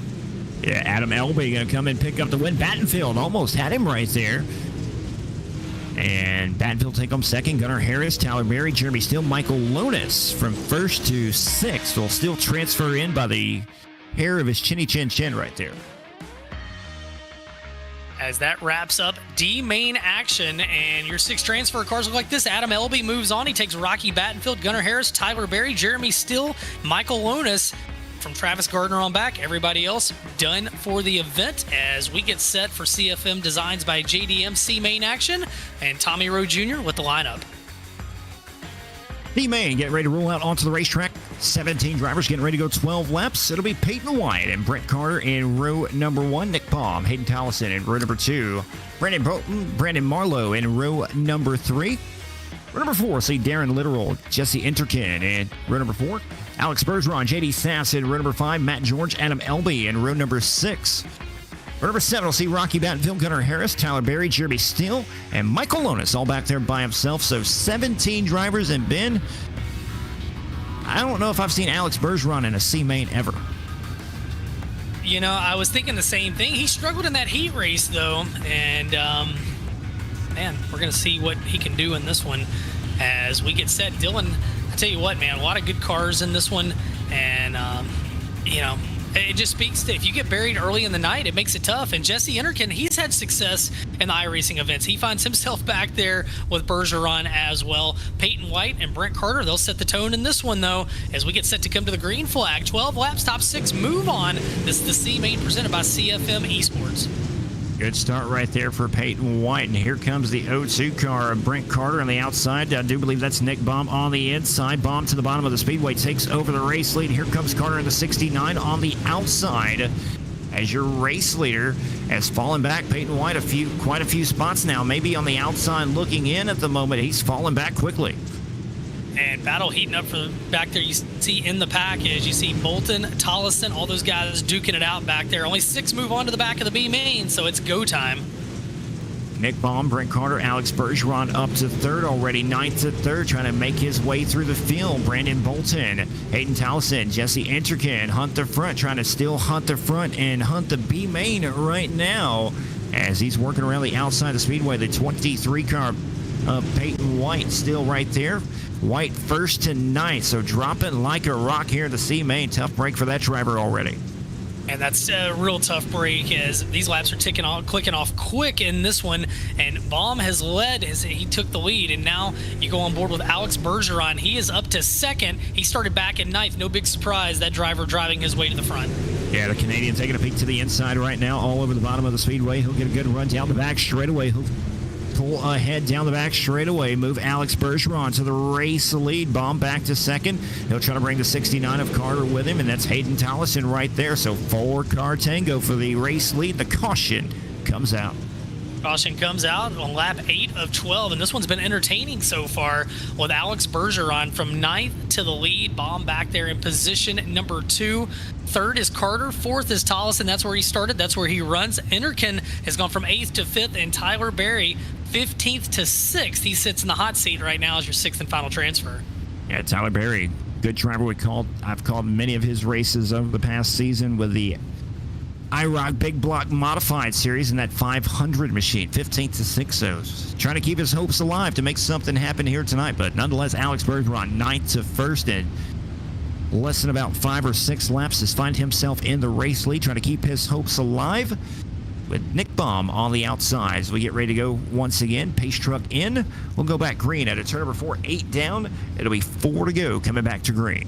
Yeah, Adam Elby going to come and pick up the win. Battenfield almost had him right there. And Battenfield take home 2nd. Gunnar Harris, Tyler Berry, Jeremy Steele, Michael Lonis from 1st to 6th. Will still transfer in by the hair of his chinny chin chin right there. As that wraps up D main action, and your 6 transfer cars look like this. Adam Elby moves on. He takes Rocky Battenfield, Gunnar Harris, Tyler Berry, Jeremy Steele, Michael Lonis. From Travis Gardner on back, everybody else done for the event as we get set for CFM Designs by JDM C main action, and Tommy Rowe Jr. with the lineup. D-Main getting ready to roll out onto the racetrack. 17 drivers getting ready to go 12 laps. It'll be Peyton White and Brent Carter in row number 1. Nick Baum, Hayden Tallison in row number 2. Brandon Bolton, Brandon Marlowe in row number 3. Row number 4, see Darren Literal, Jesse Interkin in row number 4. Alex Bergeron, JD Sass in row number 5. Matt George, Adam Elby in row number 6. Row number 7, we'll see Rocky Battenfield, Gunnar Harris, Tyler Berry, Jeremy Steele, and Michael Lonis all back there by himself. So 17 drivers, and Ben, I don't know if I've seen Alex Bergeron in a C main ever. You know, I was thinking the same thing. He struggled in that heat race, though, and man, we're going to see what he can do in this one as we get set. Dylan, I tell you what, man, a lot of good cars in this one, and you know, it just speaks to if you get buried early in the night, it makes it tough. And Jesse Interkin, he's had success in the iRacing events. He finds himself back there with Bergeron as well. Peyton White and Brent Carter, they'll set the tone in this one, though, as we get set to come to the green flag. 12 laps, top 6, move on. This is the C main presented by CFM Esports. Good start right there for Peyton White. And here comes the 0-2 car of Brent Carter on the outside. I do believe that's Nick Baum on the inside. Baum to the bottom of the speedway takes over the race lead. Here comes Carter in the 69 on the outside. As your race leader has fallen back, Peyton White quite a few spots now. Maybe on the outside looking in at the moment. He's fallen back quickly. And battle heating up for back there. You see in the package, you see Bolton, Tollison, all those guys duking it out back there. Only 6 move on to the back of the B main, so it's go time. Nick Baum, Brent Carter, Alex Bergeron up to 3rd already, 9th to 3rd, trying to make his way through the field. Brandon Bolton, Hayden Towson, Jesse Interkin hunt the front, trying to still hunt the front and hunt the B main right now as he's working around the outside of the speedway. The 23 car of Peyton White still right there. White 1st to 9th, so dropping like a rock here in the C main. Tough break for that driver already. And that's a real tough break as these laps are clicking off quick in this one. And Baum has led as he took the lead. And now you go on board with Alex Bergeron. He is up to 2nd. He started back in 9th. No big surprise, that driver driving his way to the front. Yeah, the Canadian taking a peek to the inside right now, all over the bottom of the speedway. He'll get a good run down the back straightaway. He'll pull ahead down the back straightaway, move Alex Bergeron to the race lead. Baum back to 2nd. He'll try to bring the 69 of Carter with him, and that's Hayden Tallison right there. So 4-car tango for the race lead. The caution comes out. Caution comes out on lap 8 of 12, and this one's been entertaining so far with Alex Bergeron from 9th to the lead. Baum back there in position number 2. 3rd is Carter. 4th is Tollison. That's where he started. That's where he runs. Interkin has gone from 8th to 5th, and Tyler Berry 15th to 6th. He sits in the hot seat right now as your 6th and final transfer. Yeah, Tyler Berry, good driver. I've called many of his races over the past season with the IROC Big Block Modified Series in that 500 machine, 15th to 6th. So trying to keep his hopes alive to make something happen here tonight. But nonetheless, Alex Bergeron 9th to 1st, and less than about 5 or 6 laps to find himself in the race lead, trying to keep his hopes alive. With Nick Baum on the outside as we get ready to go once again. Pace truck in. We'll go back green at a turn number 4, 8 down. It'll be 4 to go coming back to green.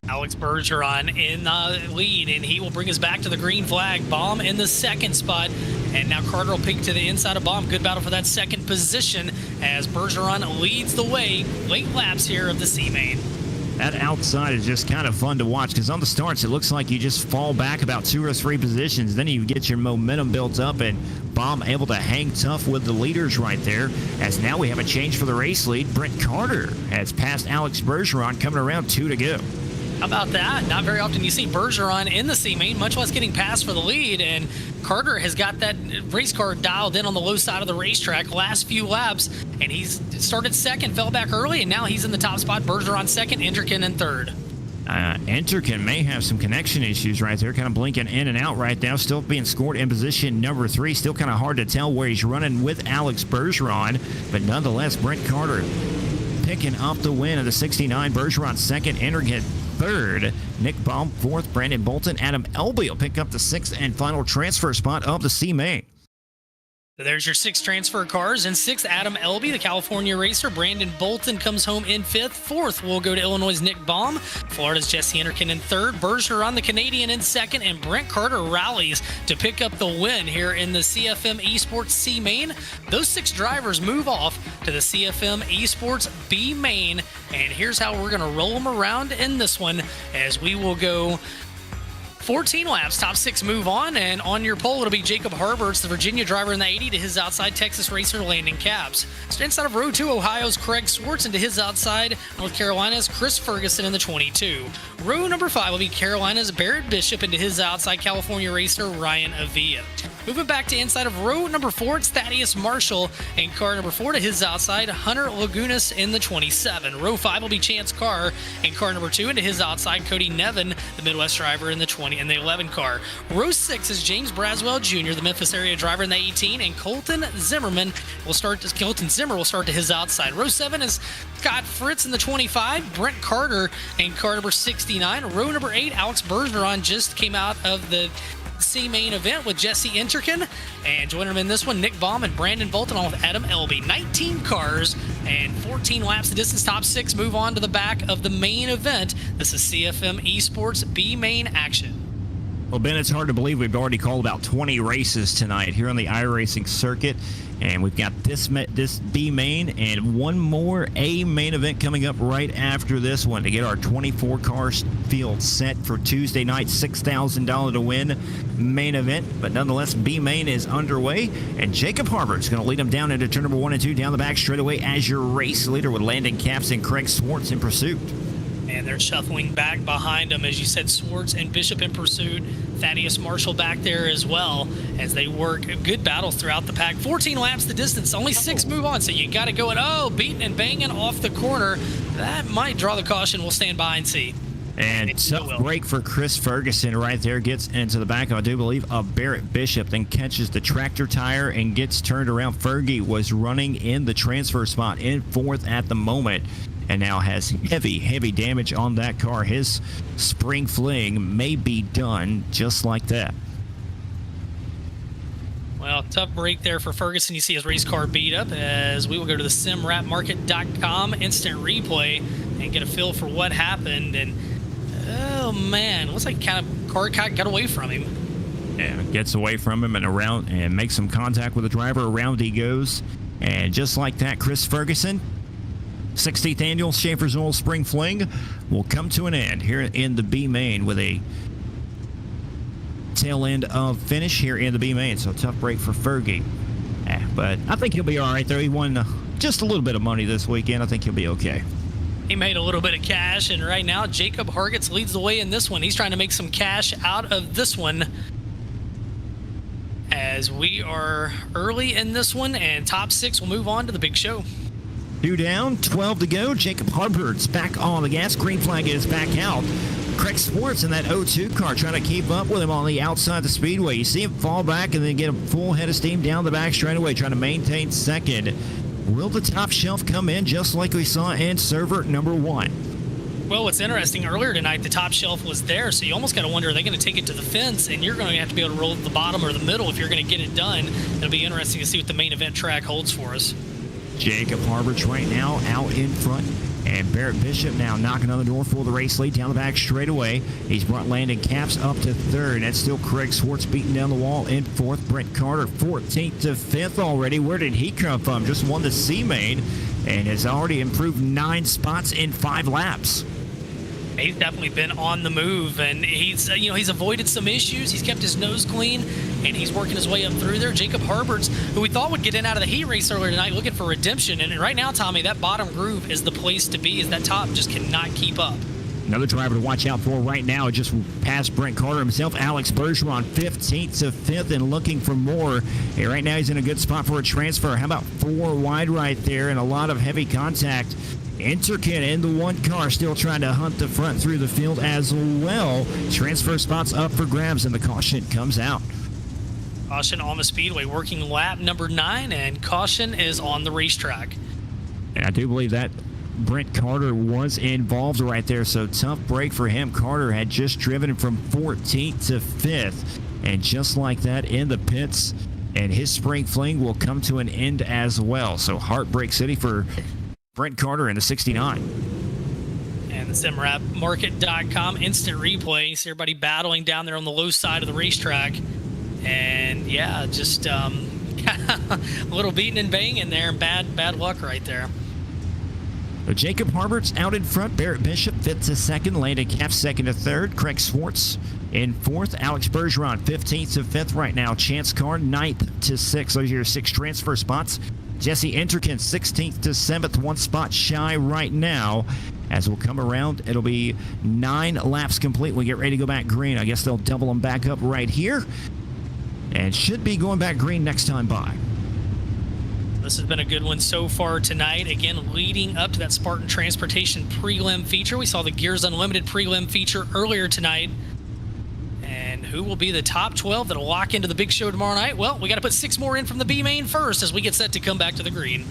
Alex Bergeron in the lead, and he will bring us back to the green flag. Baum in the second spot, and now Carter will peek to the inside of Baum. Good battle for that second position as Bergeron leads the way. Late laps here of the C-Main. That outside is just kind of fun to watch because on the starts, it looks like you just fall back about 2 or 3 positions. Then you get your momentum built up, and Baum able to hang tough with the leaders right there. As now we have a change for the race lead. Brent Carter has passed Alex Bergeron, coming around 2 to go. How about that? Not very often you see Bergeron in the C-Main, much less getting passed for the lead, and Carter has got that race car dialed in on the low side of the racetrack last few laps, and he's started second, fell back early, and now he's in the top spot. Bergeron second, Enterkin in third. Enterkin may have some connection issues right there, kind of blinking in and out right now, still being scored in position number 3. Still kind of hard to tell where he's running with Alex Bergeron, but nonetheless, Brent Carter picking up the win of the 69. Bergeron second, Enterkin third, Nick Baum fourth, Brandon Bolton, Adam Elby will pick up the 6th and final transfer spot of the C-Main. There's your 6 transfer cars. In 6th, Adam Elby, the California racer. Brandon Bolton comes home in 5th. 4th will go to Illinois' Nick Baum. Florida's Jesse Enterkin in 3rd. Bergeron, the Canadian, in 2nd. And Brent Carter rallies to pick up the win here in the CFM Esports C-Main. Those 6 drivers move off to the CFM Esports B-Main. And here's how we're going to roll them around in this one as we will go 14 laps, top 6 move on, and on your pole it'll be Jacob Harberts, the Virginia driver in the 80, to his outside Texas racer Landon Capps. So inside of row 2, Ohio's Craig Swartz, and to his outside North Carolina's Chris Ferguson in the 22. Row number 5 will be Carolina's Barrett Bishop, and to his outside California racer Ryan Avila. Moving back to inside of row number 4, it's Thaddeus Marshall, and car number 4 to his outside Hunter Lagunas in the 27. Row 5 will be Chance Carr, and car number 2, and to his outside Cody Nevin, the Midwest driver in the 20 and the 11 car. Row 6 is James Braswell Jr., the Memphis area driver in the 18, and Colton Zimmer will start to his outside. Row 7 is Scott Fritz in the 25, Brent Carter and car number 69. Row number 8, Alex Bergeron just came out of the C-Main event with Jesse Enterkin, and joining him in this one, Nick Baum and Brandon Bolton, along with Adam Elby. 19 cars and 14 laps. The distance top 6 move on to the back of the main event. This is CFM Esports B-Main action. Well, Ben, it's hard to believe we've already called about 20 races tonight here on the iRacing circuit, and we've got this B-Main and one more A-Main event coming up right after this one to get our 24-car field set for Tuesday night, $6,000 to win main event. But nonetheless, B-Main is underway, and Jacob Harbert's going to lead them down into turn number 1 and 2 down the back straightaway as your race leader, with Landon Capps and Craig Swartz in pursuit. And they're shuffling back behind them, as you said, Swartz and Bishop in pursuit. Thaddeus Marshall back there as well as they work good battles throughout the pack. 14 laps the distance, only 6 move on, so you got to go beating and banging off the corner. That might draw the caution. We'll stand by and see. And tough break for Chris Ferguson right there. Gets into the back of, I do believe, a Barrett Bishop, then catches the tractor tire and gets turned around. Fergie was running in the transfer spot in 4th at the moment, and now has heavy damage on that car. His spring fling may be done just like that. Well, tough break there for Ferguson. You see his race car beat up, as we will go to the simwrapmarket.com instant replay and get a feel for what happened. And oh man, looks like kind of car got away from him. Yeah, gets away from him and around and makes some contact with the driver. Around he goes, and just like that, Chris Ferguson, 60th annual Schaeffer's Oil Spring Fling will come to an end here in the B-Main with a tail end of finish here in the B-Main. So tough break for Fergie. But I think he'll be all right there. He won just a little bit of money this weekend. I think he'll be okay. He made a little bit of cash, and right now Jacob Hargitz leads the way in this one. He's trying to make some cash out of this one, as we are early in this one, and top 6 will move on to the big show. 2 down, 12 to go. Jacob Harbert's back on the gas. Green flag is back out. Craig Swartz in that 0-2 car trying to keep up with him on the outside of the speedway. You see him fall back and then get a full head of steam down the back straightaway, trying to maintain second. Will the top shelf come in just like we saw in server number 1? Well, what's interesting, earlier tonight, the top shelf was there, so you almost got to wonder, are they going to take it to the fence, and you're going to have to be able to roll to the bottom or the middle if you're going to get it done. It'll be interesting to see what the main event track holds for us. Jacob Harberts right now out in front. And Barrett Bishop now knocking on the door for the race lead down the back straightaway. He's brought Landon Capps up to third. That's still Craig Swartz beating down the wall in fourth. Brent Carter 14th to fifth already. Where did he come from? Just won the C-Main and has already improved 9 spots in 5 laps. He's definitely been on the move, and he's avoided some issues. He's kept his nose clean, and he's working his way up through there. Jacob Harberts, who we thought would get in out of the heat race earlier tonight, looking for redemption. And right now, Tommy, that bottom groove is the place to be, as that top just cannot keep up. Another driver to watch out for right now, just past Brent Carter himself, Alex Bergeron, 15th to 5th, and looking for more. Hey, right now he's in a good spot for a transfer. How about 4 wide right there, and a lot of heavy contact. Interkin in the 1 car, still trying to hunt the front through the field as well. Transfer spots up for grabs, and the caution comes out. Caution on the speedway, working lap number 9, and caution is on the racetrack. And I do believe that Brent Carter was involved right there, so tough break for him. Carter had just driven from 14th to 5th, and just like that in the pits, and his spring fling will come to an end as well. So Heartbreak City for Brent Carter in the 69. And the simrapmarket.com instant replay. See everybody battling down there on the low side of the racetrack. And yeah, just a little beating and banging there. Bad luck right there. So Jacob Harberts out in front. Barrett Bishop 5th to 2nd. Landon Capps 2nd to 3rd. Craig Swartz in 4th. Alex Bergeron 15th to 5th right now. Chance Carr 9th to 6th. Those are your 6 transfer spots. Jesse Interkin 16th to 7th, 1 spot shy right now. As we'll come around, it'll be 9 laps complete. We get ready to go back green. I guess they'll double them back up right here. And should be going back green next time by. This has been a good one so far tonight. Again, leading up to that Spartan Transportation prelim feature. We saw the Gears Unlimited prelim feature earlier tonight. And who will be the top 12 that'll lock into the big show tomorrow night? Well, we got to put 6 more in from the B main first as we get set to come back to the green.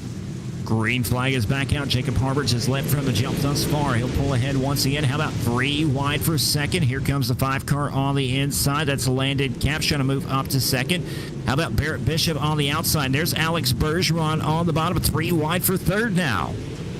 Green flag is back out. Jacob Harberts has led from the jump thus far. He'll pull ahead once again. How about 3 wide for 2nd? Here comes the 5 car on the inside. That's Landon Capps trying to move up to 2nd. How about Barrett Bishop on the outside? There's Alex Bergeron on the bottom. 3 wide for 3rd now.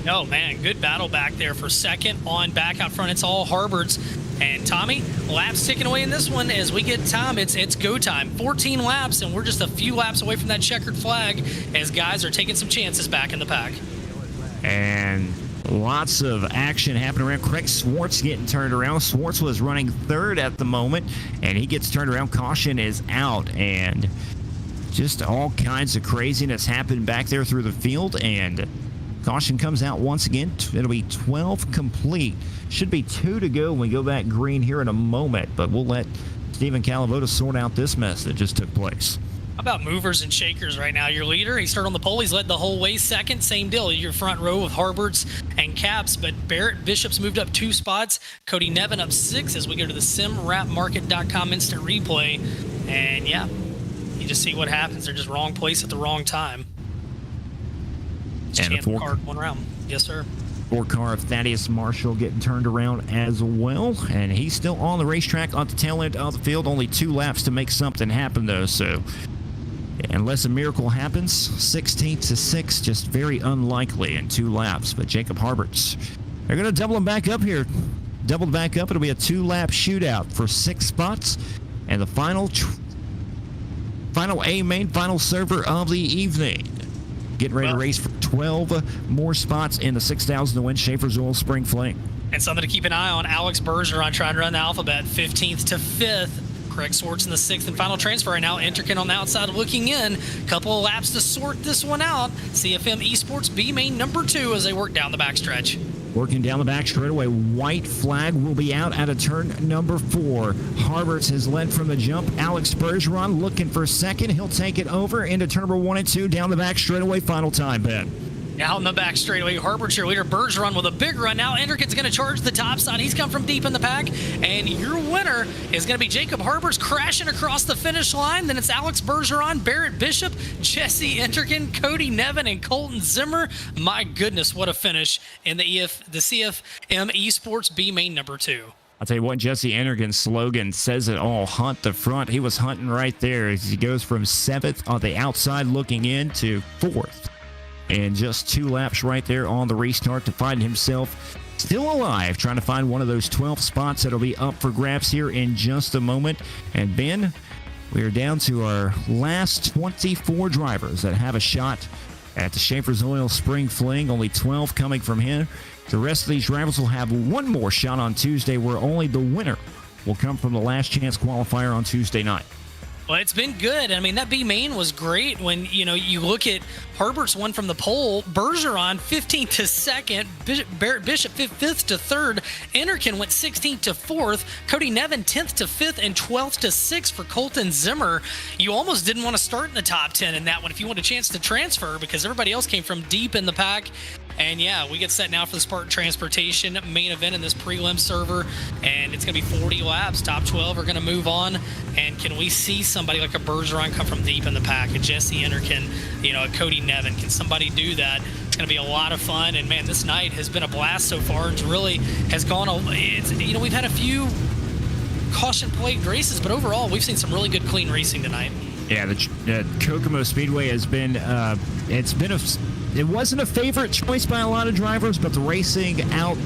Oh, man, good battle back there for 2nd. On back out front, it's all Harberts. And Tommy, laps ticking away in this one as we get time. It's go time. 14 laps, and we're just a few laps away from that checkered flag as guys are taking some chances back in the pack. And lots of action happening around. Craig Swartz getting turned around. Swartz was running 3rd at the moment, and he gets turned around. Caution is out, and just all kinds of craziness happened back there through the field, and caution comes out once again. It'll be 12 complete. Should be 2 to go when we go back green here in a moment, but we'll let Stephen Calavota sort out this mess that just took place. How about movers and shakers right now? Your leader, he started on the pole. He's led the whole way. 2nd, same deal. Your front row with Harberts and Capps, but Barrett Bishop's moved up 2 spots. Cody Nevin up 6 as we go to the simrapmarket.com instant replay. And yeah, you just see what happens. They're just wrong place at the wrong time. And a 4 card 1 round. Yes, sir. 4 car of Thaddeus Marshall getting turned around as well, and he's still on the racetrack on the tail end of the field. Only 2 laps to make something happen, though, so unless a miracle happens, 16th to 6th, just very unlikely in 2 laps. But Jacob Harberts, they're going to double him back up here. Doubled back up. It'll be a 2-lap shootout for 6 spots, and the final A main, final server of the evening. Getting ready to race for 12 more spots in the 6,000 to win Schaeffer's Oil Spring Fling. And something to keep an eye on, Alex Bergeron trying to run the alphabet, 15th to 5th. Craig Swartz in the 6th and final transfer right now. Interkin on the outside looking in. Couple of laps to sort this one out. CFM Esports B main number 2 as they work down the backstretch. Working down the back straightaway, white flag will be out at a turn number 4. Harberts has led from the jump. Alex Bergeron looking for 2nd. He'll take it over into turn number 1 and 2 down the back straightaway. Final time, Ben. Out in the back straightaway, Harper cheerleader Bergeron with a big run. Now Enderkin's going to charge the top side. He's come from deep in the pack. And your winner is going to be Jacob Harper's crashing across the finish line. Then it's Alex Bergeron, Barrett Bishop, Jesse Enderkin, Cody Nevin, and Colton Zimmer. My goodness, what a finish in the CFM Esports B main number 2. I'll tell you what, Jesse Enderkin's slogan says it all. Hunt the front. He was hunting right there as he goes from 7th on the outside looking in to 4th. And just 2 laps right there on the restart to find himself still alive, trying to find one of those 12 spots that'll be up for grabs here in just a moment. And Ben, we are down to our last 24 drivers that have a shot at the Schaeffer's Oil Spring Fling. Only 12 coming from him. The rest of these drivers will have one more shot on Tuesday, where only the winner will come from the last chance qualifier on Tuesday night. Well, it's been good. I mean, that B main was great. When you look at Herbert's one from the pole, Bergeron 15th to 2nd, Barrett Bishop 5th to 3rd, Enderkin went 16th to 4th, Cody Nevin 10th to 5th, and 12th to 6th for Colton Zimmer. You almost didn't want to start in the top 10 in that one if you want a chance to transfer, because everybody else came from deep in the pack. And yeah, we get set now for the Spartan Transportation main event in this prelim server, and it's going to be 40 laps. Top 12 are going to move on, and can we see somebody like a Bergeron come from deep in the pack, a Jesse Enderkin, a Cody Nevin? Can somebody do that? It's going to be a lot of fun, and man, this night has been a blast so far. It really has gone. We've had a few caution-plagued races, but overall, we've seen some really good, clean racing tonight. Yeah, the Kokomo Speedway has been. It wasn't a favorite choice by a lot of drivers, but the racing out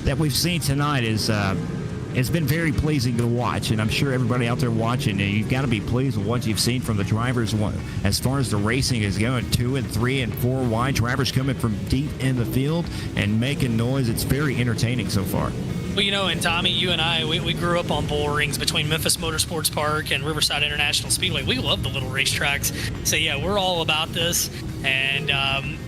that we've seen tonight it's been very pleasing to watch, and I'm sure everybody out there watching, you've got to be pleased with what you've seen from the drivers as far as the racing is going. 2 and 3 and 4 wide drivers coming from deep in the field and making noise. It's very entertaining so far. Well, and Tommy, you and I, we grew up on bull rings between Memphis Motorsports Park and Riverside International Speedway. We love the little racetracks. So, yeah, we're all about this. And,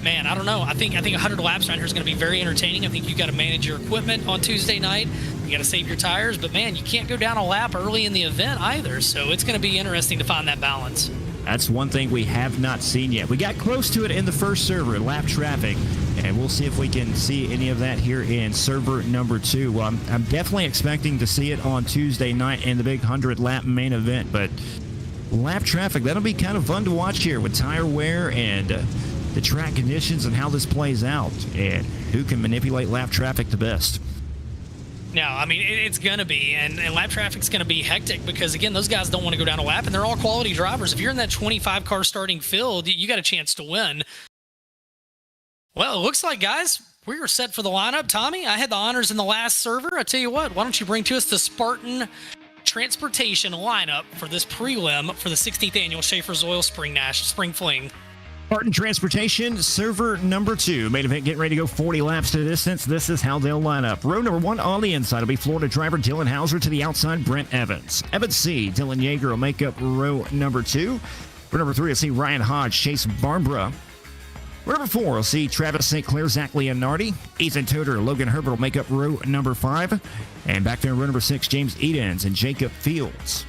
man, I don't know. I think 100 laps around here is going to be very entertaining. I think you've got to manage your equipment on Tuesday night. You got to save your tires. But, man, you can't go down a lap early in the event either. So it's going to be interesting to find that balance. That's one thing we have not seen yet. We got close to it in the first server, lap traffic, and we'll see if we can see any of that here in server number 2. I'm definitely expecting to see it on Tuesday night in the big 100-lap main event, but lap traffic, that'll be kind of fun to watch here with tire wear and the track conditions and how this plays out, and who can manipulate lap traffic the best. No, I mean, it's going to be, and lap traffic's going to be hectic because, again, those guys don't want to go down a lap, and they're all quality drivers. If you're in that 25-car starting field, you got a chance to win. Well, it looks like, guys, we are set for the lineup. Tommy, I had the honors in the last server. I tell you what, why don't you bring to us the Spartan Transportation lineup for this prelim for the 16th annual Schaeffer's Oil Spring Fling. Spartan Transportation, server number 2. Main event getting ready to go 40 laps to the distance. This is how they'll line up. Row number 1 on the inside will be Florida driver Dylan Hauser. To the outside, Brent Evans. Evans C. Dylan Yeager will make up row number 2. Row number 3 will see Ryan Hodge, Chase Barbara. Row number 4 will see Travis St. Clair, Zach Leonardi. Ethan Toder, Logan Herbert will make up row number 5. And back there in row number 6, James Edens and Jacob Fields.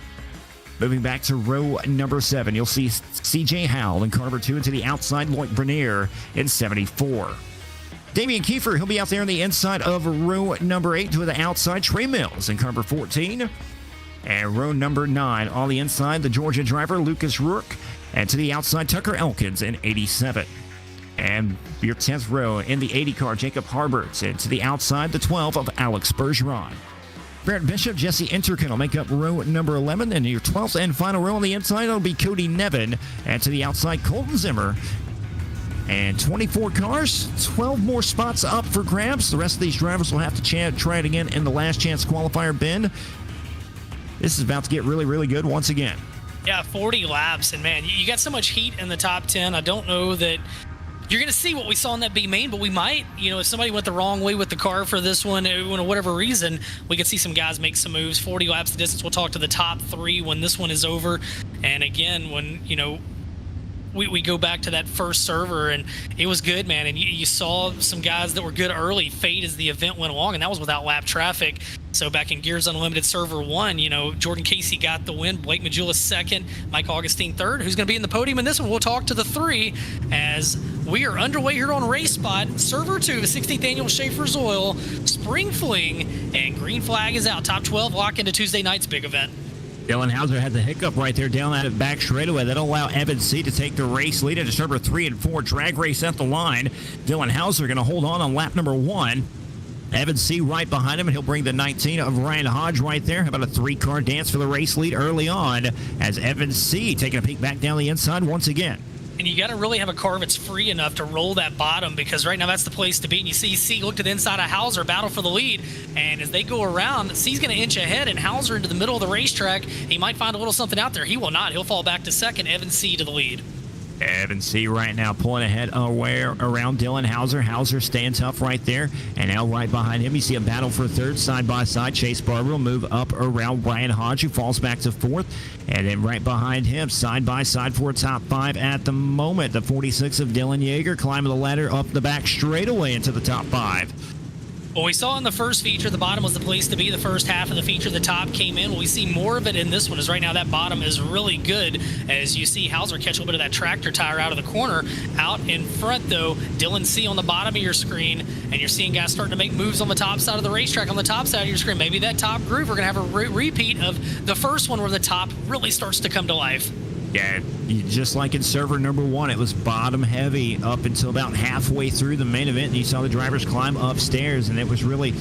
Moving back to row number 7, you'll see C.J. Howell and car number 2, and to the outside, Lloyd Bernier in 74. Damian Kiefer, he'll be out there on the inside of row number 8. To the outside, Trey Mills in car number 14. And row number 9 on the inside, the Georgia driver, Lucas Rourke. And to the outside, Tucker Elkins in 87. And your 10th row in the 80 car, Jacob Harberts. And to the outside, the 12 of Alex Bergeron. Barrett Bishop, Jesse Enderkin will make up row number 11. And your 12th and final row on the inside will be Cody Nevin. And to the outside, Colton Zimmer. And 24 cars, 12 more spots up for grabs. The rest of these drivers will have to try it again in the last chance qualifier. Ben, this is about to get really, really good once again. Yeah, 40 laps. And, man, you got so much heat in the top 10. I don't know that you're going to see what we saw in that B main, but we might, if somebody went the wrong way with the car for this one, for whatever reason, we could see some guys make some moves. 40 laps the distance. We'll talk to the top 3 when this one is over. And again, when, we go back to that first server, and it was good, man. And you saw some guys that were good early fade as the event went along, and that was without lap traffic. So back in Gears Unlimited Server 1, Jordan Casey got the win, Blake Majulis second, Mike Augustine third. Who's going to be in the podium in this one? We'll talk to the three as we are underway here on RaceSpot. Server 2, the 16th annual Schaeffer's Oil, Spring Fling, and green flag is out. Top 12 lock into Tuesday night's big event. Dylan Hauser had the hiccup right there down that back straightaway. That'll allow Evan C. to take the race lead into number 3 and 4. Drag race at the line. Dylan Hauser going to hold on lap number 1. Evan C. right behind him, and he'll bring the 19 of Ryan Hodge right there. How about a 3-car dance for the race lead early on as Evan C. taking a peek back down the inside once again. And you got to really have a car that's free enough to roll that bottom, because right now that's the place to be. And you see C look to the inside of Hauser, battle for the lead. And as they go around, C's going to inch ahead, and Hauser into the middle of the racetrack. He might find a little something out there. He will not. He'll fall back to second. Evan C. to the lead. Evan C. right now pulling ahead around Dylan Hauser. Hauser staying tough right there. And now right behind him, you see a battle for third side by side. Chase Barber will move up around Ryan Hodge, who falls back to fourth. And then right behind him, side by side for top 5 at the moment. The 46 of Dylan Yeager climbing the ladder up the back straightaway into the top 5. Well, we saw in the first feature, the bottom was the place to be. The first half of the feature, the top came in. Well, we see more of it in this one, as right now that bottom is really good, as you see Hauser catch a little bit of that tractor tire out of the corner. Out in front, though, Dylan C. on the bottom of your screen, and you're seeing guys starting to make moves on the top side of the racetrack, on the top side of your screen. Maybe that top groove, we're going to have a repeat of the first one where the top really starts to come to life. Yeah, just like in server number 1, it was bottom heavy up until about halfway through the main event. And you saw the drivers climb upstairs, and it was really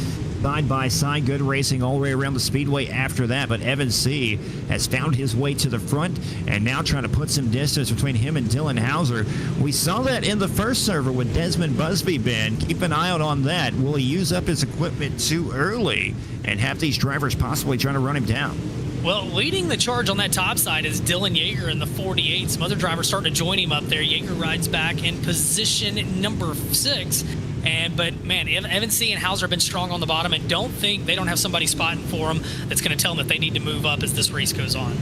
side by side, good racing all the way around the speedway after that. But Evan C. has found his way to the front and now trying to put some distance between him and Dylan Hauser. We saw that in the first server with Desmond Busby, Ben. Keep an eye out on that. Will he use up his equipment too early and have these drivers possibly trying to run him down? Well, leading the charge on that top side is Dylan Yeager in the 48. Some other drivers starting to join him up there. Yeager rides back in position number 6. But man, Evan C. and Hauser have been strong on the bottom, and they don't have somebody spotting for them that's going to tell them that they need to move up as this race goes on.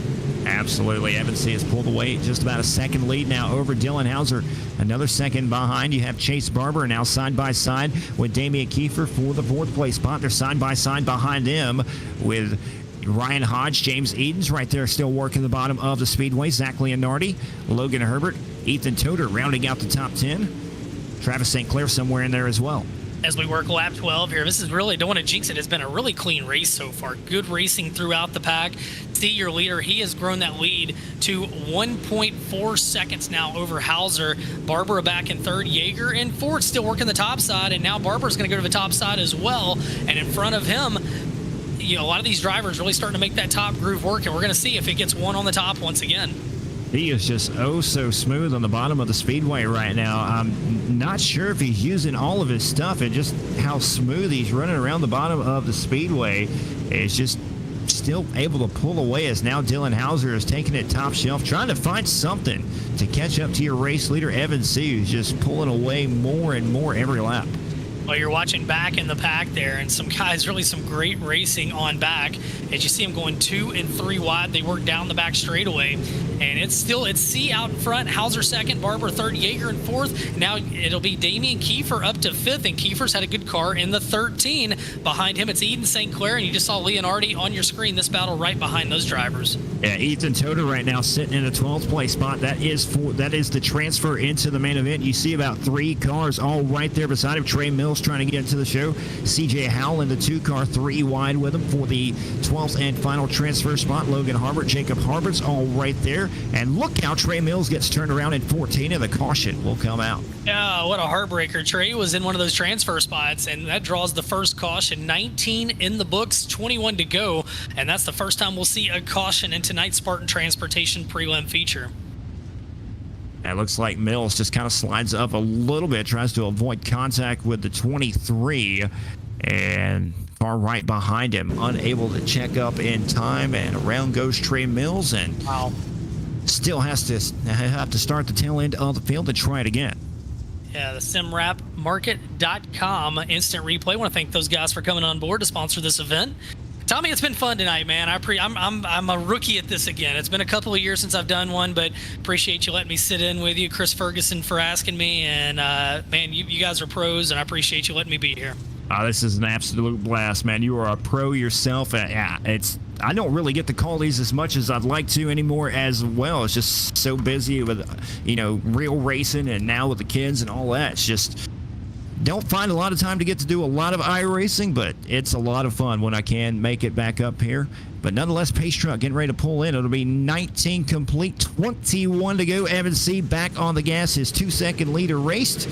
Absolutely. Evan C. has pulled away just about a second lead now over Dylan Hauser. Another second behind. You have Chase Barber now side by side with Damian Kiefer for the 4th place spot. They're side by side behind him with Ryan Hodge. James Eden's right there still working the bottom of the speedway. Zach Leonardi, Logan Herbert, Ethan Toder rounding out the top 10. Travis St. Clair somewhere in there as well. As we work lap 12 here, this is really, don't want to jinx it, it's been a really clean race so far. Good racing throughout the pack. See your leader, he has grown that lead to 1.4 seconds now over Hauser. Barber back in third, Yeager in fourth, still working the top side, and now Barber's going to go to the top side as well. And in front of him, a lot of these drivers really starting to make that top groove work, and we're going to see if it gets one on the top once again. He is just so smooth on the bottom of the speedway right now. I'm not sure if he's using all of his stuff, and just how smooth he's running around the bottom of the speedway is just still able to pull away, as now Dylan Hauser is taking it top shelf, trying to find something to catch up to your race leader, Evan C., who's just pulling away more and more every lap. Well, you're watching back in the pack there, and some guys, really some great racing on back. As you see them going 2 and 3 wide, they work down the back straightaway, and it's C out in front, Hauser second, Barber third, Yeager in fourth. Now it'll be Damian Kiefer up to 5th, and Kiefer's had a good car in the 13. Behind him, it's Eden St. Clair, and you just saw Leonardi on your screen. This battle right behind those drivers. Yeah, Ethan Toder right now sitting in a 12th place spot. That is the transfer into the main event. You see about 3 cars all right there beside him. Trey Mills trying to get into the show. CJ Howell in the 2-car, 3 wide with him for the 12th and final transfer spot. Logan Harbert, Jacob Harbert's all right there. And look how Trey Mills gets turned around in 14, and the caution will come out. Yeah, what a heartbreaker. Trey was in one of those transfer spots, and that draws the first caution. 19 in the books, 21 to go, and that's the first time we'll see a caution in tonight's Spartan Transportation prelim feature. It looks like Mills just kind of slides up a little bit, tries to avoid contact with the 23, and far right behind him, unable to check up in time, and around goes Trey Mills, and still have to start the tail end of the field and try it again. Yeah, the simrapmarket.com instant replay. I want to thank those guys for coming on board to sponsor this event. Tommy, it's been fun tonight, man. I'm a rookie at this again. It's been a couple of years since I've done one, but appreciate you letting me sit in with you. Chris Ferguson for asking me, and man, you guys are pros, and I appreciate you letting me be here. This is an absolute blast, man. You are a pro yourself. I don't really get to call these as much as I'd like to anymore as well. It's just so busy with, real racing, and now with the kids and all that. It's just don't find a lot of time to get to do a lot of iRacing, but it's a lot of fun when I can make it back up here. But nonetheless, pace truck getting ready to pull in. It'll be 19 complete, 21 to go. Evan C. back on the gas. His 2-second lead erased,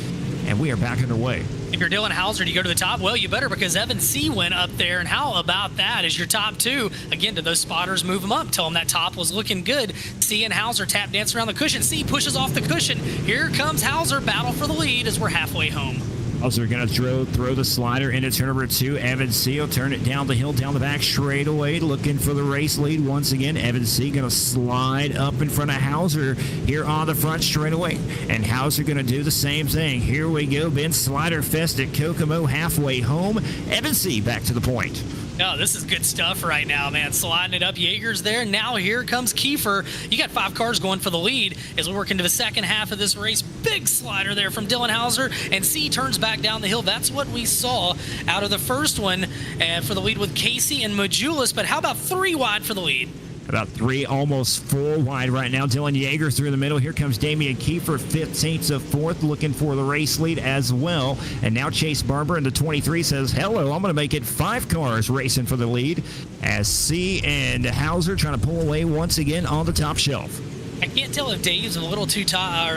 and we are back underway. If you're Dylan Hauser, do you go to the top? Well, you better, because Evan C. went up there, and how about that as your top two? Again, did those spotters move him up? Tell them that top was looking good. C and Hauser tap dance around the cushion. C pushes off the cushion. Here comes Hauser, battle for the lead as we're halfway home. Also going to throw the slider into turn number 2. Evan C. will turn it down the hill, down the back straightaway, looking for the race lead once again. Evan C. going to slide up in front of Hauser here on the front straightaway. And Hauser going to do the same thing. Here we go. Ben Slider Fest at Kokomo halfway home. Evan C. back to the point. No, this is good stuff right now, man. Sliding it up. Jaeger's there. Now here comes Kiefer. You got 5 cars going for the lead as we work into the second half of this race. Big slider there from Dylan Hauser, and C turns back down the hill. That's what we saw out of the first one for the lead with Casey and Majulis. But how about 3 wide for the lead? About 3, almost 4 wide right now. Dylan Jaeger through the middle. Here comes Damian Kiefer, 15th to 4th, looking for the race lead as well. And now Chase Barber in the 23 says, hello, I'm going to make it 5 cars racing for the lead as C and Hauser trying to pull away once again on the top shelf. I can't tell if Dave's a little too tight, or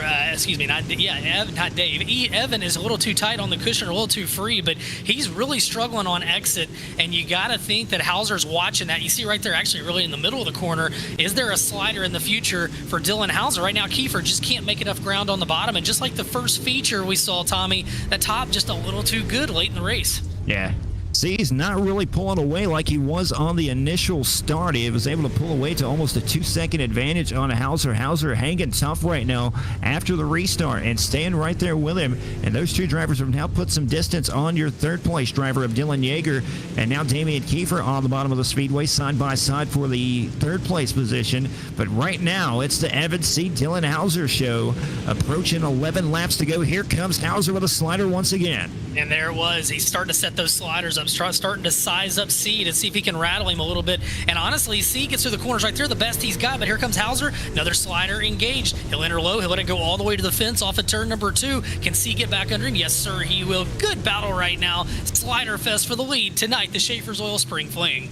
not Dave. Evan is a little too tight on the cushion, or a little too free, but he's really struggling on exit, and you got to think that Hauser's watching that. You see right there, actually really in the middle of the corner, is there a slider in the future for Dylan Hauser? Right now, Kiefer just can't make enough ground on the bottom, and just like the first feature we saw, Tommy, that top just a little too good late in the race. Yeah. See, he's not really pulling away like he was on the initial start. He was able to pull away to almost a 2-second advantage on Hauser. Hauser hanging tough right now after the restart and staying right there with him. And those 2 drivers have now put some distance on your 3rd place driver of Dylan Jaeger. And now Damian Kiefer on the bottom of the speedway side by side for the 3rd place position. But right now, it's the Evan C. Dylan Hauser show. Approaching 11 laps to go. Here comes Hauser with a slider once again. And there it was. He's starting to set those sliders up, starting to size up C to see if he can rattle him a little bit. And honestly, C gets through the corners right there, the best he's got. But here comes Hauser, another slider engaged. He'll enter low. He'll let it go all the way to the fence off of turn number 2. Can C get back under him? Yes, sir, he will. Good battle right now. Slider fest for the lead tonight, the Schaeffer's Oil Spring Fling.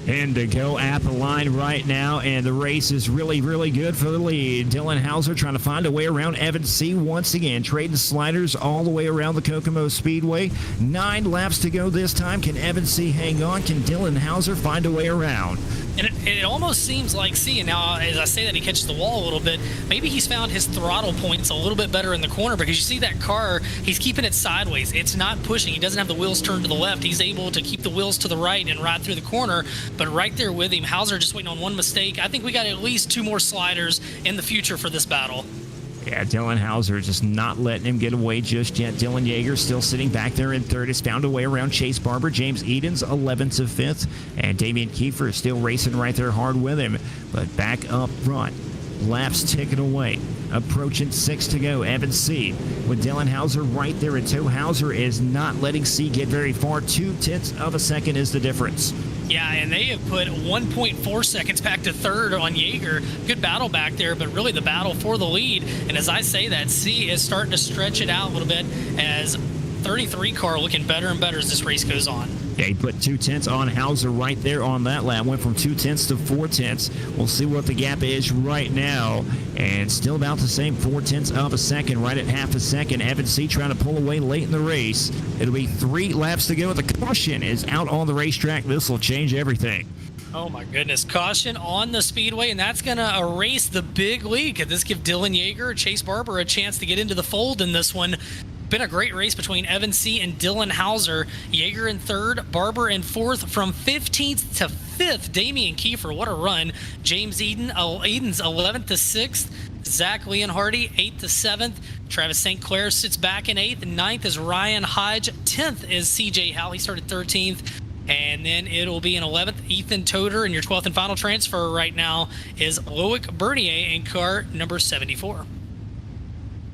And to go at the line right now, and the race is really, really good for the lead. Dylan Hauser trying to find a way around Evan C. once again, trading sliders all the way around the Kokomo Speedway. 9 laps to go this time. Can Evan C. hang on? Can Dylan Hauser find a way around? And it almost seems like C, and now as I say that, he catches the wall a little bit. Maybe he's found his throttle points a little bit better in the corner, because you see that car, he's keeping it sideways. It's not pushing. He doesn't have the wheels turned to the left. He's able to keep the wheels to the right and ride through the corner. But right there with him, Hauser just waiting on one mistake. I think we got at least 2 more sliders in the future for this battle. Yeah, Dylan Hauser just not letting him get away just yet. Dylan Jaeger still sitting back there in 3rd. Has found a way around Chase Barber. James Edens 11th to 5th. And Damian Kiefer is still racing right there hard with him. But back up front, laps ticking away. Approaching 6 to go. Evan C. with Dylan Hauser right there in tow. Hauser is not letting C get very far. 0.2 of a second is the difference. Yeah, and they have put 1.4 seconds back to 3rd on Jaeger. Good battle back there, but really the battle for the lead. And as I say that, C is starting to stretch it out a little bit as 33 car looking better and better as this race goes on. Yeah, he put 0.2 on Hauser right there on that lap. Went from 0.2 to 0.4. We'll see what the gap is right now. And still about the same, 0.4 of a second, right at half a second. Evan C. trying to pull away late in the race. It'll be 3 laps to go. The caution is out on the racetrack. This will change everything. Oh my goodness, caution on the speedway, and that's going to erase the big lead. Could this give Dylan Jaeger or Chase Barber a chance to get into the fold in this one? Been a great race between Evan C. and Dylan Hauser. Jaeger in 3rd, Barber in 4th. From 15th to 5th, Damian Kiefer, what a run. James Eden's 11th to 6th. Zach Leonhardy, 8th to 7th. Travis St. Clair sits back in 8th. And 9th is Ryan Hodge. 10th is CJ Howell. He started 13th. And then it'll be in 11th, Ethan Toder. And your 12th and final transfer right now is Loic Bernier in car number 74.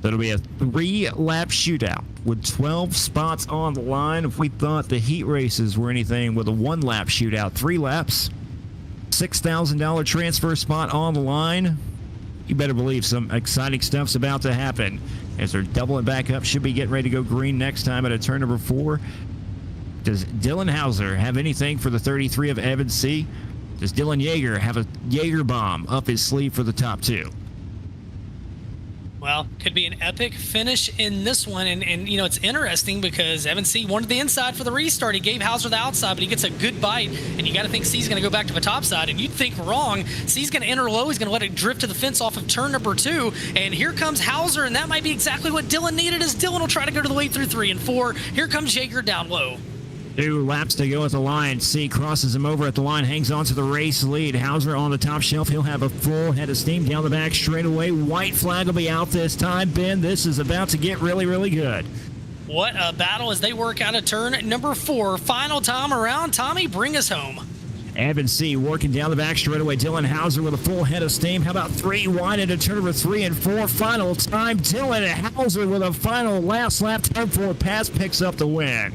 That'll be a 3-lap shootout with 12 spots on the line. If we thought the heat races were anything with a 1-lap shootout, 3 laps, $6,000 transfer spot on the line. You better believe some exciting stuff's about to happen as they're doubling back up. Should be getting ready to go green next time at a turn number 4. Does Dylan Hauser have anything for the 33 of Evan C? Does Dylan Yeager have a Jaeger bomb up his sleeve for the top 2? Well, could be an epic finish in this one. And you know, it's interesting because Evan C wanted the inside for the restart. He gave Hauser the outside, but he gets a good bite. And you got to think C's going to go back to the top side. And you'd think wrong. C's going to enter low. He's going to let it drift to the fence off of turn number 2. And here comes Hauser. And that might be exactly what Dylan needed, as Dylan will try to go to the way through 3 and 4. Here comes Jaeger down low. 2 laps to go at the line. C crosses him over at the line, hangs on to the race lead. Hauser on the top shelf. He'll have a full head of steam down the back straightaway. White flag will be out this time. Ben, this is about to get really, really good. What a battle as they work out of turn number 4. Final time around. Tommy, bring us home. Evan C working down the back straightaway. Dylan Hauser with a full head of steam. How about 3 wide into turn number 3 and 4? Final time. Dylan Hauser with a final last lap turn 4 pass picks up the win.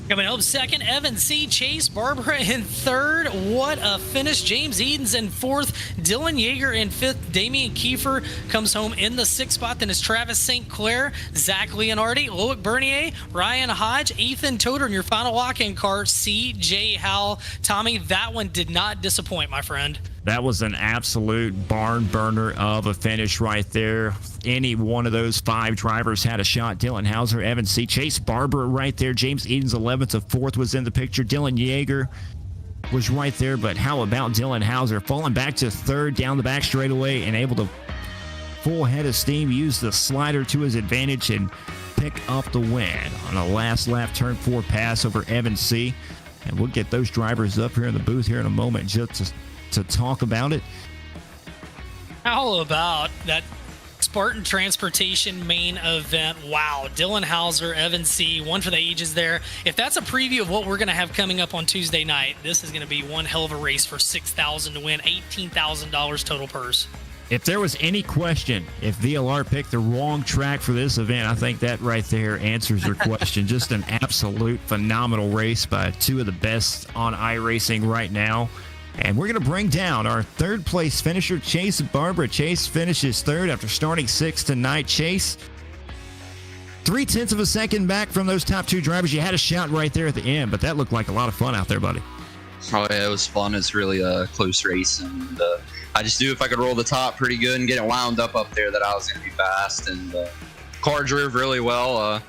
Coming up second, Evan C. Chase Barbara in third. What a finish. James Edens in fourth. Dylan Yeager in fifth. Damian Kiefer comes home in the 6th spot. Then is Travis St. Clair, Zach Leonardi, Loic Bernier, Ryan Hodge, Ethan Toder, and your final lock-in car, C.J. Howell. Tommy, that one did not disappoint, my friend. That was an absolute barn burner of a finish right there. Any one of those 5 drivers had a shot. Dylan Hauser, Evan C. Chase Barber right there. James Edens 11th to 4th was in the picture. Dylan Yeager was right there, but how about Dylan Hauser falling back to 3rd down the back straightaway and able to full head of steam, use the slider to his advantage and pick up the win on a last lap turn 4 pass over Evan C. And we'll get those drivers up here in the booth here in a moment just to talk about it. How about that Spartan Transportation main event? Wow. Dylan Hauser, Evan C., one for the ages there. If that's a preview of what we're going to have coming up on Tuesday night, this is going to be one hell of a race for $6,000 to win, $18,000 total purse. If there was any question if VLR picked the wrong track for this event, I think that right there answers your question. Just an absolute phenomenal race by 2 of the best on iRacing right now. And we're going to bring down our 3rd place finisher, Chase Barber. Chase finishes 3rd after starting 6th tonight. Chase, 0.3 of a second back from those top 2 drivers. You had a shot right there at the end, but that looked like a lot of fun out there, buddy. Oh, yeah, it was fun. It's really a close race. And I just knew if I could roll the top pretty good and get it wound up there that I was going to be fast. And car drove really well.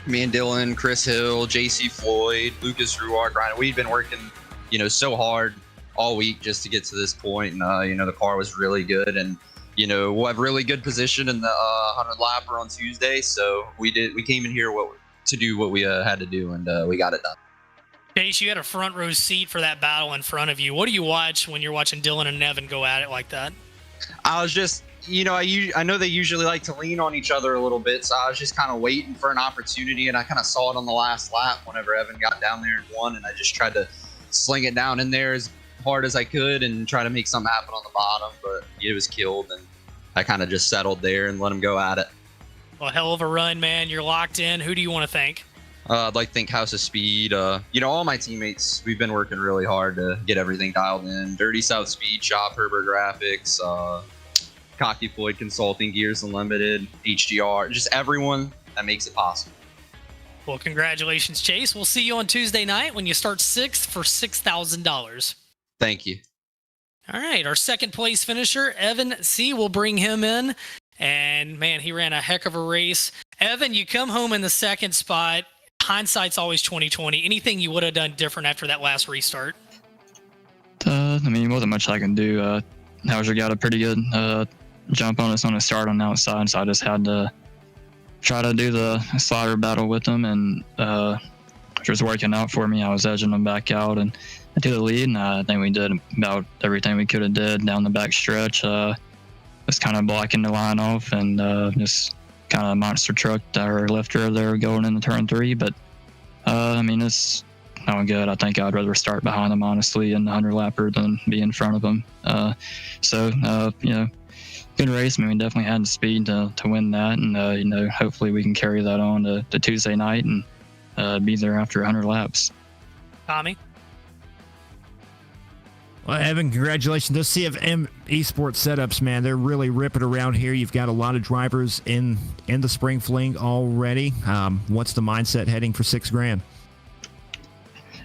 Me and Dylan, Chris Hill, JC Floyd, Lucas Ruart, Ryan, we'd been working, so hard all week just to get to this point. And, the car was really good. And, we'll have really good position in the 100 lapper on Tuesday. So we came in here to do what we had to do, and we got it done. Chase, you had a front row seat for that battle in front of you. What do you watch when you're watching Dylan and Nevin go at it like that? I was just, I know they usually like to lean on each other a little bit, so I was just kind of waiting for an opportunity, and I kind of saw it on the last lap whenever Evan got down there and won, and I just tried to sling it down in there as hard as I could and try to make something happen on the bottom, but it was killed, and I kind of just settled there and let him go at it. Well, hell of a run, man. You're locked in. Who do you want to thank? I'd like to thank House of Speed. All my teammates, we've been working really hard to get everything dialed in. Dirty South Speed Shop, Herbert Graphics, Cocky Floyd Consulting, Gears Unlimited, HGR, just everyone that makes it possible. Well, congratulations, Chase. We'll see you on Tuesday night when you start 6th for $6,000. Thank you. All right, our 2nd place finisher, Evan C. We'll bring him in. And, man, he ran a heck of a race. Evan, you come home in the 2nd spot. Hindsight's always 20/20. Anything you would have done different after that last restart? Wasn't much I can do. Hauser got a pretty good jump on us on the start on the outside, so I just had to try to do the slider battle with him, and it was working out for me. I was edging him back out and to the lead, and I think we did about everything we could have did down the back stretch. Just kind of blocking the line off and just kind of monster truck our lifter there going into turn 3. But it's not good. I think I'd rather start behind him, honestly, in the 100 lapper than be in front of him. good race. I mean, we definitely had the speed to win that, and hopefully we can carry that on to Tuesday night and be there after 100 laps. Tommy? Well, Evan, congratulations. Those CFM esports setups, man, they're really ripping around here. You've got a lot of drivers in the spring fling already. What's the mindset heading for $6,000?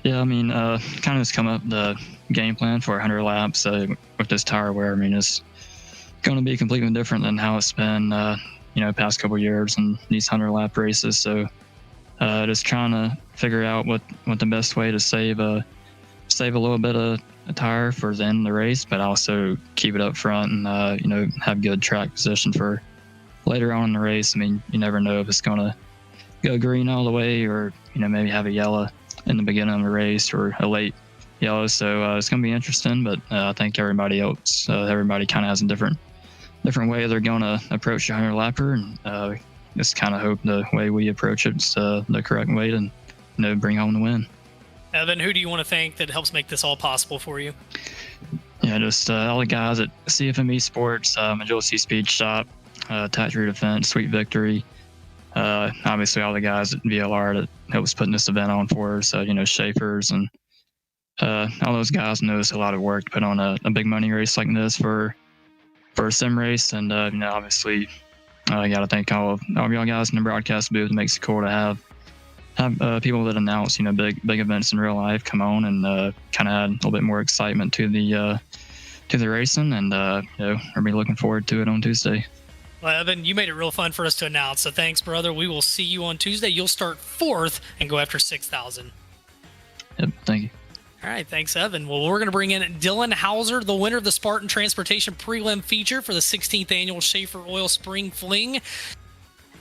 Yeah, I mean, kind of just come up the game plan for 100 laps with this tire wear. I mean, it's going to be completely different than how it's been, past couple years in these 100 lap races. So, just trying to figure out what the best way to save a little bit of a tire for the end of the race, but also keep it up front and have good track position for later on in the race. I mean, you never know if it's going to go green all the way, or maybe have a yellow in the beginning of the race or a late yellow. So it's going to be interesting, but I think everybody kind of has a different way they're going to approach the 100 lapper, and just kind of hope the way we approach it's the correct way to bring home the win. Evan, who do you want to thank that helps make this all possible for you? Yeah, just all the guys at CFM Esports, Agility Speed Shop, Tactical Defense, Sweet Victory, obviously all the guys at VLR that helps putting this event on for us, Schaeffers, and all those guys know it's a lot of work to put on a big money race like this for a sim race. And obviously I got to thank all of y'all guys in the broadcast booth. It makes it cool to have people that announce big events in real life come on and kind of add a little bit more excitement to the racing, and I'll be looking forward to it on Tuesday. Well, Evan, you made it real fun for us to announce, so thanks, brother. We will see you on Tuesday. You'll start 4th and go after 6,000. Yep, thank you. All right, thanks, Evan. Well, we're going to bring in Dylan Hauser, the winner of the Spartan Transportation Prelim feature for the 16th annual Schaeffer Oil Spring Fling.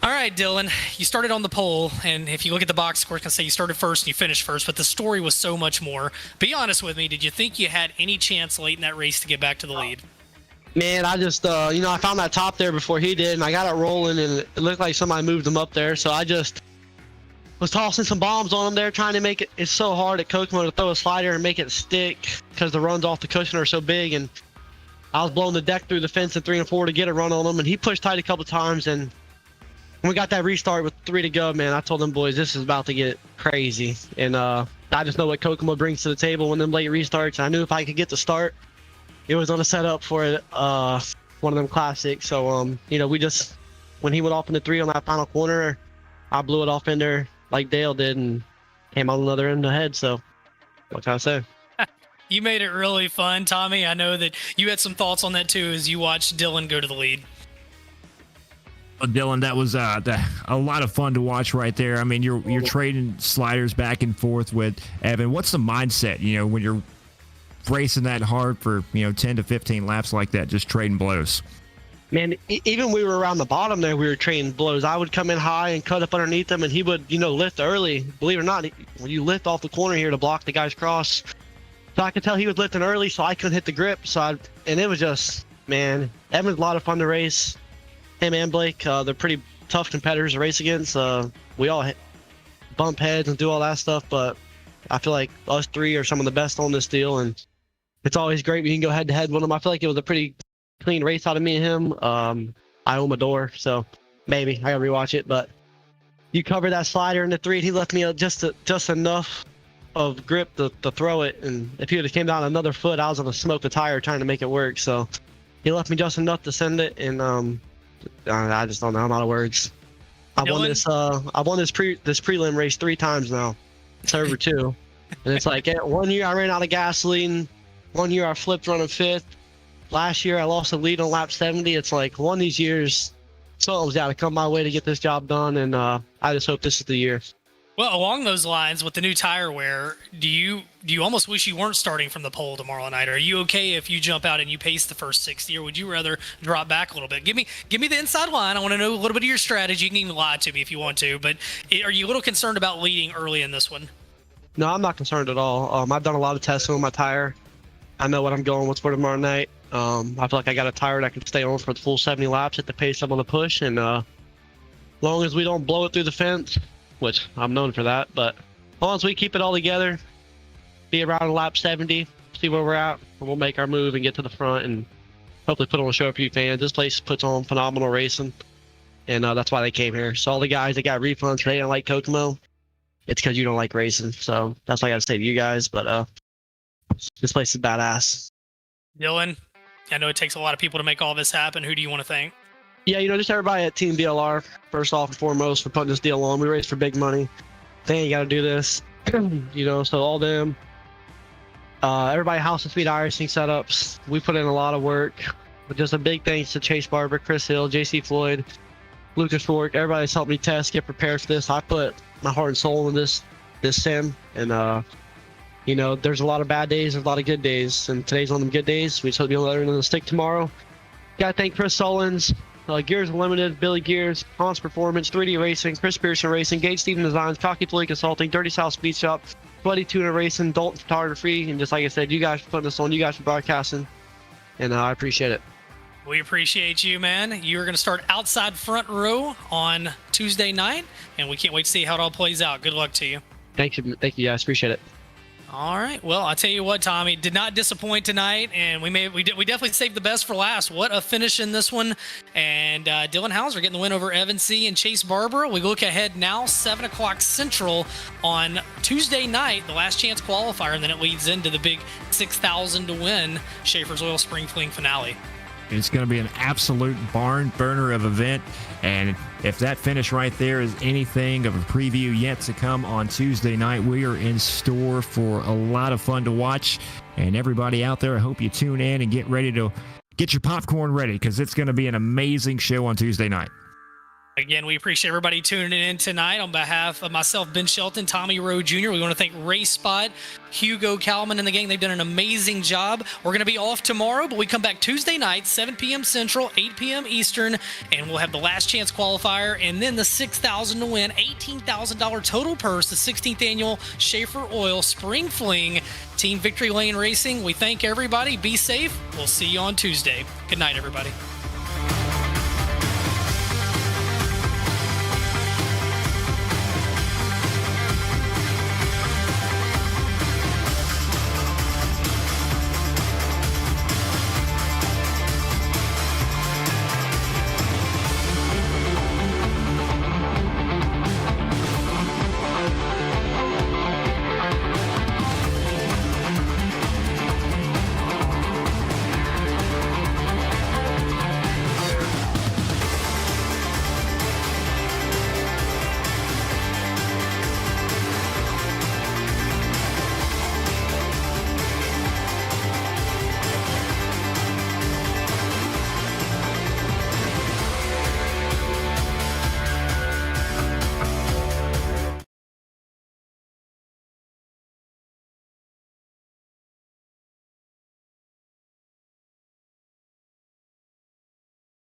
All right, Dylan, you started on the pole, and if you look at the box score, it's going to say you started first and you finished first, but the story was so much more. Be honest with me, did you think you had any chance late in that race to get back to the lead? Man, I just, I found that top there before he did, and I got it rolling, and it looked like somebody moved him up there, so I just was tossing some bombs on him there, trying to make it. It's so hard at Kokomo to throw a slider and make it stick because the runs off the cushion are so big, and I was blowing the deck through the fence at 3 and 4 to get a run on him, and he pushed tight a couple times, and when we got that restart with 3 to go, man, I told them boys this is about to get crazy, and I just know what Kokomo brings to the table when them late restarts. I knew if I could get the start, it was on a setup for one of them classics. So we just, when he went off in the 3 on that final corner, I blew it off in there like Dale did and came on another end ahead. So what can I say? You made it really fun, Tommy. I know that you had some thoughts on that too as you watched Dylan go to the lead. Dylan, that was a lot of fun to watch right there. I mean, you're trading sliders back and forth with Evan. What's the mindset, when you're racing that hard for 10 to 15 laps like that, just trading blows? Man, even we were around the bottom there, we were trading blows. I would come in high and cut up underneath him, and he would lift early. Believe it or not, when you lift off the corner here to block the guy's cross, so I could tell he was lifting early, so I couldn't hit the grip. And it was just, man, Evan's a lot of fun to race. Him and Blake, they're pretty tough competitors to race against. We all bump heads and do all that stuff, but I feel like us 3 are some of the best on this deal, and it's always great when you can go head to head with them. I feel like it was a pretty clean race out of me and him. I owe him a door, so maybe I gotta rewatch it. But you covered that slider in the 3, and he left me just enough of grip to throw it. And if he would have came down another foot, I was gonna smoke the tire trying to make it work. So he left me just enough to send it, and I just don't know. I'm out of words. I won this prelim race 3 times now. It's over 2. And it's like 1 year I ran out of gasoline. 1 year I flipped running 5th. Last year I lost the lead on lap 70. It's like one of these years, something's got to come my way to get this job done, and I just hope this is the year. Well, along those lines, with the new tire wear, do you almost wish you weren't starting from the pole tomorrow night? Are you okay if you jump out and you pace the first 60, or would you rather drop back a little bit? Give me the inside line. I want to know a little bit of your strategy. You can even lie to me if you want to, but are you a little concerned about leading early in this one? No, I'm not concerned at all. I've done a lot of testing on my tire. I know what I'm going with for tomorrow night. I feel like I got a tire that can stay on for the full 70 laps at the pace I'm on the push, and long as we don't blow it through the fence, which I'm known for that, but as long as we keep it all together, be around lap 70, see where we're at, and we'll make our move and get to the front and hopefully put on a show for you fans. This place puts on phenomenal racing, and that's why they came here. So all the guys that got refunds, they didn't like Kokomo. It's because you don't like racing. So that's what I got to say to you guys. But this place is badass. Dylan, I know it takes a lot of people to make all this happen. Who do you want to thank? Yeah, just everybody at Team BLR, first off and foremost, for putting this deal on. We race for big money. They ain't got to do this. So all them. Everybody House of Speed iRacing setups. We put in a lot of work. But just a big thanks to Chase Barber, Chris Hill, JC Floyd, Lucas Fork. Everybody's helped me test, get prepared for this. I put my heart and soul in this sim. And, there's a lot of bad days, there's a lot of good days. And today's one of them good days. We just hope you'll learn on the stick tomorrow. Gotta thank Chris Sullins, Gears Unlimited, Billy Gears, Hans Performance, 3D Racing, Chris Pearson Racing, Gage Steven Designs, Cocky Floyd Consulting, Dirty South Speed Shop, Sweaty Tuna Racing, Dalton Photography, and just like I said, you guys for putting this on, you guys for broadcasting, and I appreciate it. We appreciate you, man. You are going to start outside front row on Tuesday night, and we can't wait to see how it all plays out. Good luck to you. Thank you guys. Appreciate it. All right. Well, I'll tell you what, Tommy, did not disappoint tonight, and we definitely saved the best for last. What a finish in this one. And Dylan Hauser getting the win over Evan C. and Chase Barber. We look ahead now, 7 o'clock Central on Tuesday night, the last chance qualifier, and then it leads into the big 6,000 to win Schaeffer's Oil Spring Fling finale. It's going to be an absolute barn burner of event. And if that finish right there is anything of a preview yet to come on Tuesday night, we are in store for a lot of fun to watch. And everybody out there, I hope you tune in and get ready to get your popcorn ready, because it's going to be an amazing show on Tuesday night. Again, we appreciate everybody tuning in tonight. On behalf of myself, Ben Shelton, Tommy Rowe Jr., we want to thank RaceSpot, Hugo Kalman, and the gang. They've done an amazing job. We're going to be off tomorrow, but we come back Tuesday night, 7 p.m. Central, 8 p.m. Eastern, and we'll have the last chance qualifier and then the 6,000 to win, $18,000 total purse, the 16th annual Schaeffer Oil Spring Fling Team Victory Lane Racing. We thank everybody. Be safe. We'll see you on Tuesday. Good night, everybody.